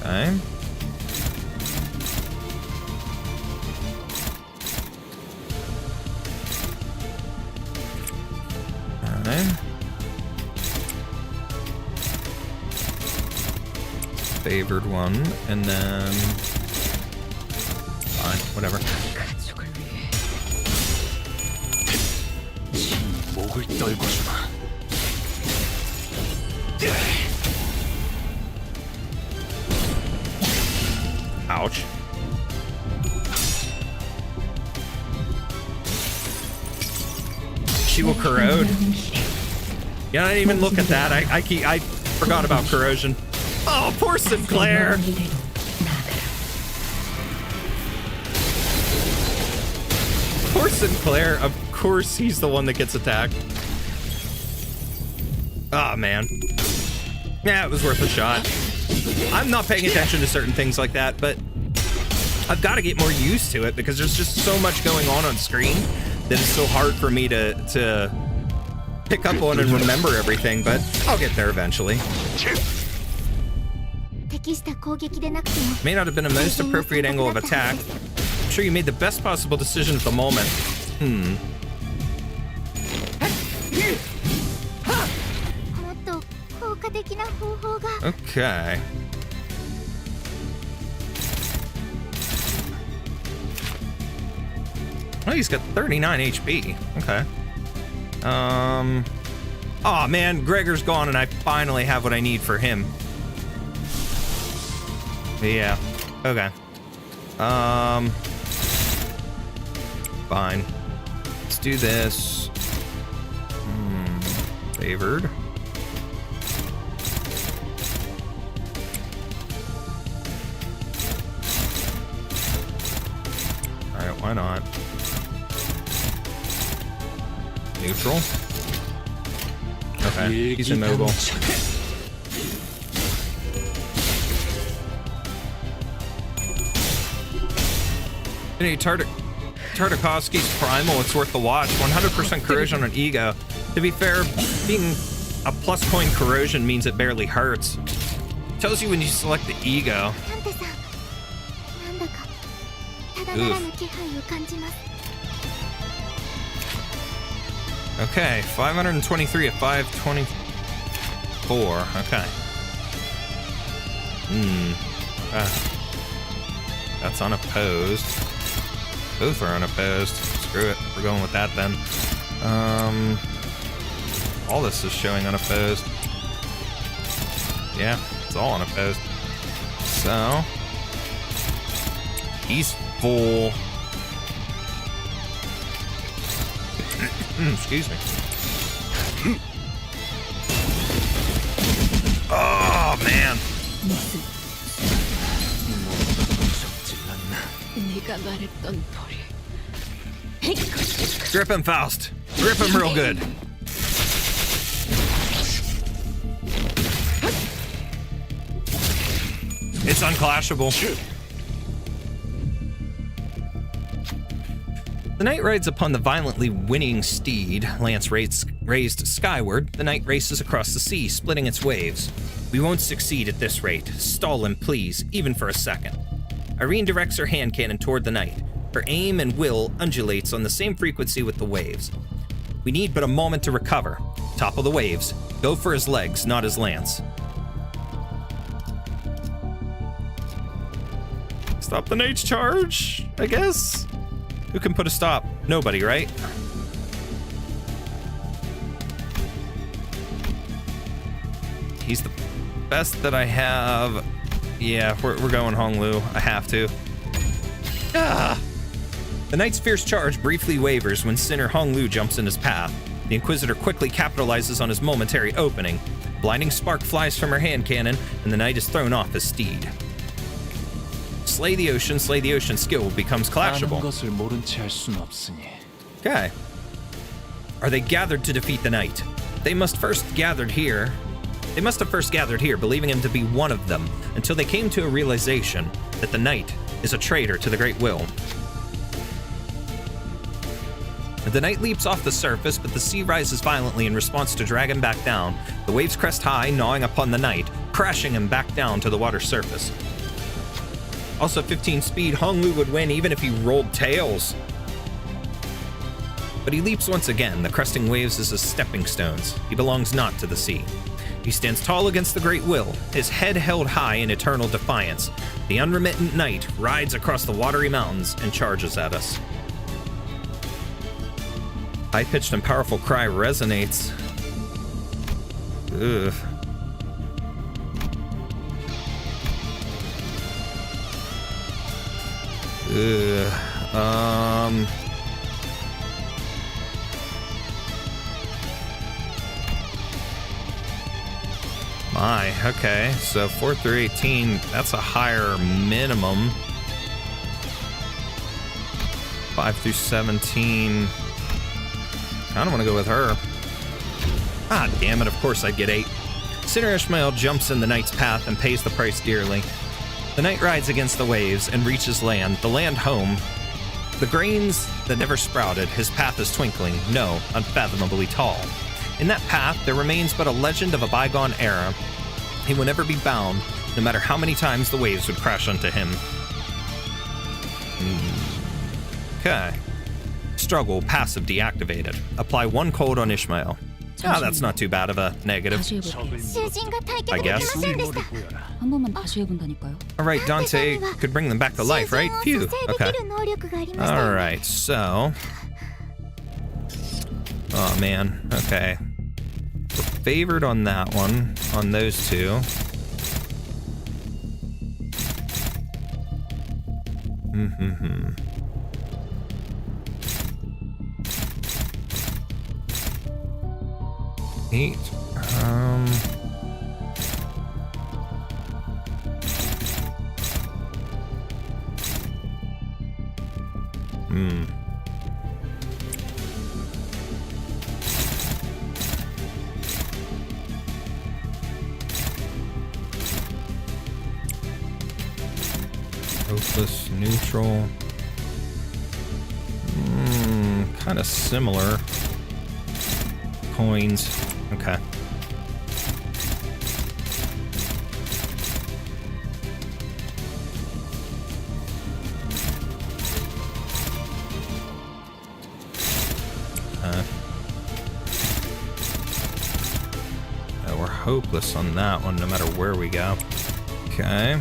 S1: Okay. Favored one, and then fine, whatever. Ouch. She will corrode. Yeah, I didn't even look at that. I forgot about corrosion. Oh, poor Sinclair. Poor Sinclair. Of course he's the one that gets attacked. Oh, man. Yeah, it was worth a shot. I'm not paying attention to certain things like that, but I've got to get more used to it because there's just so much going on screen that it's so hard for me to pick up on and remember everything, but I'll get there eventually. May not have been a most appropriate angle of attack. I'm sure you made the best possible decision at the moment. Okay. Oh, he's got 39 HP. Okay. Oh man, Gregor's gone and I finally have what I need for him. Yeah. Okay. Fine. Let's do this. Favored. Alright, why not? Neutral. Okay, he's immobile. Any Tartakovsky's primal, it's worth the watch. 100% corrosion on E.G.O. To be fair, being a plus point corrosion means it barely hurts. Tells you when you select the E.G.O.
S5: タンテさん、なんだかただならぬ気配を感じます。
S1: Okay, 523 at 524. Okay. That's unopposed. Both are unopposed. Screw it. We're going with that then. All this is showing unopposed. Yeah, it's all unopposed. So he's full. Excuse me. Oh man. Grip him, Faust. Grip him real good. It's unclashable. The knight rides upon the violently whinnying steed, lance raised skyward. The knight races across the sea, splitting its waves. We won't succeed at this rate. Stall him, please, even for a second. Irene directs her hand cannon toward the knight. Her aim and will undulates on the same frequency with the waves. We need but a moment to recover. Topple the waves. Go for his legs, not his lance. Stop the knight's charge, I guess? Who can put a stop? Nobody, right? He's the best that I have. Yeah, we're going Honglu. I have to. Ah! The knight's fierce charge briefly wavers when Sinner Honglu jumps in his path. The Inquisitor quickly capitalizes on his momentary opening. Blinding spark flies from her hand cannon, and the knight is thrown off his steed. Slay the ocean skill becomes clashable. Okay. Are they gathered to defeat the knight? They must have first gathered here, believing him to be one of them, until they came to a realization that the knight is a traitor to the Great Will. The knight leaps off the surface, but the sea rises violently in response to drag him back down. The waves crest high, gnawing upon the knight, crashing him back down to the water's surface. Also 15 speed, Honglu would win even if he rolled tails. But he leaps once again, the cresting waves as his stepping stones. He belongs not to the sea. He stands tall against the Great Will, his head held high in eternal defiance. The unremittent knight rides across the watery mountains and charges at us. High-pitched and powerful cry resonates. Ugh. My, okay, so 4 through 18, that's a higher minimum. 5 through 17, I don't want to go with her. Ah, damn it, of course I'd get 8. Sinner Ishmael jumps in the knight's path and pays the price dearly. The knight rides against the waves and reaches land, the land home. The grains that never sprouted, his path is twinkling, no, unfathomably tall. In that path, there remains but a legend of a bygone era. He will never be bound, no matter how many times the waves would crash onto him. Okay. Struggle, passive deactivated. Apply 1 cold on Ishmael. Ah, that's not too bad of a negative, I guess. Alright, Dante could bring them back to life, right? Phew, okay. Alright, so... Oh man, okay. We're favored on that one, on those two. Eight. Hopeless, neutral. Kind of similar. Coins. Okay. We're hopeless on that one, no matter where we go. Okay.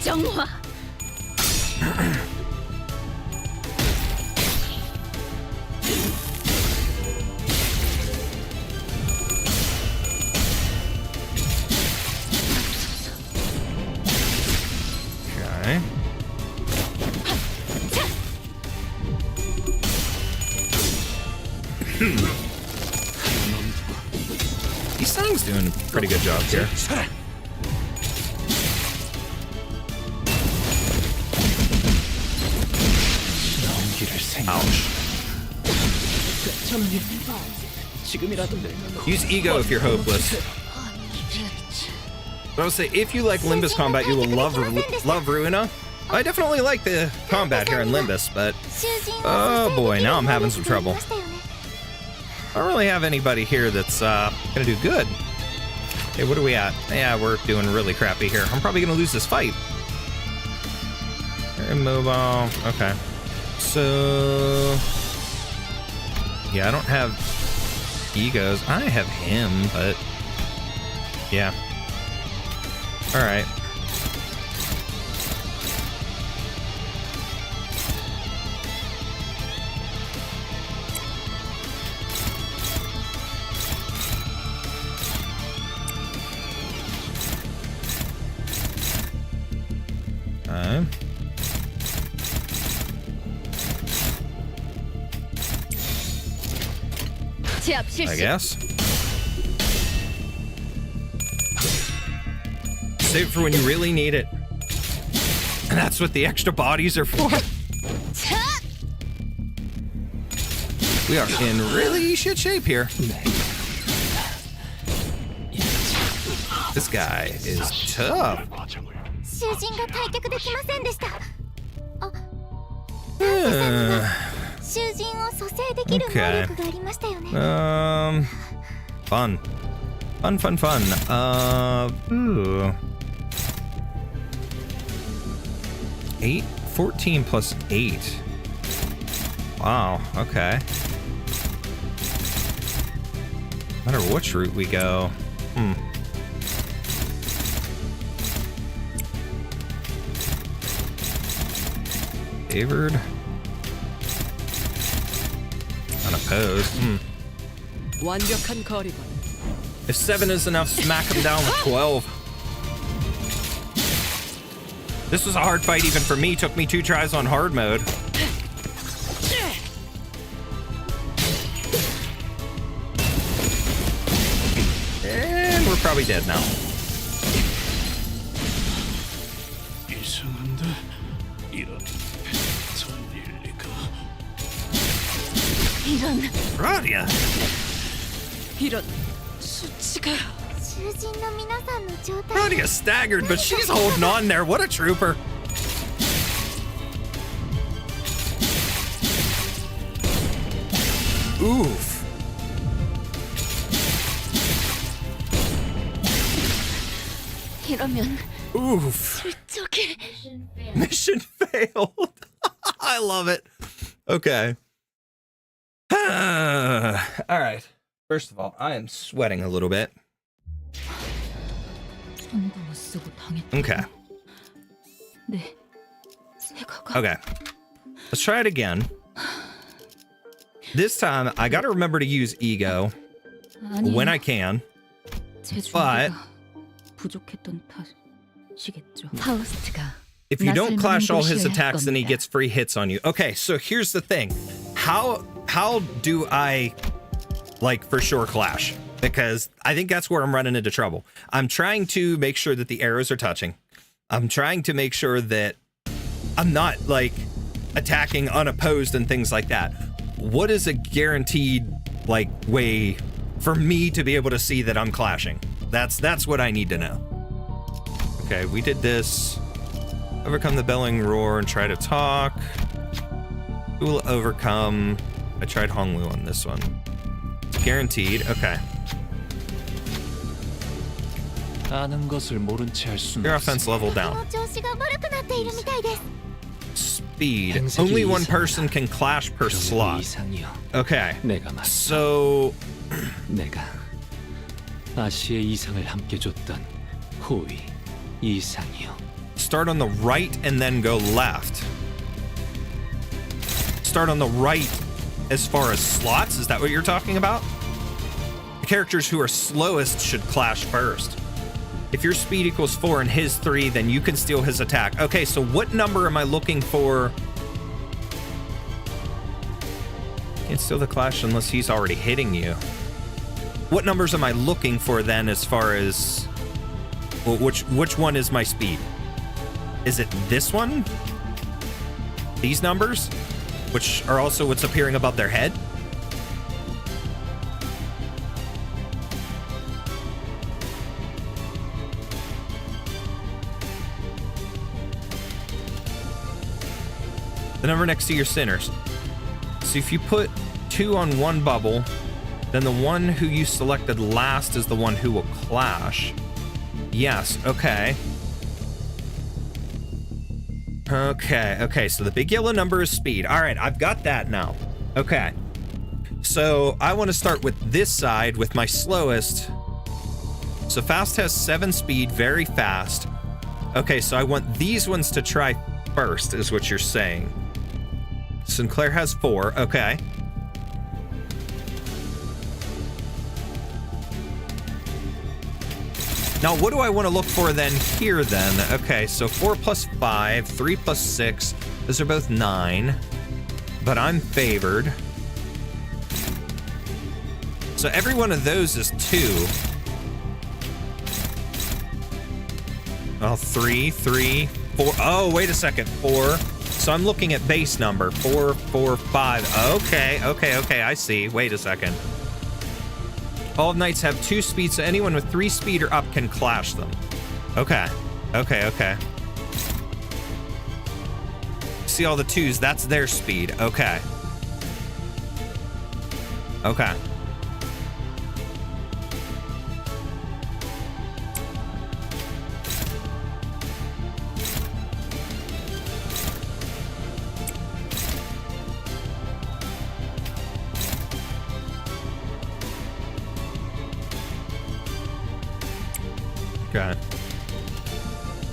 S5: 정화.
S1: Okay. These songs doing a pretty good job here. Ouch. Use E.G.O if you're hopeless. But I would say, if you like Limbus combat, you will love Ruina. I definitely like the combat here in Limbus, but oh boy, now I'm having some trouble. I don't really have anybody here that's gonna do good. Okay, what are we at? Yeah, we're doing really crappy here. I'm probably gonna lose this fight. Immobile. Okay. So yeah, I don't have E.G.Os. I have him, but yeah. All right. I guess. Save it for when you really need it. And that's what the extra bodies are for. We are in really shit shape here. This guy is tough. Okay. Fun. Ooh. 14 plus 8. Wow, okay. No matter which route we go. Favored. Unopposed. If 7 is enough, smack him down with 12. This was a hard fight even for me. Took me 2 tries on hard mode. And we're probably dead now. Radia. Radia staggered, but she's holding on there. What a trooper. Oof. Oof. Mission failed. I love it. Okay. All right. First of all, I am sweating a little bit. Okay. Okay. Let's try it again. This time, I gotta remember to use E.G.O when I can.
S7: 제
S1: But-
S7: 준비가 부족했던 탓이겠죠. 파우스트가
S1: If you don't clash all his
S7: 나설
S1: attacks, then he
S7: 겁니다.
S1: gets free hits on you. Okay, so here's the thing. How do I, like, for sure clash? Because I think that's where I'm running into trouble. I'm trying to make sure that the arrows are touching. I'm trying to make sure that I'm not, like, attacking unopposed and things like that. What is a guaranteed, like, way for me to be able to see that I'm clashing? That's what I need to know. Okay, we did this. Overcome the bellowing roar and try to talk. Who will overcome? I tried Honglu on this one. It's guaranteed. Okay.
S4: 아는 것을 모른 채 할 수는
S1: Your
S4: 없어.
S1: offense level
S5: こ
S1: down.
S5: の調子が悪くなっているみたいです
S1: Speed. Only one person can clash per
S4: 그럼에도
S1: slot.
S4: 이상이요.
S1: Okay.
S4: 내가 맞.
S1: So
S4: 내가 아시의 이상을 함께 줬던 호위 이상이요.
S1: start on the right and then go left. Start on the right as far as slots? Is that what you're talking about? The characters who are slowest should clash first. If your speed equals 4 and his 3, then you can steal his attack. Okay, so what number am I looking for? Can't steal the clash unless he's already hitting you. What numbers am I looking for then as far as... Well, which one is my speed? Is it this one? These numbers? Which are also what's appearing above their head? The number next to your sinners. So if you put 2 on one bubble, then the one who you selected last is the one who will clash. Yes, okay. Okay, so the big yellow number is speed. All right, I've got that now. Okay. So I want to start with this side with my slowest. So Faust has 7 speed, very fast. Okay, so I want these ones to try first, is what you're saying. Sinclair has 4, okay. Now, what do I want to look for then here then? Okay, so 4 plus 5, 3 plus 6. Those are both 9. But I'm favored. So every one of those is 2. Well, 3, 3, 4. Oh, wait a second. 4. So I'm looking at base number. 4, 4, 5. Okay, I see. Wait a second. All knights have 2 speed, so anyone with 3 speed or up can clash them. Okay. See all the 2s, that's their speed. Okay. Okay.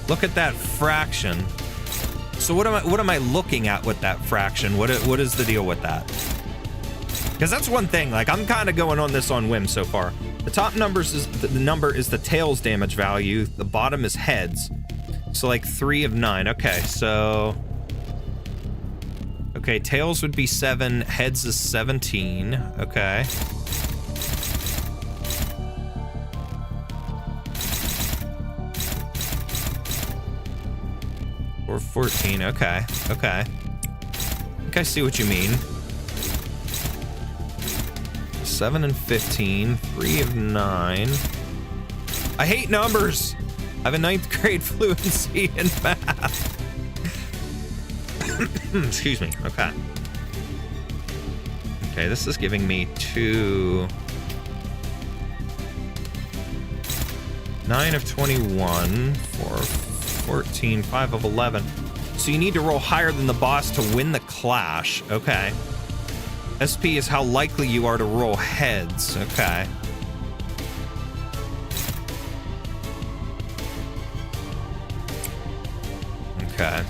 S1: Look at that fraction. So what am I looking at with that fraction? What is the deal with that? Because that's one thing. Like, I'm kind of going on this on whim so far. The top number is the tails damage value. The bottom is heads. So like 3 of 9. Okay, so okay, tails would be 7. Heads is 17. Okay. Or 14. Okay. I think I see what you mean. 7 and 15. 3 of 9. I hate numbers. I have a 9th grade fluency in math. Excuse me. Okay. Okay, this is giving me 2. 9 of 21. 4 of 14, 5 of 11. So you need to roll higher than the boss to win the clash. Okay. SP is how likely you are to roll heads. Okay. Okay.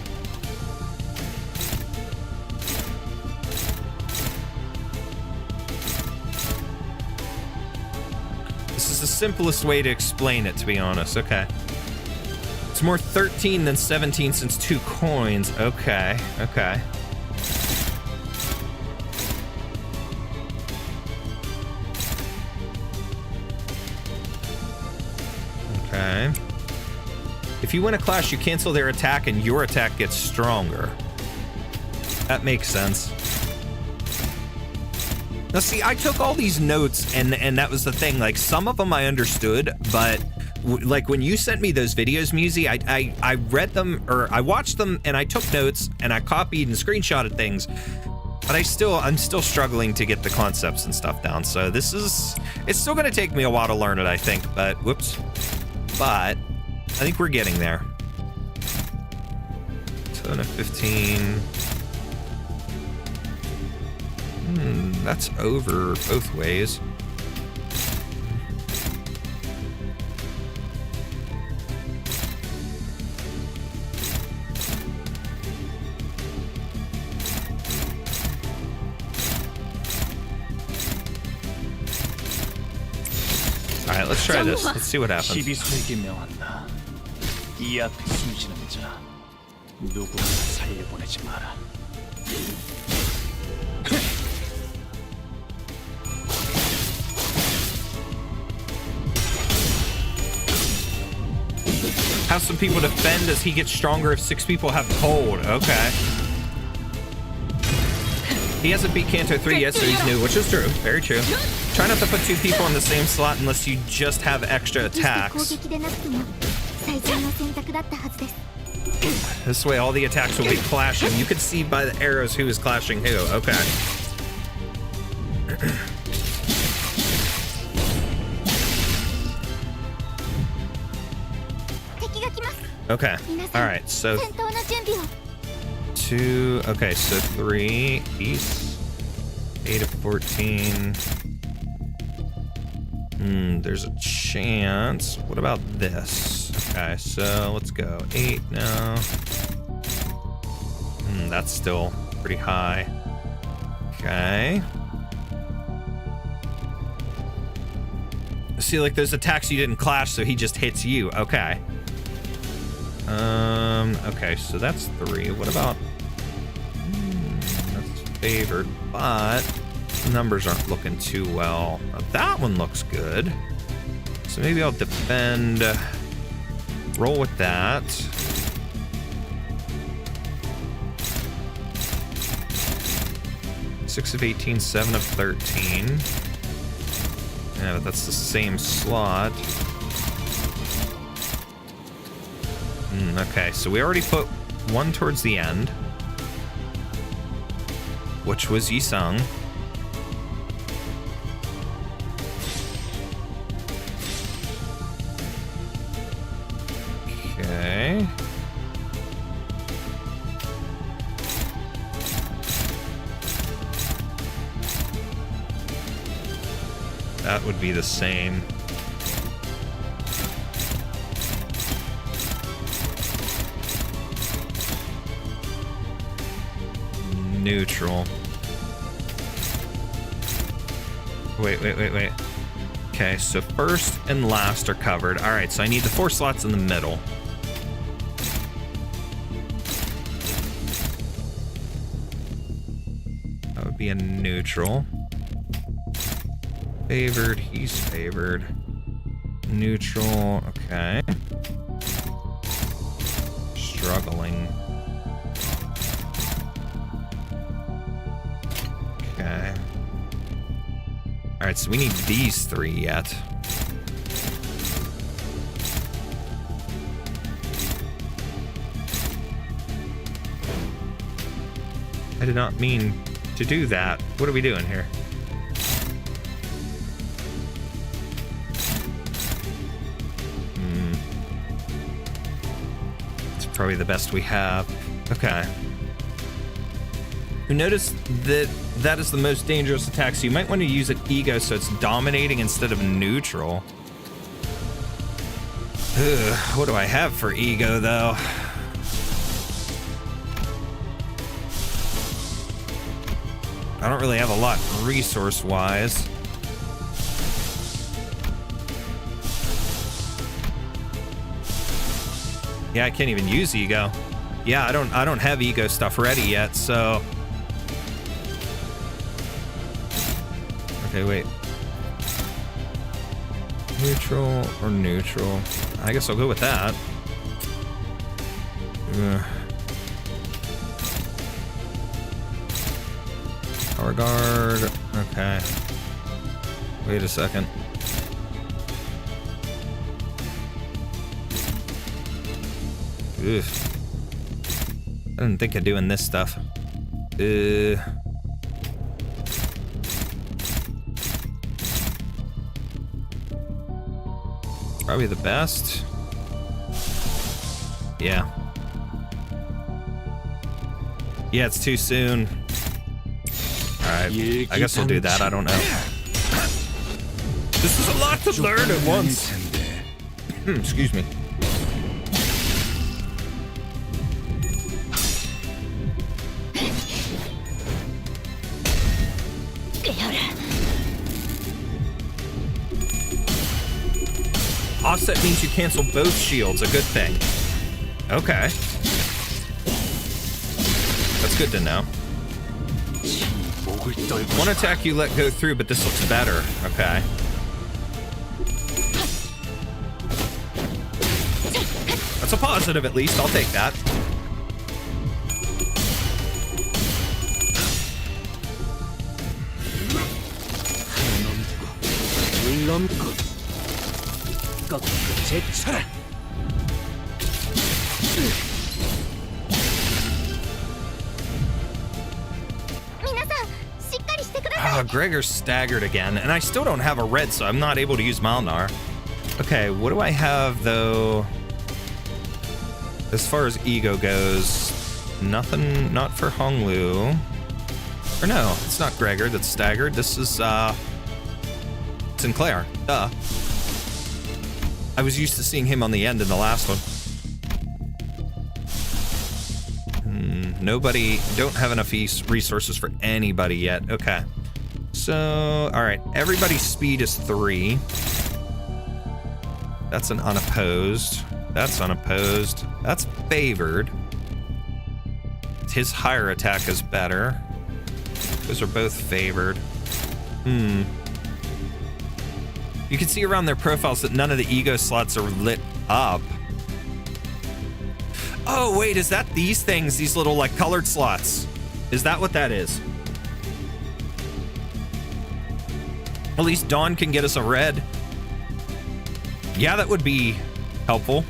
S1: This is is the simplest way to explain it, to be honest. Okay. It's more 13 than 17 since 2 coins. Okay, okay. Okay. If you win a clash, you cancel their attack and your attack gets stronger. That makes sense. Now see, I took all these notes and that was the thing. Like, some of them I understood, but like when you sent me those videos, Musi, I read them, or I watched them and I took notes and I copied and screenshotted things, but I'm still struggling to get the concepts and stuff down. So it's still gonna take me a while to learn it, I think, but whoops. But I think we're getting there. Ton of 15. That's over both ways. All right, let's try this. Let's see what happens.
S6: 시비수에게 명한다. 이 앞에 숨지는 자 누구나 살려보내지 마라.
S1: Have some people defend as he gets stronger if 6 people have cold. Okay. He hasn't beat Kanto 3 yet, so he's new, which is true. Very true. Try not to put 2 people in the same slot unless you just have extra attacks. This way all the attacks will be clashing. You can see by the arrows who is clashing who. Okay. Okay. All right. So 2. Okay. So 3 east. 8 of 14. There's a chance. What about this? Okay. So let's go 8 now. That's still pretty high. Okay. See, like those attacks you didn't clash, so he just hits you. Okay. Okay, so that's 3. What about... that's favored, but the numbers aren't looking too well. Now, that one looks good. So maybe I'll defend. Roll with that. Six of 18, 7 of 13. Yeah, but that's the same slot. Okay, so we already put 1 towards the end, which was Yisung. Okay. That would be the same. Neutral. Wait. Okay, so first and last are covered. All right, so I need the 4 slots in the middle. That would be a neutral. Favored, he's favored. Neutral, okay. Struggling. Okay. Alright, so we need these 3 yet. I did not mean to do that. What are we doing here? It's probably the best we have. Okay. You notice that that is the most dangerous attack, so you might want to use an E.G.O so it's dominating instead of neutral. Ugh, what do I have for E.G.O though? I don't really have a lot resource-wise. Yeah, I can't even use E.G.O. Yeah, I don't have E.G.O. stuff ready yet, so. Okay, wait. Neutral or neutral? I guess I'll go with that. Power guard. Okay. Wait a second. Ugh. I didn't think of doing this stuff. Probably the best. Yeah. Yeah, it's too soon. Alright, I guess we'll do that, I don't know. This is a lot to learn at once. Excuse me. Offset means you cancel both shields, a good thing. Okay. That's good to know. One attack you let go through, but this looks better. Okay. That's a positive at least, I'll take that. Oh, Gregor's staggered again, and I still don't have a red, so I'm not able to use Mlynar. Okay, what do I have, though? As far as E.G.O. goes, nothing, not for Honglu. Or no, it's not Gregor that's staggered. This is, Sinclair. Duh. I was used to seeing him on the end in the last one. Nobody, don't have enough resources for anybody yet. Okay. So, alright, everybody's speed is 3. That's an unopposed. That's unopposed. That's favored. His higher attack is better. Those are both favored. You can see around their profiles that none of the E.G.O. slots are lit up. Oh, wait, is that these things? These little, like, colored slots? Is that what that is? At least Dawn can get us a red. Yeah, that would be helpful.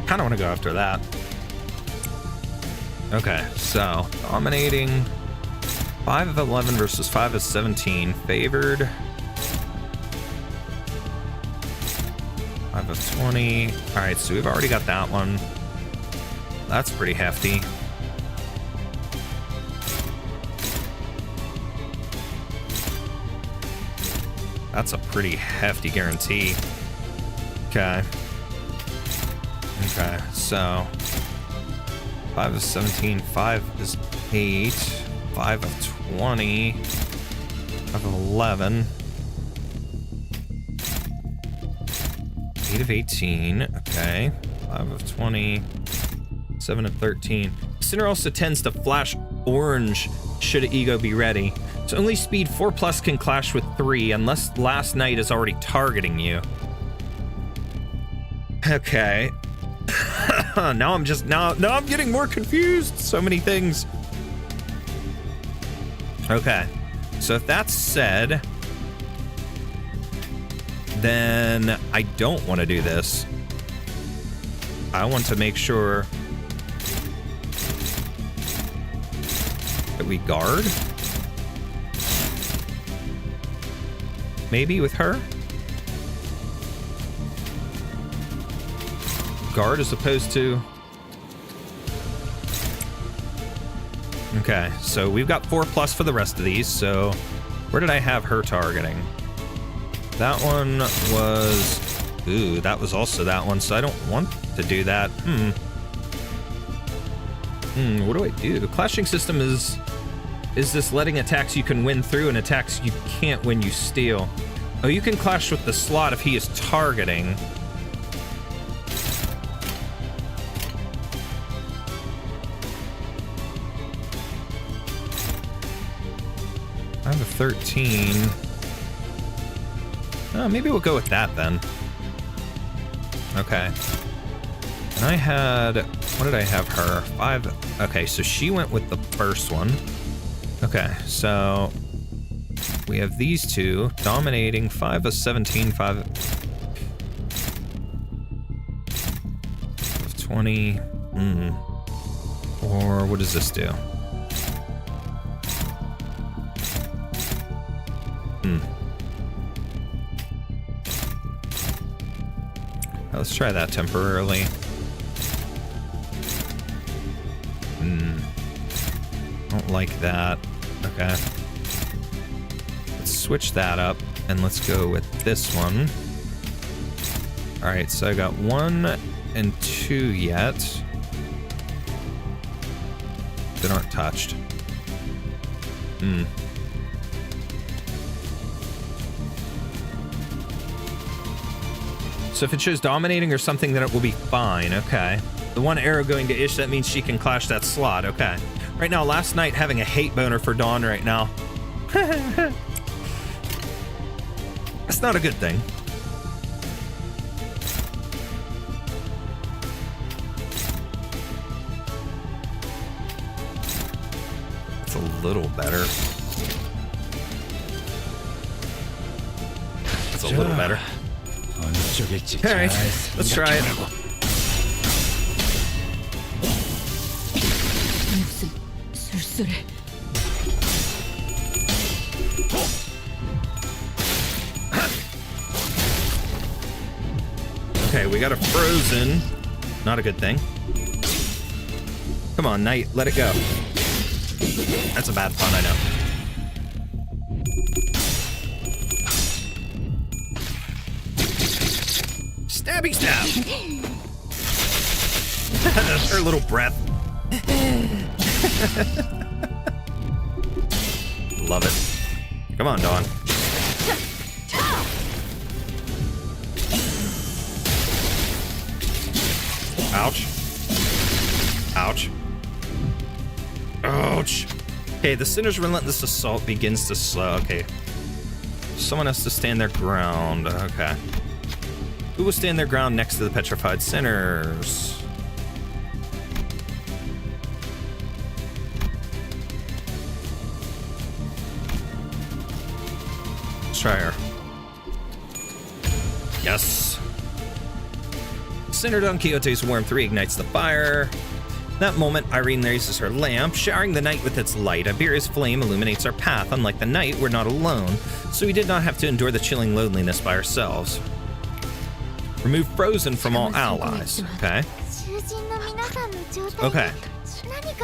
S1: Kind of want to go after that. Okay, so dominating 5 of 11 versus 5 of 17. Favored 5 of 20. All right, so we've already got that one. That's pretty hefty. That's a pretty hefty guarantee. Okay. Okay, so 5 of 17, 5 is 8, 5 of 20, 5 of 11, 8 of 18, okay, 5 of 20, 7 of 13. Sinner also tends to flash orange should E.G.O. be ready. So only speed 4+ can clash with 3 unless Last Night is already targeting you. Okay. Now I'm getting more confused. So many things. Okay. So if that's said, then I don't want to do this. I want to make sure that we guard. Maybe with her? Guard as opposed to... Okay, so we've got 4+ for the rest of these, so where did I have her targeting? That one was
S2: Ooh, that was also that one, so I don't want to do that. What do I do? Clashing system is this letting attacks you can win through and attacks you can't when you steal. Oh, you can clash with the slot if he is targeting. I have a 13. Oh, maybe we'll go with that then. Okay. And I had, what did I have her? 5. Okay, so she went with the first one. Okay, so we have these two dominating 5 of 17, 5 of 20. Or what does this do? Let's try that temporarily. Don't like that. Okay. Let's switch that up and let's go with this one. Alright, so I got 1 and 2 yet. That aren't touched. So if it shows dominating or something, then it will be fine. Okay. The one arrow going to Ish, that means she can clash that slot. Okay. Right now, last night having a hate boner for Dawn right now. That's not a good thing. It's a little better. That's a little better. Alright, let's try it. Okay, we got a frozen. Not a good thing. Come on, Knight, let it go. That's a bad pun, I know. Stabby stab! Her little breath. Love it. Come on, Dawn. Ouch. Ouch. Ouch. Okay, the Sinner's relentless assault begins to slow. Okay. Someone has to stand their ground. Okay. Who will stand their ground next to the petrified sinners? Let's try her. Yes. Sinner Don Quixote's Worm 3 ignites the fire. That moment, Irene raises her lamp, showering the night with its light. Iberia's flame illuminates our path. Unlike the night, we're not alone, so we did not have to endure the chilling loneliness by ourselves. Remove frozen from all allies. Okay. Okay.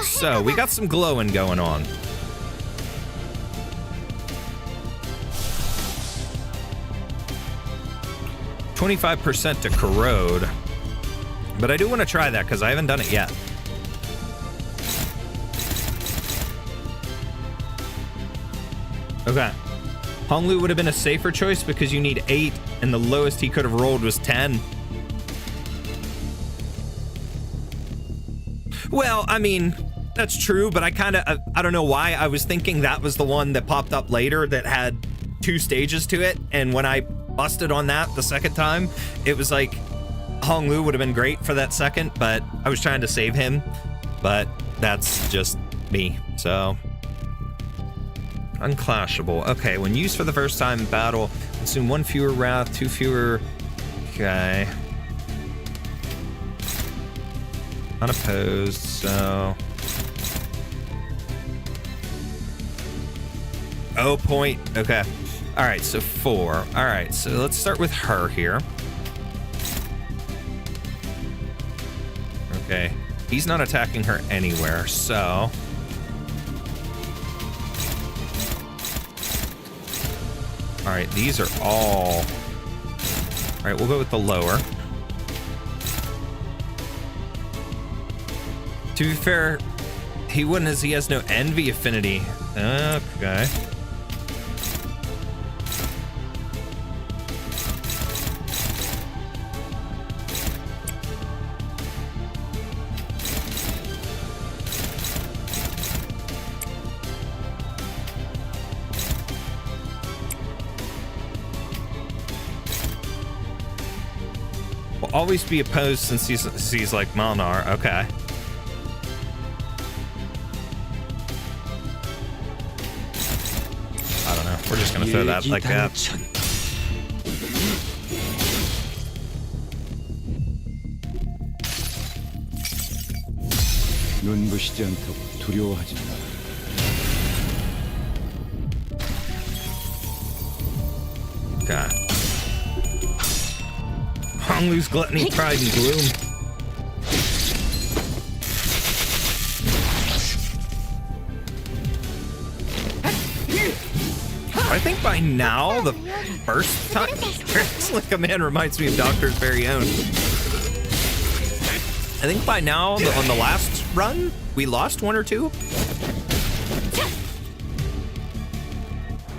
S2: So, we got some glowing going on. %25% to corrode. But I do want to try that because I haven't done it yet. Okay. Honglu would have been a safer choice because you need 8 and the lowest he could have rolled was 10. Well, I mean, that's true, but I don't know why I was thinking that was the one that popped up later that had 2 stages to it, and when I busted on that the second time, it was like Honglu would have been great for that second, but I was trying to save him, but that's just me, so... Unclashable. Okay, when used for the first time in battle, consume 1 fewer wrath, 2 fewer... Okay. Unopposed, so... Oh, point. Okay. Alright, so 4. Alright, so let's start with her here. Okay. He's not attacking her anywhere, so... Alright, these are all...
S1: right, we'll go with the lower. To be fair, he wouldn't as he has no envy affinity. Okay. Will always be opposed since he's like Mlynar. Okay. I don't know. We're just gonna throw that like that.
S6: 눈부시지 않다고 두려워하지 마.
S1: Okay. Honglu's gluttony, pride, and gloom. I think by now, the first time, it's like a man reminds me of Doctor's very own. I think by now, on the last run, we lost 1 or 2.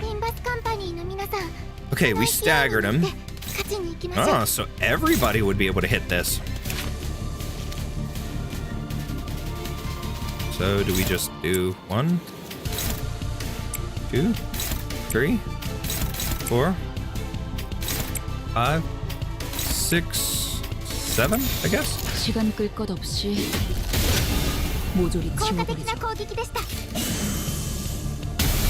S5: Limbus Company の皆さん
S1: Okay, we staggered him.
S5: 勝ちに行きましょう
S1: Oh, so everybody would be able to hit this. So do we just do 1, 2, 3, 4, 5, 6, 7, I guess?
S7: 시간 끌 것 없이 모조리
S5: 効果的
S7: 지워버리자.
S5: な攻撃でした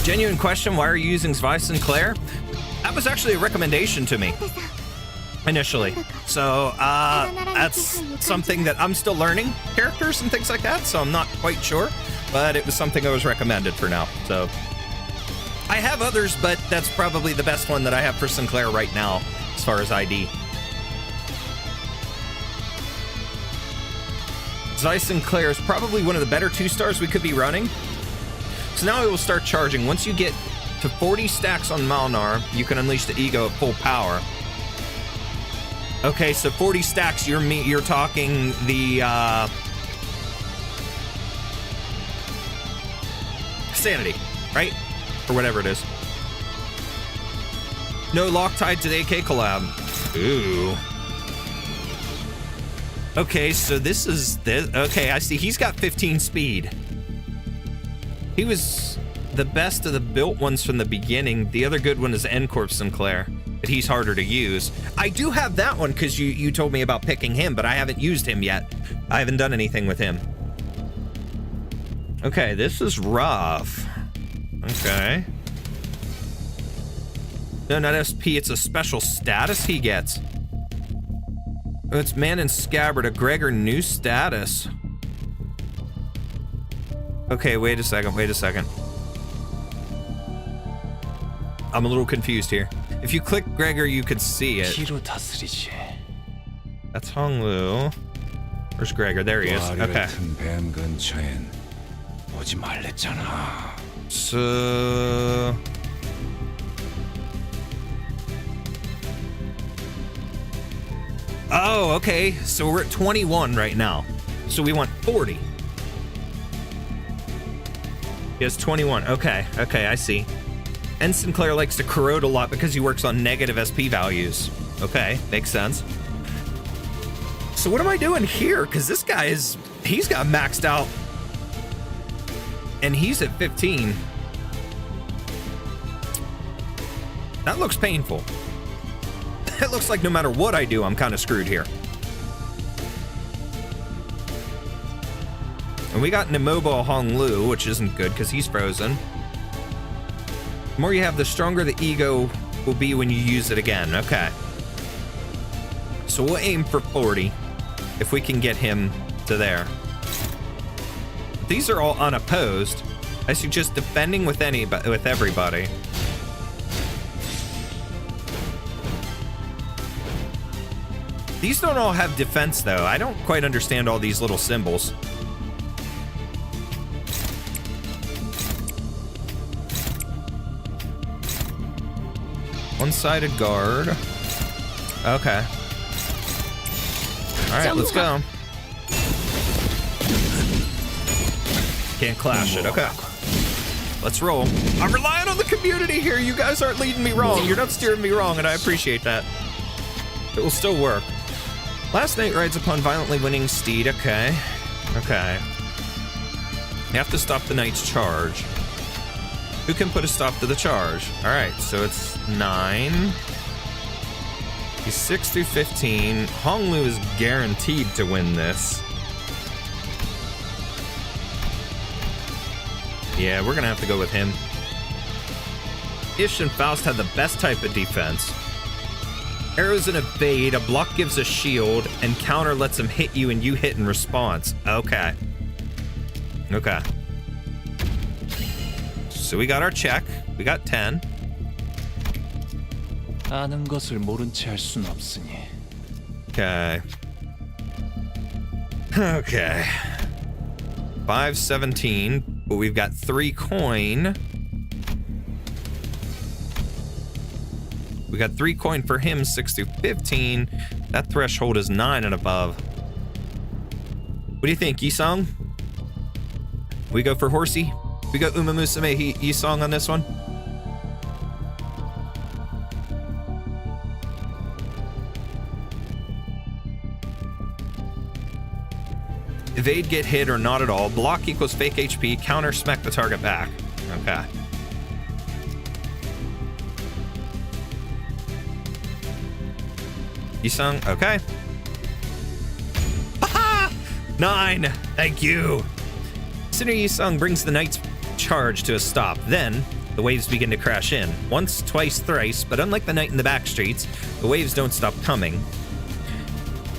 S1: Genuine question, why are you using Zvi Sinclair? That was actually a recommendation to me
S5: ダンテさん
S1: initially. So, that's something that I'm still learning characters and things like that, so I'm not quite sure, but it was something I was recommended for now, so. I have others, but that's probably the best one that I have for Sinclair right now, as far as ID. Zvi Sinclair is probably one of the better 2-stars we could be running. So now it will start charging. Once you get to 40 stacks on Mlynar, you can unleash the E.G.O at full power. Okay, so 40 stacks, you're talking the Sanity, right? Or whatever it is. No Loctite to the AK collab. Ooh. Okay, so this is this. Okay, I see. He's got 15 speed. He was the best of the built ones from the beginning. The other good one is N-Corp Sinclair, but he's harder to use. I do have that one because you told me about picking him, but I haven't used him yet. I haven't done anything with him. Okay, this is rough. Okay. No, not SP. It's a special status he gets. Oh, it's Man in Scabbard, a Gregor new status. Okay, wait a second. I'm a little confused here. If you click Gregor, you could see it.
S6: 피로 다스리지.
S1: That's Honglu. Where's Gregor? There he is. Okay.
S6: 같은 뱀 근처엔 오지 말랬잖아.
S1: So... Oh, okay. So we're at 21 right now. So we want 40. He has 21. Okay, I see. And Sinclair likes to corrode a lot because he works on negative SP values. Okay, makes sense. So what am I doing here? Because this guy he's got maxed out. And he's at 15. That looks painful. It looks like no matter what I do, I'm kind of screwed here. And we got an immobile Honglu, which isn't good because he's frozen. The more you have, the stronger the E.G.O will be when you use it again. Okay. So we'll aim for 40 if we can get him to there. These are all unopposed. I suggest defending with everybody. These don't all have defense, though. I don't quite understand all these little symbols. One-sided guard. Okay. All right, let's go. Can't clash it. Okay. Let's roll. I'm relying on the community here. You guys aren't leading me wrong. You're not steering me wrong, and I appreciate that. It will still work. Last night rides upon violently winning steed. Okay. Okay. You have to stop the knight's charge. Who can put a stop to the charge? All right, so it's 9. He's 6 through 15. Honglu is guaranteed to win this. Yeah, we're gonna have to go with him. Ish and Faust had the best type of defense. Arrows in evade, a block gives a shield, and counter lets him hit you and you hit in response. Okay. Okay. So we got our check. We got 10.
S4: 아는 것을 모른 채 할 순 없으니.
S1: Okay. Okay. 517, but we've got 3 coin. We got 3 coin for him, 6 through 15. That threshold is 9 and above. What do you think, Yisong? We go for Horsey? We go Umamusume Yisong on this one? Evade, get hit, or not at all. Block equals fake HP. Counter, smack the target back. Okay. Yisung, okay. Aha! 9! Thank you! Sinner Yisung brings the knight's charge to a stop. Then, the waves begin to crash in. Once, twice, thrice, but unlike the knight in the back streets, the waves don't stop coming.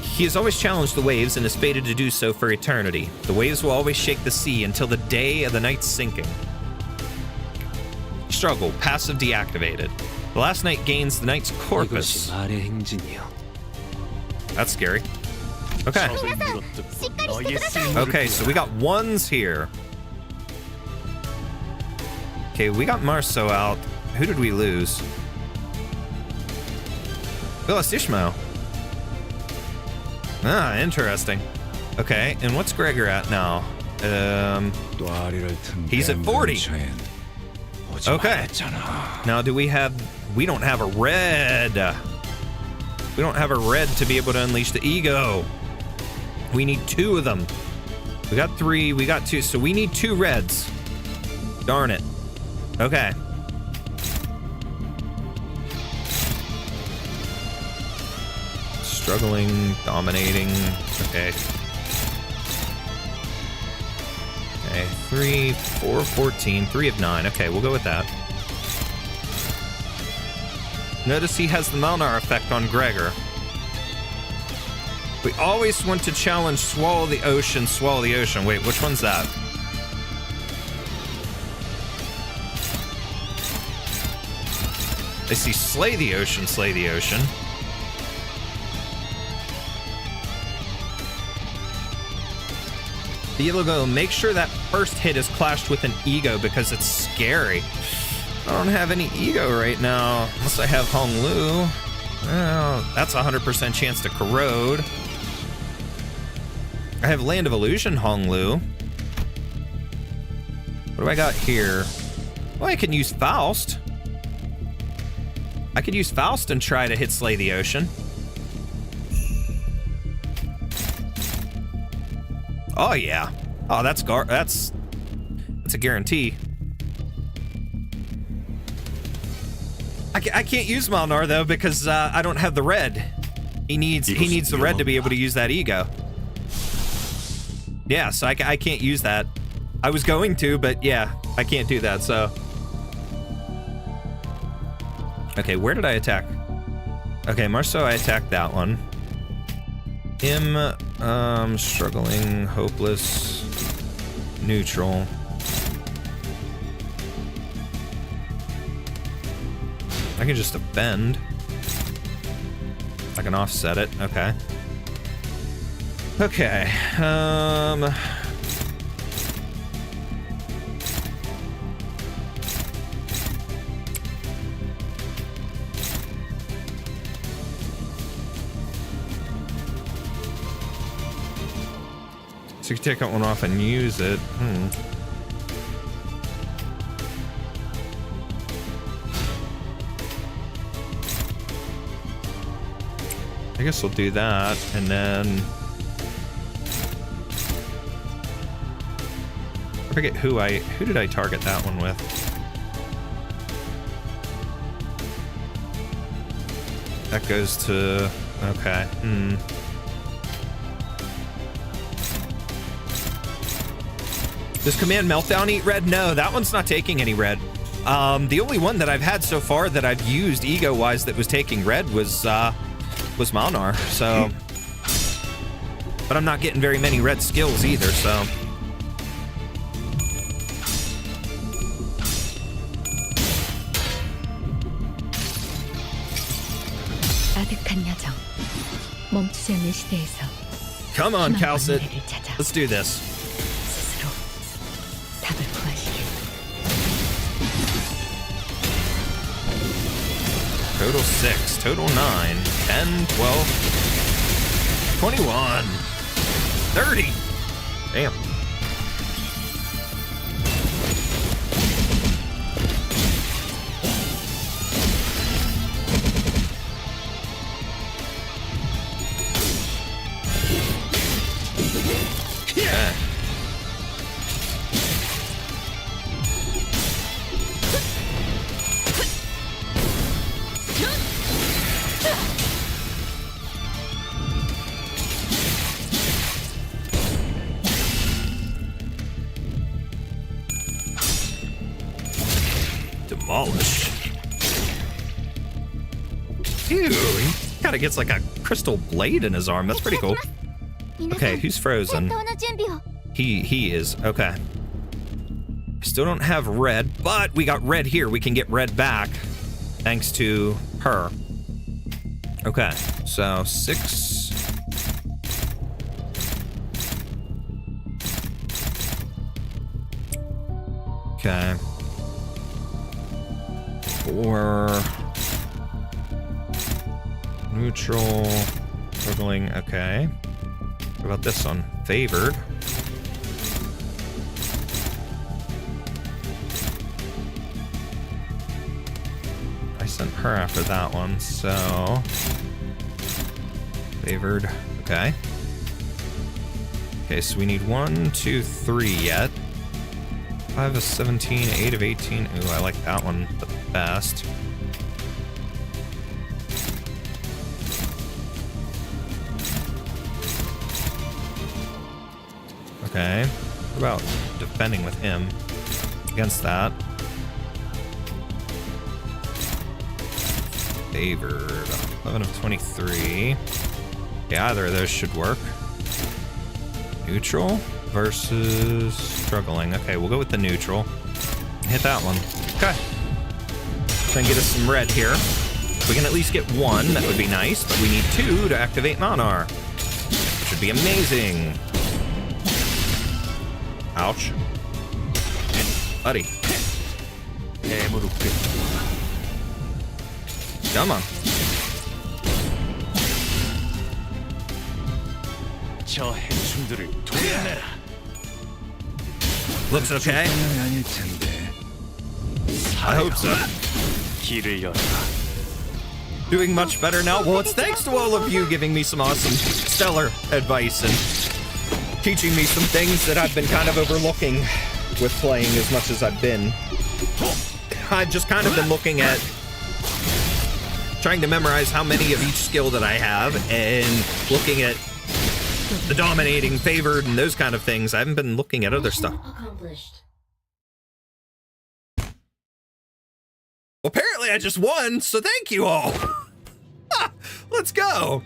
S1: He has always challenged the waves and is fated to do so for eternity. The waves will always shake the sea until the day of the night's sinking. Struggle, passive deactivated. The last night gains the knight's corpus.
S4: 이것이 말의 행진이요.
S1: That's scary. Okay. Okay, so we got 1s here. Okay, we got Marceau out. Who did we lose? We lost Ishmael. Ah, interesting. Okay, and what's Gregor at now? He's at 40. Okay. Now, do we have... We don't have a red. We don't have a red to be able to unleash the E.G.O. We need 2 of them. We got 3, we got 2, so we need 2 reds. Darn it. Okay. Struggling, dominating. Okay. Okay, 3, 4, 14, 3 of 9. Okay, we'll go with that. Notice he has the Mlynar effect on Gregor. We always want to challenge Swallow the Ocean, Swallow the Ocean. Wait, which one's that? I see Slay the Ocean, Slay the Ocean. The E.G.O, make sure that first hit is clashed with an E.G.O because it's scary. I don't have any E.G.O right now, unless I have Honglu. Well, that's a 100% chance to corrode. I have Land of Illusion Honglu. What do I got here? Well, I can use Faust. I could use Faust and try to hit Slay the Ocean. Oh yeah. Oh, that's a guarantee. I can't use Mlynar though because I don't have the red. He needs the red to be able to use that E.G.O. Yeah, so I can't use that. I was going to, but yeah, I can't do that. So okay, where did I attack? Okay, Marceau, I attacked that one. Him, struggling, hopeless, neutral. I can just defend. I can offset it. Okay. Okay.
S2: you can take that one off and use it. I guess we'll do that, and then I forget who did I target that one with? That goes to, okay. Does Command Meltdown eat red? No, that one's not taking any red. The only one that I've had so far that I've used E.G.O wise that was taking red was Mlynar, so. But I'm not getting very many red skills either, so.
S7: 아득한 여정. 멈추지 않는 시대에서
S2: Come on,
S7: 희망과
S2: Kaltsit.
S7: 미래를 찾아
S2: Let's do this.
S7: 스스로 답을 구하시길.
S2: Total 6, total 9, 10, 12, 21, 30. Damn. Yeah. Demolish. Ew, he kind of gets like a crystal blade in his arm. That's pretty cool. Okay, who's frozen?
S5: 戦闘の準備を
S2: He is. Okay. Still don't have red, but we got red here. We can get red back thanks to her. Okay, so 6. Okay. 4. Neutral. Struggling. Okay. What about this one? Favored. I sent her after that one, so... Favored. Okay. Okay, so we need 1, 2, 3 yet. 5 of 17, 8 of 18. Ooh, I like that one the best. Okay. What about defending with him against that? Favored. 11 of 23. Yeah, either of those should work. Neutral versus struggling. Okay, we'll go with the neutral. Hit that one. Okay. Try and get us some red here. If we can at least get 1, that would be nice, but we need 2 to activate Mlynar. Which would be amazing. Ouch. Buddy. Come on.
S6: 저 해충들을 도려내라.
S2: Looks okay.
S6: 아닐 텐데.
S2: I hope so.
S6: 길을 열어라.
S2: Doing much better now. Well, it's thanks to all of you giving me some awesome stellar advice and teaching me some things that I've been kind of overlooking with playing as much as I've been. I've just kind of been looking at trying to memorize how many of each skill that I have and looking at the dominating, favored, and those kind of things. I haven't been looking at other stuff.
S3: Mission accomplished.
S2: Well, apparently I just won, so thank you all. Let's go.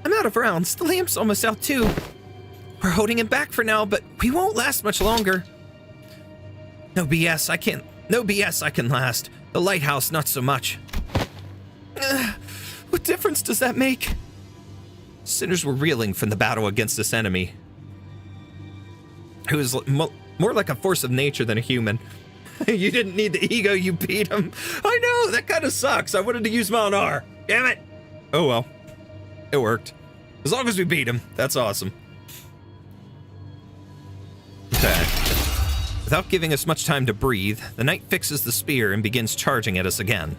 S2: I'm out of rounds. The lamp's almost out too. We're holding it back for now, but we won't last much longer. No BS, I can't. No BS, I can last. The lighthouse, not so much. What difference does that make? Sinners were reeling from the battle against this enemy, who is more like a force of nature than a human. You didn't need the ego, you beat him. I know, that kind of sucks. I wanted to use Mlynar. Damn it. Oh well. It worked.
S1: As long as we beat him, that's awesome. Okay. Without giving us much time to breathe, the knight fixes the spear and begins charging at us again.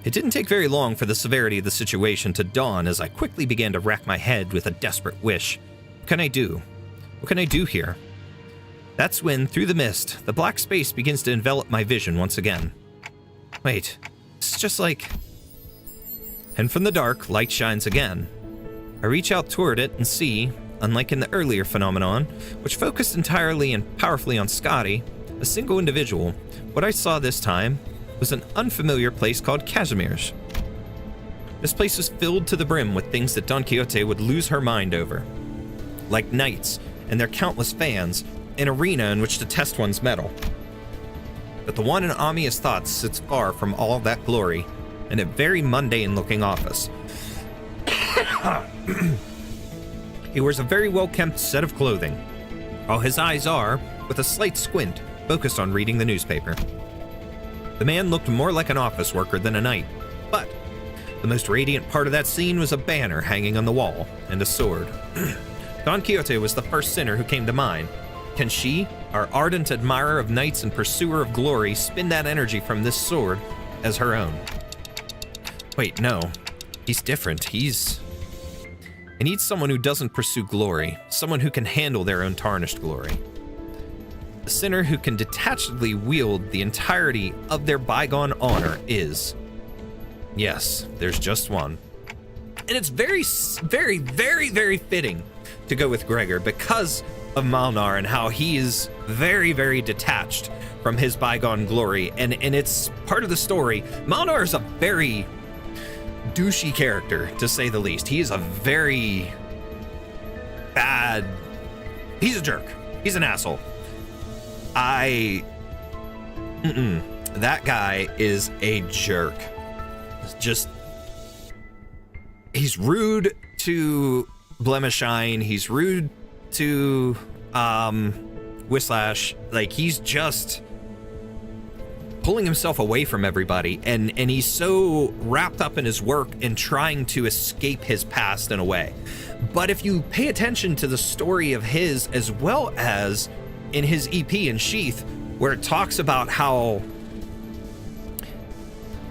S1: It didn't take very long for the severity of the situation to dawn as I quickly began to rack my head with a desperate wish. What can I do? What can I do here? That's when, through the mist, the black space begins to envelop my vision once again. Wait, it's just like... And from the dark, light shines again. I reach out toward it and see, unlike in the earlier phenomenon, which focused entirely and powerfully on Skadi, a single individual, what I saw this time was an unfamiliar place called Casimir's. This place was filled to the brim with things that Don Quixote would lose her mind over. Like knights and their countless fans, an arena in which to test one's mettle. But the one in Amiya's thoughts sits far from all that glory, in a very mundane-looking office. He wears a very well-kempt set of clothing, while his eyes are, with a slight squint, focused on reading the newspaper. The man looked more like an office worker than a knight, but the most radiant part of that scene was a banner hanging on the wall, and a sword. Don Quixote was the first sinner who came to mind. Can she, our ardent admirer of knights and pursuer of glory, spin that energy from this sword as her own? Wait, no. He's different. I need someone who doesn't pursue glory, someone who can handle their own tarnished glory. A sinner who can detachedly wield the entirety of their bygone honor is... Yes, there's just one. And it's very, very, very, very fitting to go with Gregor because of Mlynar and how he is very, very detached from his bygone glory. And it's part of the story. Mlynar is a very douchey character, to say the least. He is a very bad... He's a jerk. He's an asshole. That guy is a jerk. Just... He's rude to Blemishine. He's rude to Whislash. Like, he's just pulling himself away from everybody, and he's so wrapped up in his work and trying to escape his past in a way. But if you pay attention to the story of his, as well as in his EP in Sheath, where it talks about how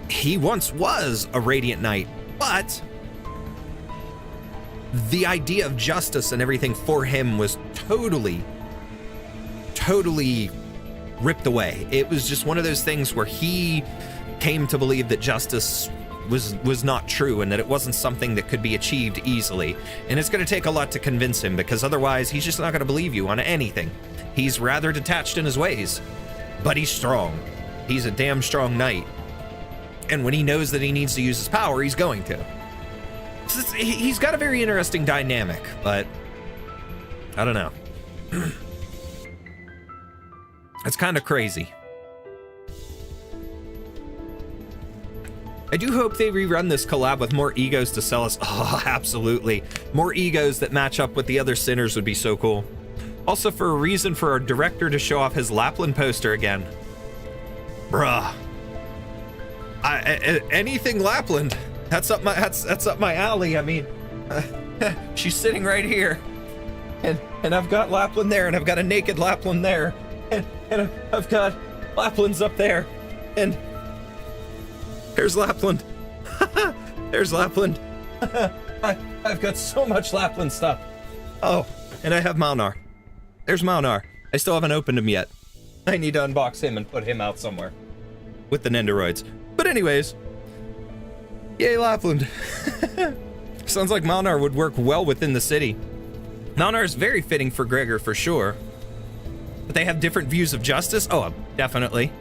S1: he once was a Radiant Knight, but the idea of justice and everything for him was totally ripped away. It was just one of those things where he came to believe that justice was not true and that it wasn't something that could be achieved easily. And it's going to take a lot to convince him, because otherwise he's just not going to believe you on anything. He's rather detached in his ways, but he's strong. He's a damn strong knight. And when he knows that he needs to use his power, he's going to. So he's got a very interesting dynamic, but I don't know. It's kind of crazy. I do hope they rerun this collab with more E.G.Os to sell us. Oh, absolutely. More E.G.Os that match up with the other sinners would be so cool. Also, for a reason for our director to show off his Lapland poster again. Bruh. Anything Lapland. That's up my alley. I mean, she's sitting right here. And I've got Lapland there, and I've got a naked Lapland there. And I've got Laplands up there. And there's Lapland. There's Lapland. I've got so much Lapland stuff. Oh, and I have Mlynar. There's Mlynar. I still haven't opened him yet. I need to unbox him and put him out somewhere with the Nendoroids. But anyways, yay Lapland. Sounds like Mlynar would work well within the city. Mlynar is very fitting for Gregor for sure. But they have different views of justice? Oh, definitely.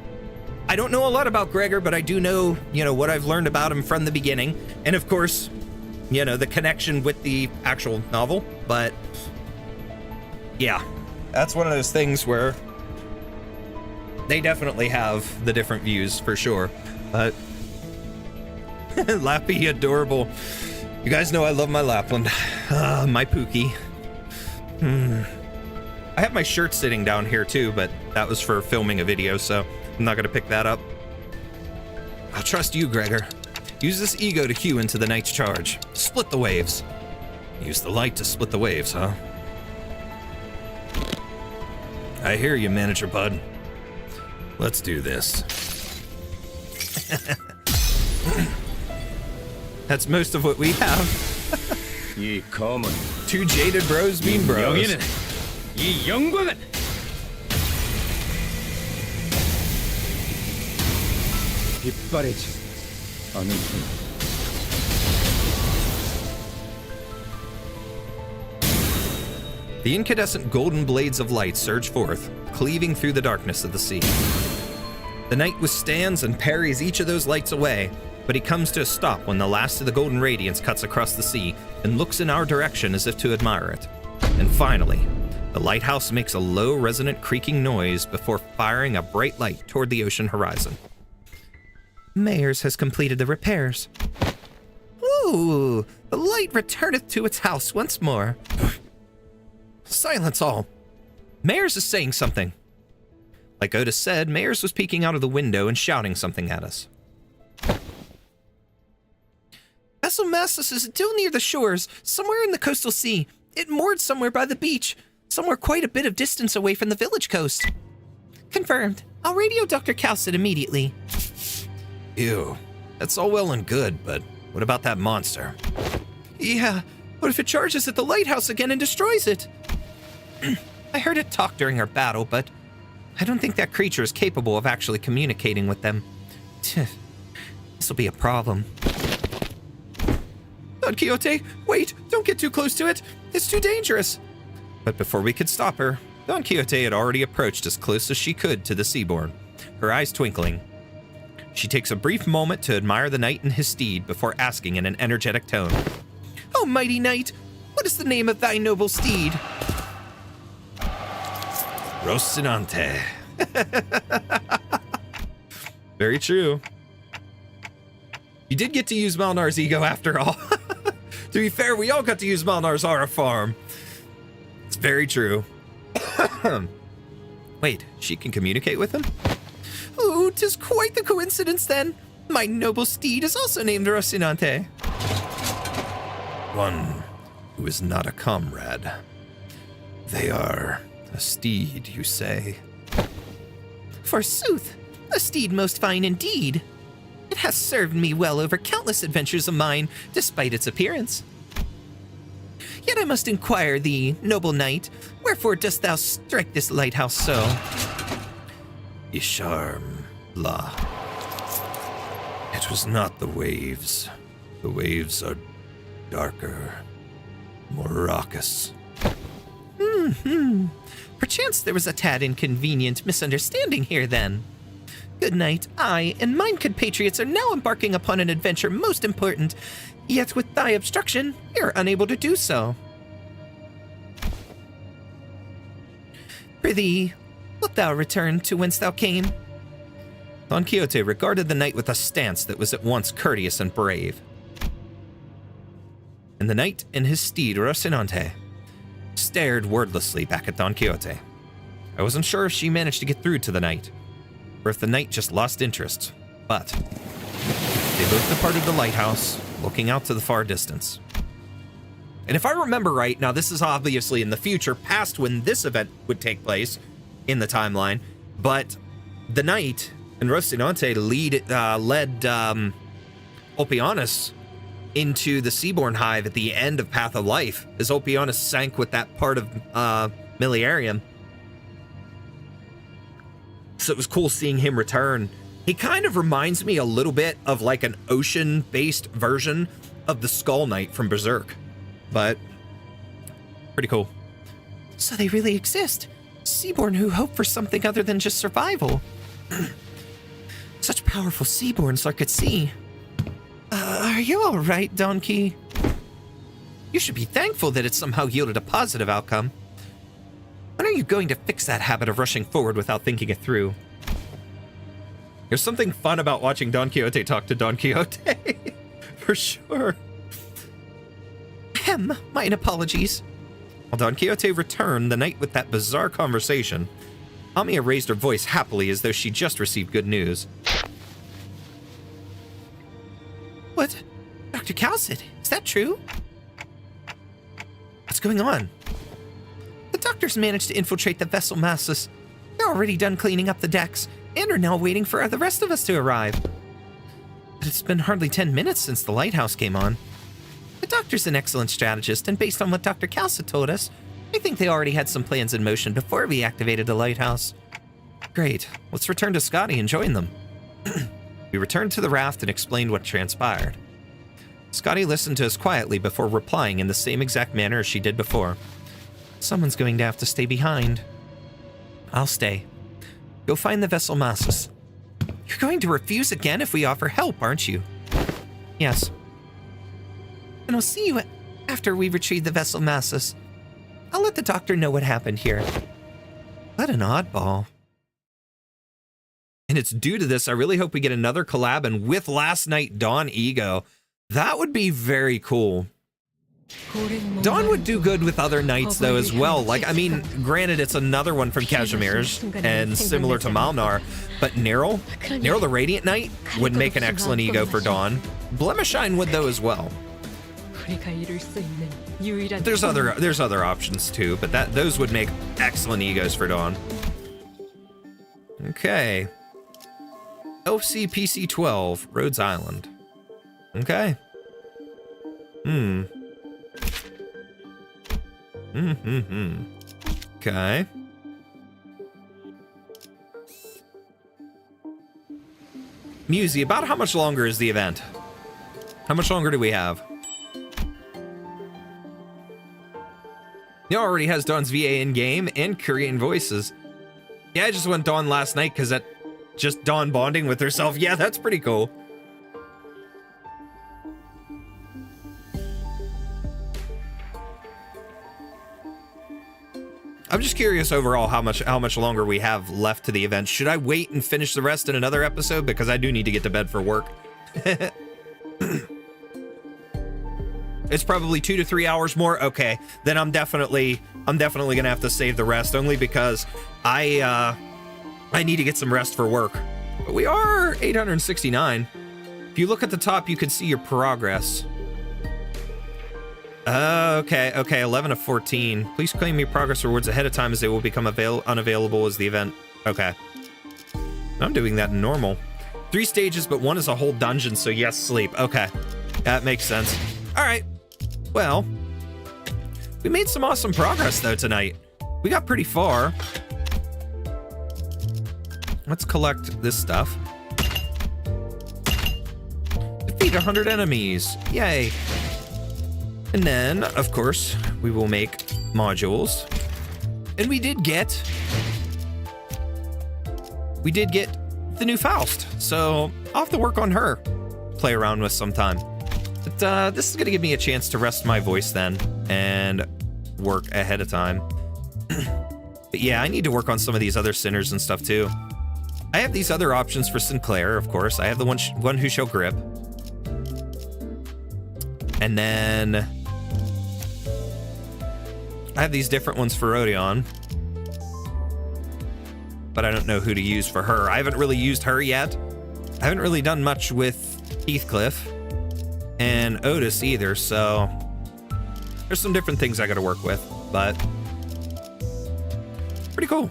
S1: I don't know a lot about Gregor, but I do know, what I've learned about him from the beginning. And of course, the connection with the actual novel. But yeah, that's one of those things where they definitely have the different views for sure. But Lappy, adorable. You guys know I love my Lapland. My Pookie. I have my shirt sitting down here too, but that was for filming a video, so I'm not gonna pick that up. I'll trust you, Gregor. Use this E.G.O to hew into the knight's charge. Split the waves. Use the light to split the waves, huh? I hear you, Manager Bud. Let's do this.
S2: That's most of what we have.
S6: いいかも
S1: Two jaded bros being bros.
S6: 여기는 이 영광은 빛바래지 않은 힘.
S1: The incandescent golden blades of light surge forth, cleaving through the darkness of the sea. The knight withstands and parries each of those lights away, but he comes to a stop when the last of the golden radiance cuts across the sea and looks in our direction as if to admire it. And finally, the lighthouse makes a low, resonant creaking noise before firing a bright light toward the ocean horizon.
S2: Mayers has completed the repairs. Ooh, the light returneth to its house once more.
S1: Silence all. Mayers is saying something.
S2: Like Oda said, Mayers was peeking out of the window and shouting something at us. Vessel Massus is still near the shores, somewhere in the coastal sea. It moored somewhere by the beach, somewhere quite a bit of distance away from the village coast. Confirmed. I'll radio Dr. Kaltsit immediately.
S1: Ew. That's all well and good, but what about that monster?
S2: Yeah, what if it charges at the lighthouse again and destroys it? I heard it talk during our battle, but I don't think that creature is capable of actually communicating with them. This'll be a problem. Don Quixote, wait, don't get too close to it. It's too dangerous.
S1: But before we could stop her, Don Quixote had already approached as close as she could to the Seaborn, her eyes twinkling. She takes a brief moment to admire the knight and his steed before asking in an energetic tone,
S2: Oh, mighty knight, what is the name of thy noble steed?
S1: Rocinante. Very true. You did get to use Mlynar's ego after all. To be fair, we all got to use Mlynar's aura farm. It's very true.
S2: Wait, she can communicate with him? Oh, 'tis quite the coincidence then. My noble steed is also named Rocinante.
S1: One who is not a comrade. They are a steed, you say?
S2: Forsooth, a steed most fine indeed. It has served me well over countless adventures of mine, despite its appearance. Yet I must inquire thee, noble knight, wherefore dost thou strike this lighthouse so?
S1: Isharm La. It was not the waves. The waves are darker, more raucous.
S2: Perchance there was a tad inconvenient misunderstanding here then. Good night, I and mine compatriots are now embarking upon an adventure most important, yet with thy obstruction, we are unable to do so. Prithee, wilt thou return to whence thou came?
S1: Don Quixote regarded the knight with a stance that was at once courteous and brave. And the knight and his steed, Rocinante, stared wordlessly back at Don Quixote. I wasn't sure if she managed to get through to the knight, or if the knight just lost interest, but they both departed the lighthouse, looking out to the far distance. And if I remember right, now this is obviously in the future, past when this event would take place in the timeline, but the knight and Rocinante led Opianus into the Seaborn Hive at the end of Path of Life, as Opianus sank with that part of Mlynar. So it was cool seeing him return. He kind of reminds me a little bit of like an ocean-based version of the Skull Knight from Berserk, but pretty cool.
S2: So they really exist. Seaborn who hope for something other than just survival. Such powerful Seaborns lurk at sea. Are you all right, Donkey? You should be thankful that it somehow yielded a positive outcome. When are you going to fix that habit of rushing forward without thinking it through?
S1: There's something fun about watching Don Quixote talk to Don Quixote. For sure.
S2: Mine apologies.
S1: While Don Quixote returned the knight with that bizarre conversation, Amiya raised her voice happily as though she just received good news.
S2: What? Dr. Kaltsit, is that true? going on? The doctors managed to infiltrate the vessel masses. They're already done cleaning up the decks and are now waiting for the rest of us to arrive. But it's been hardly 10 minutes since the lighthouse came on. The doctor's an excellent strategist, and based on what Dr. Kaltsit told us, I think they already had some plans in motion before we activated the lighthouse. Great. Let's return to Skadi and join them. We returned to the raft and explained what transpired. Skadi listened to us quietly before replying in the same exact manner as she did before. Someone's going to have to stay behind. I'll stay. Go find the vessel masses. You're going to refuse again if we offer help, aren't you? Yes. And I'll see you after we retrieve the vessel masses. I'll let the doctor know what happened here. What an oddball. And it's due to this, I really hope we get another collab, and with last night, Dawn E.G.O. That would be very cool. Dawn would do good with other knights, though, as well. Like, I mean, granted, it's another one from Casimir's, and similar to Mlynar, but Neryl the Radiant Knight, would make an excellent E.G.O. for Dawn. Blemishine would, though, as well. There's other options, too, but those would make excellent E.G.O.s for Dawn. Okay. LCPC 12, Rhodes Island. Okay. Okay. Musi, about how much longer is the event? How much longer do we have? He already has Dawn's VA in-game and Korean voices. Yeah, I just went Dawn last night because that just Dawn bonding with herself. Yeah, that's pretty cool. I'm just curious overall how much longer we have left to the event. Should I wait and finish the rest in another episode? Because I do need to get to bed for work. It's probably 2 to 3 hours more. Okay, then I'm definitely gonna have to save the rest, only because I need to get some rest for work. But we are 869. If you look at the top, you can see your progress. Okay, 11 of 14. Please claim your progress rewards ahead of time, as they will become unavailable as the event. Okay. I'm doing that in normal. 3 stages, but 1 is a whole dungeon, so yes, sleep. Okay, that makes sense. All right, well, we made some awesome progress, though, tonight. We got pretty far. Let's collect this stuff. Defeat 100 enemies. Yay. And then, of course, we will make modules. And we did get the new Faust. So I'll have to work on her, play around with sometime. But this is going to give me a chance to rest my voice then and work ahead of time. But yeah, I need to work on some of these other sinners and stuff too. I have these other options for Sinclair, of course. I have the one who shall grip. And then I have these different ones for Odeon, but I don't know who to use for her. I haven't really used her yet. I haven't really done much with Heathcliff and Otis either, so there's some different things I gotta work with, but pretty cool.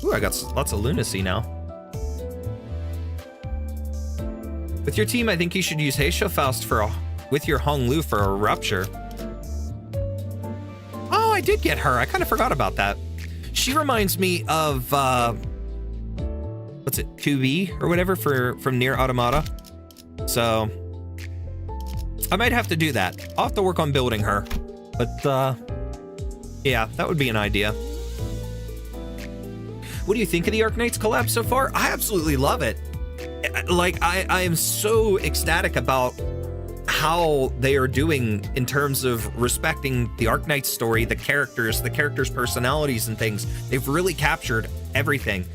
S2: Ooh, I got lots of lunacy now. With your team, I think you should use Heisha Faust with your Hong Lu for a rupture. Oh, I did get her. I kind of forgot about that. She reminds me of, what's it, 2B or whatever from Nier Automata. So I might have to do that. I'll have to work on building her. But, yeah, that would be an idea. What do you think of the Arknights collab so far? I absolutely love it. Like, I am so ecstatic about how they are doing in terms of respecting the Arknights story, the characters' personalities and things. They've really captured everything,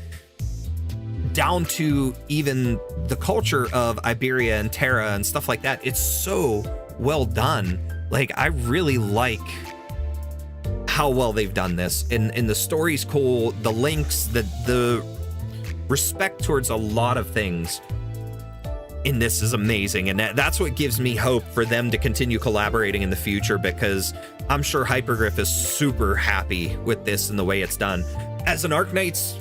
S2: down to even the culture of Iberia and Terra and stuff like that. It's so well done. Like, I really like how well they've done this, and the story's cool, the links, the respect towards a lot of things in this is amazing, and that's what gives me hope for them to continue collaborating in the future, because
S1: I'm sure Hypergriff is super happy with this and the way it's done. As an Arknights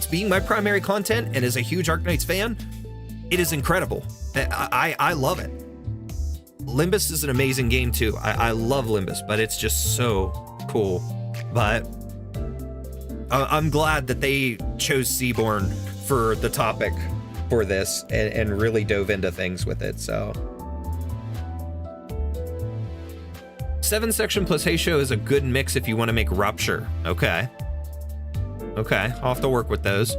S1: being my primary content and as a huge Arknights fan, it is incredible. I love it. Limbus is an amazing game too. I love Limbus, but it's just so cool. But I'm glad that they chose Seaborn for the topic for this and really dove into things with it, so. 7-section plus Heisho is a good mix if you want to make Rupture. Okay. Okay, I'll have to work with those.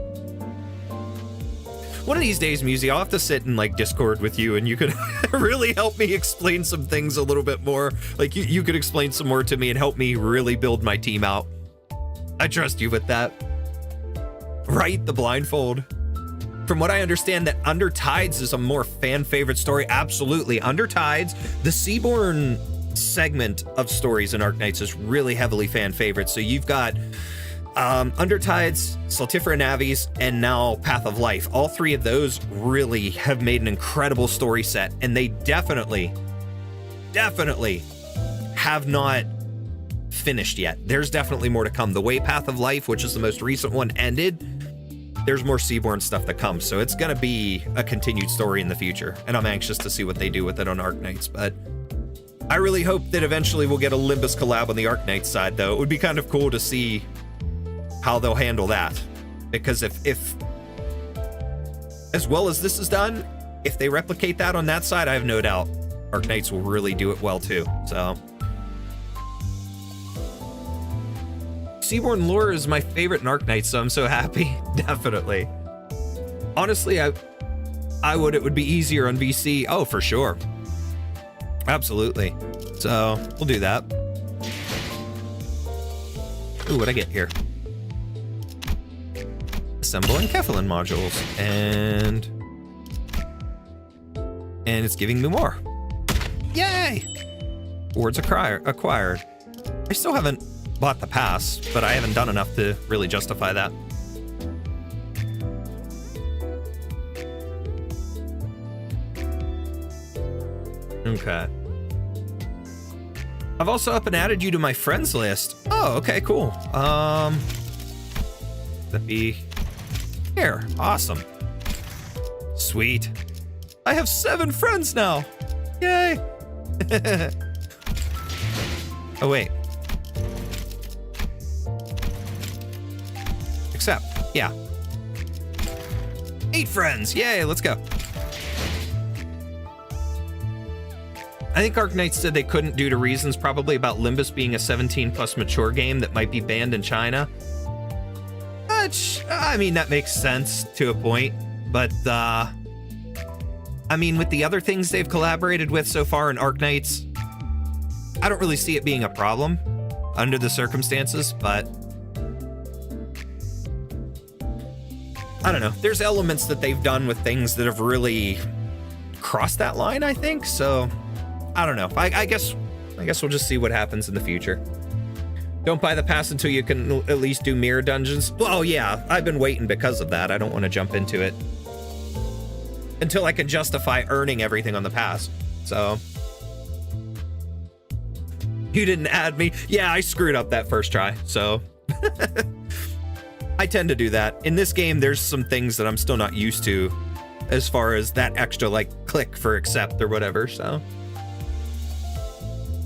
S1: One of these days, Musi, I'll have to sit in like Discord with you and you could really help me explain some things a little bit more. Like you could explain some more to me and help me really build my team out. I trust you with that. Right, the blindfold. From what I understand, that Under Tides is a more fan favorite story. Absolutely. Under Tides, the Seaborn segment of stories in Arknights is really heavily fan favorite. So you've got Under Tides, Saltifera Navies, and now Path of Life. All three of those really have made an incredible story set, and they definitely have not finished yet. There's definitely more to come. The way Path of Life, which is the most recent one, ended, there's more Seaborn stuff to come. So it's gonna be a continued story in the future, and I'm anxious to see what they do with it on Arknights. But I really hope that eventually we'll get a Limbus collab on the Arknights side, though. It would be kind of cool to see how they'll handle that, because if as well as this is done, if they replicate that on that side, I have no doubt Arknights will really do it well too. So Seaborn lore is my favorite in Arknights, so I'm so happy. Definitely. Honestly, it would be easier on VC. Oh, for sure. Absolutely. So we'll do that. Ooh, what'd I get here? Assemble and Kefalin modules, and it's giving me more. Yay! Words acquired. I still haven't bought the pass, but I haven't done enough to really justify that. Okay. I've also up and added you to my friends list. Oh, okay, cool. That'd be here. Awesome. Sweet. I have 7 friends now. Yay. Oh, wait. Accept. Yeah. 8 friends. Yay, let's go. I think Arknights said they couldn't due to reasons probably about Limbus being a 17+ mature game that might be banned in China. Which, I mean, that makes sense to a point, but I mean, with the other things they've collaborated with so far in Arknights, I don't really see it being a problem under the circumstances, but I don't know. There's elements that they've done with things that have really crossed that line, I think, so I don't know. I guess we'll just see what happens in the future. Don't buy the pass until you can at least do mirror dungeons. Well, yeah, I've been waiting because of that. I don't want to jump into it until I can justify earning everything on the pass. So you didn't add me. Yeah, I screwed up that first try. So I tend to do that. In this game, there's some things that I'm still not used to as far as that extra like click for accept or whatever. So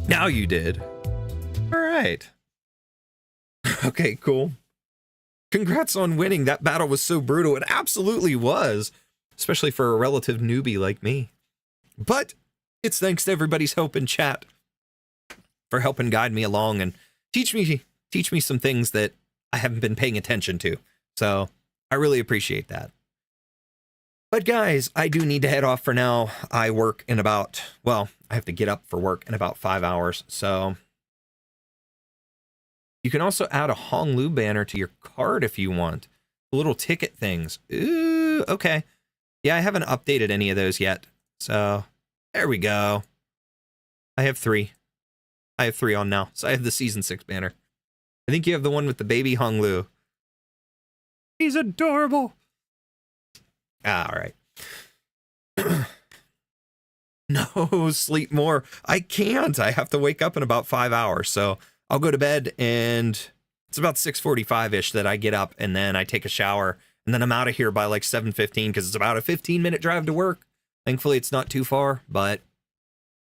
S1: now you did. All right. Okay, cool. Congrats on winning. That battle was so brutal. It absolutely was, especially for a relative newbie like me. But it's thanks to everybody's help in chat for helping guide me along and teach me some things that I haven't been paying attention to. So I really appreciate that. But guys, I do need to head off for now. I work in about, well, I have to get up for work in about 5 hours. So you can also add a Honglu banner to your card if you want. Little ticket things. Ooh, okay. Yeah, I haven't updated any of those yet. So there we go. I have 3. I have 3 on now. So I have the season 6 banner. I think you have the one with the baby Honglu. He's adorable. Ah, all right. No, sleep more. I can't. I have to wake up in about 5 hours. So I'll go to bed, and it's about 6:45-ish that I get up, and then I take a shower, and then I'm out of here by like 7:15 because it's about a 15-minute drive to work. Thankfully, it's not too far, but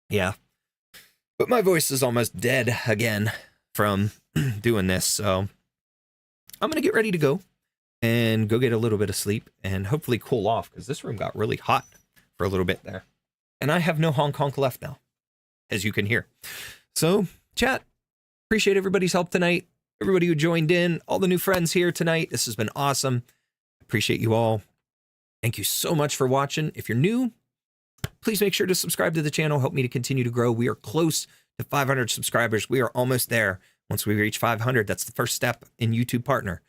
S1: yeah. But my voice is almost dead again from doing this, so I'm going to get ready to go and go get a little bit of sleep and hopefully cool off because this room got really hot for a little bit there. And I have no honk honk left now, as you can hear. So, chat, appreciate everybody's help tonight. Everybody who joined in, all the new friends here tonight. This has been awesome. Appreciate you all. Thank you so much for watching. If you're new, please make sure to subscribe to the channel. Help me to continue to grow. We are close to 500 subscribers. We are almost there. Once we reach 500, that's the first step in YouTube Partner.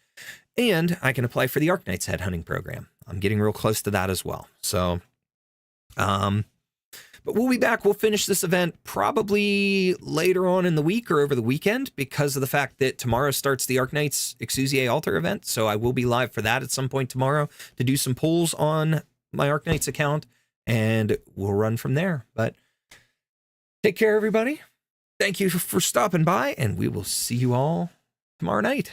S1: And I can apply for the Arknights head hunting program. I'm getting real close to that as well. So, but we'll be back. We'll finish this event probably later on in the week or over the weekend because of the fact that tomorrow starts the Arknights Exusier Altar event. So I will be live for that at some point tomorrow to do some polls on my Arknights account, and we'll run from there. But take care, everybody. Thank you for stopping by, and we will see you all tomorrow night.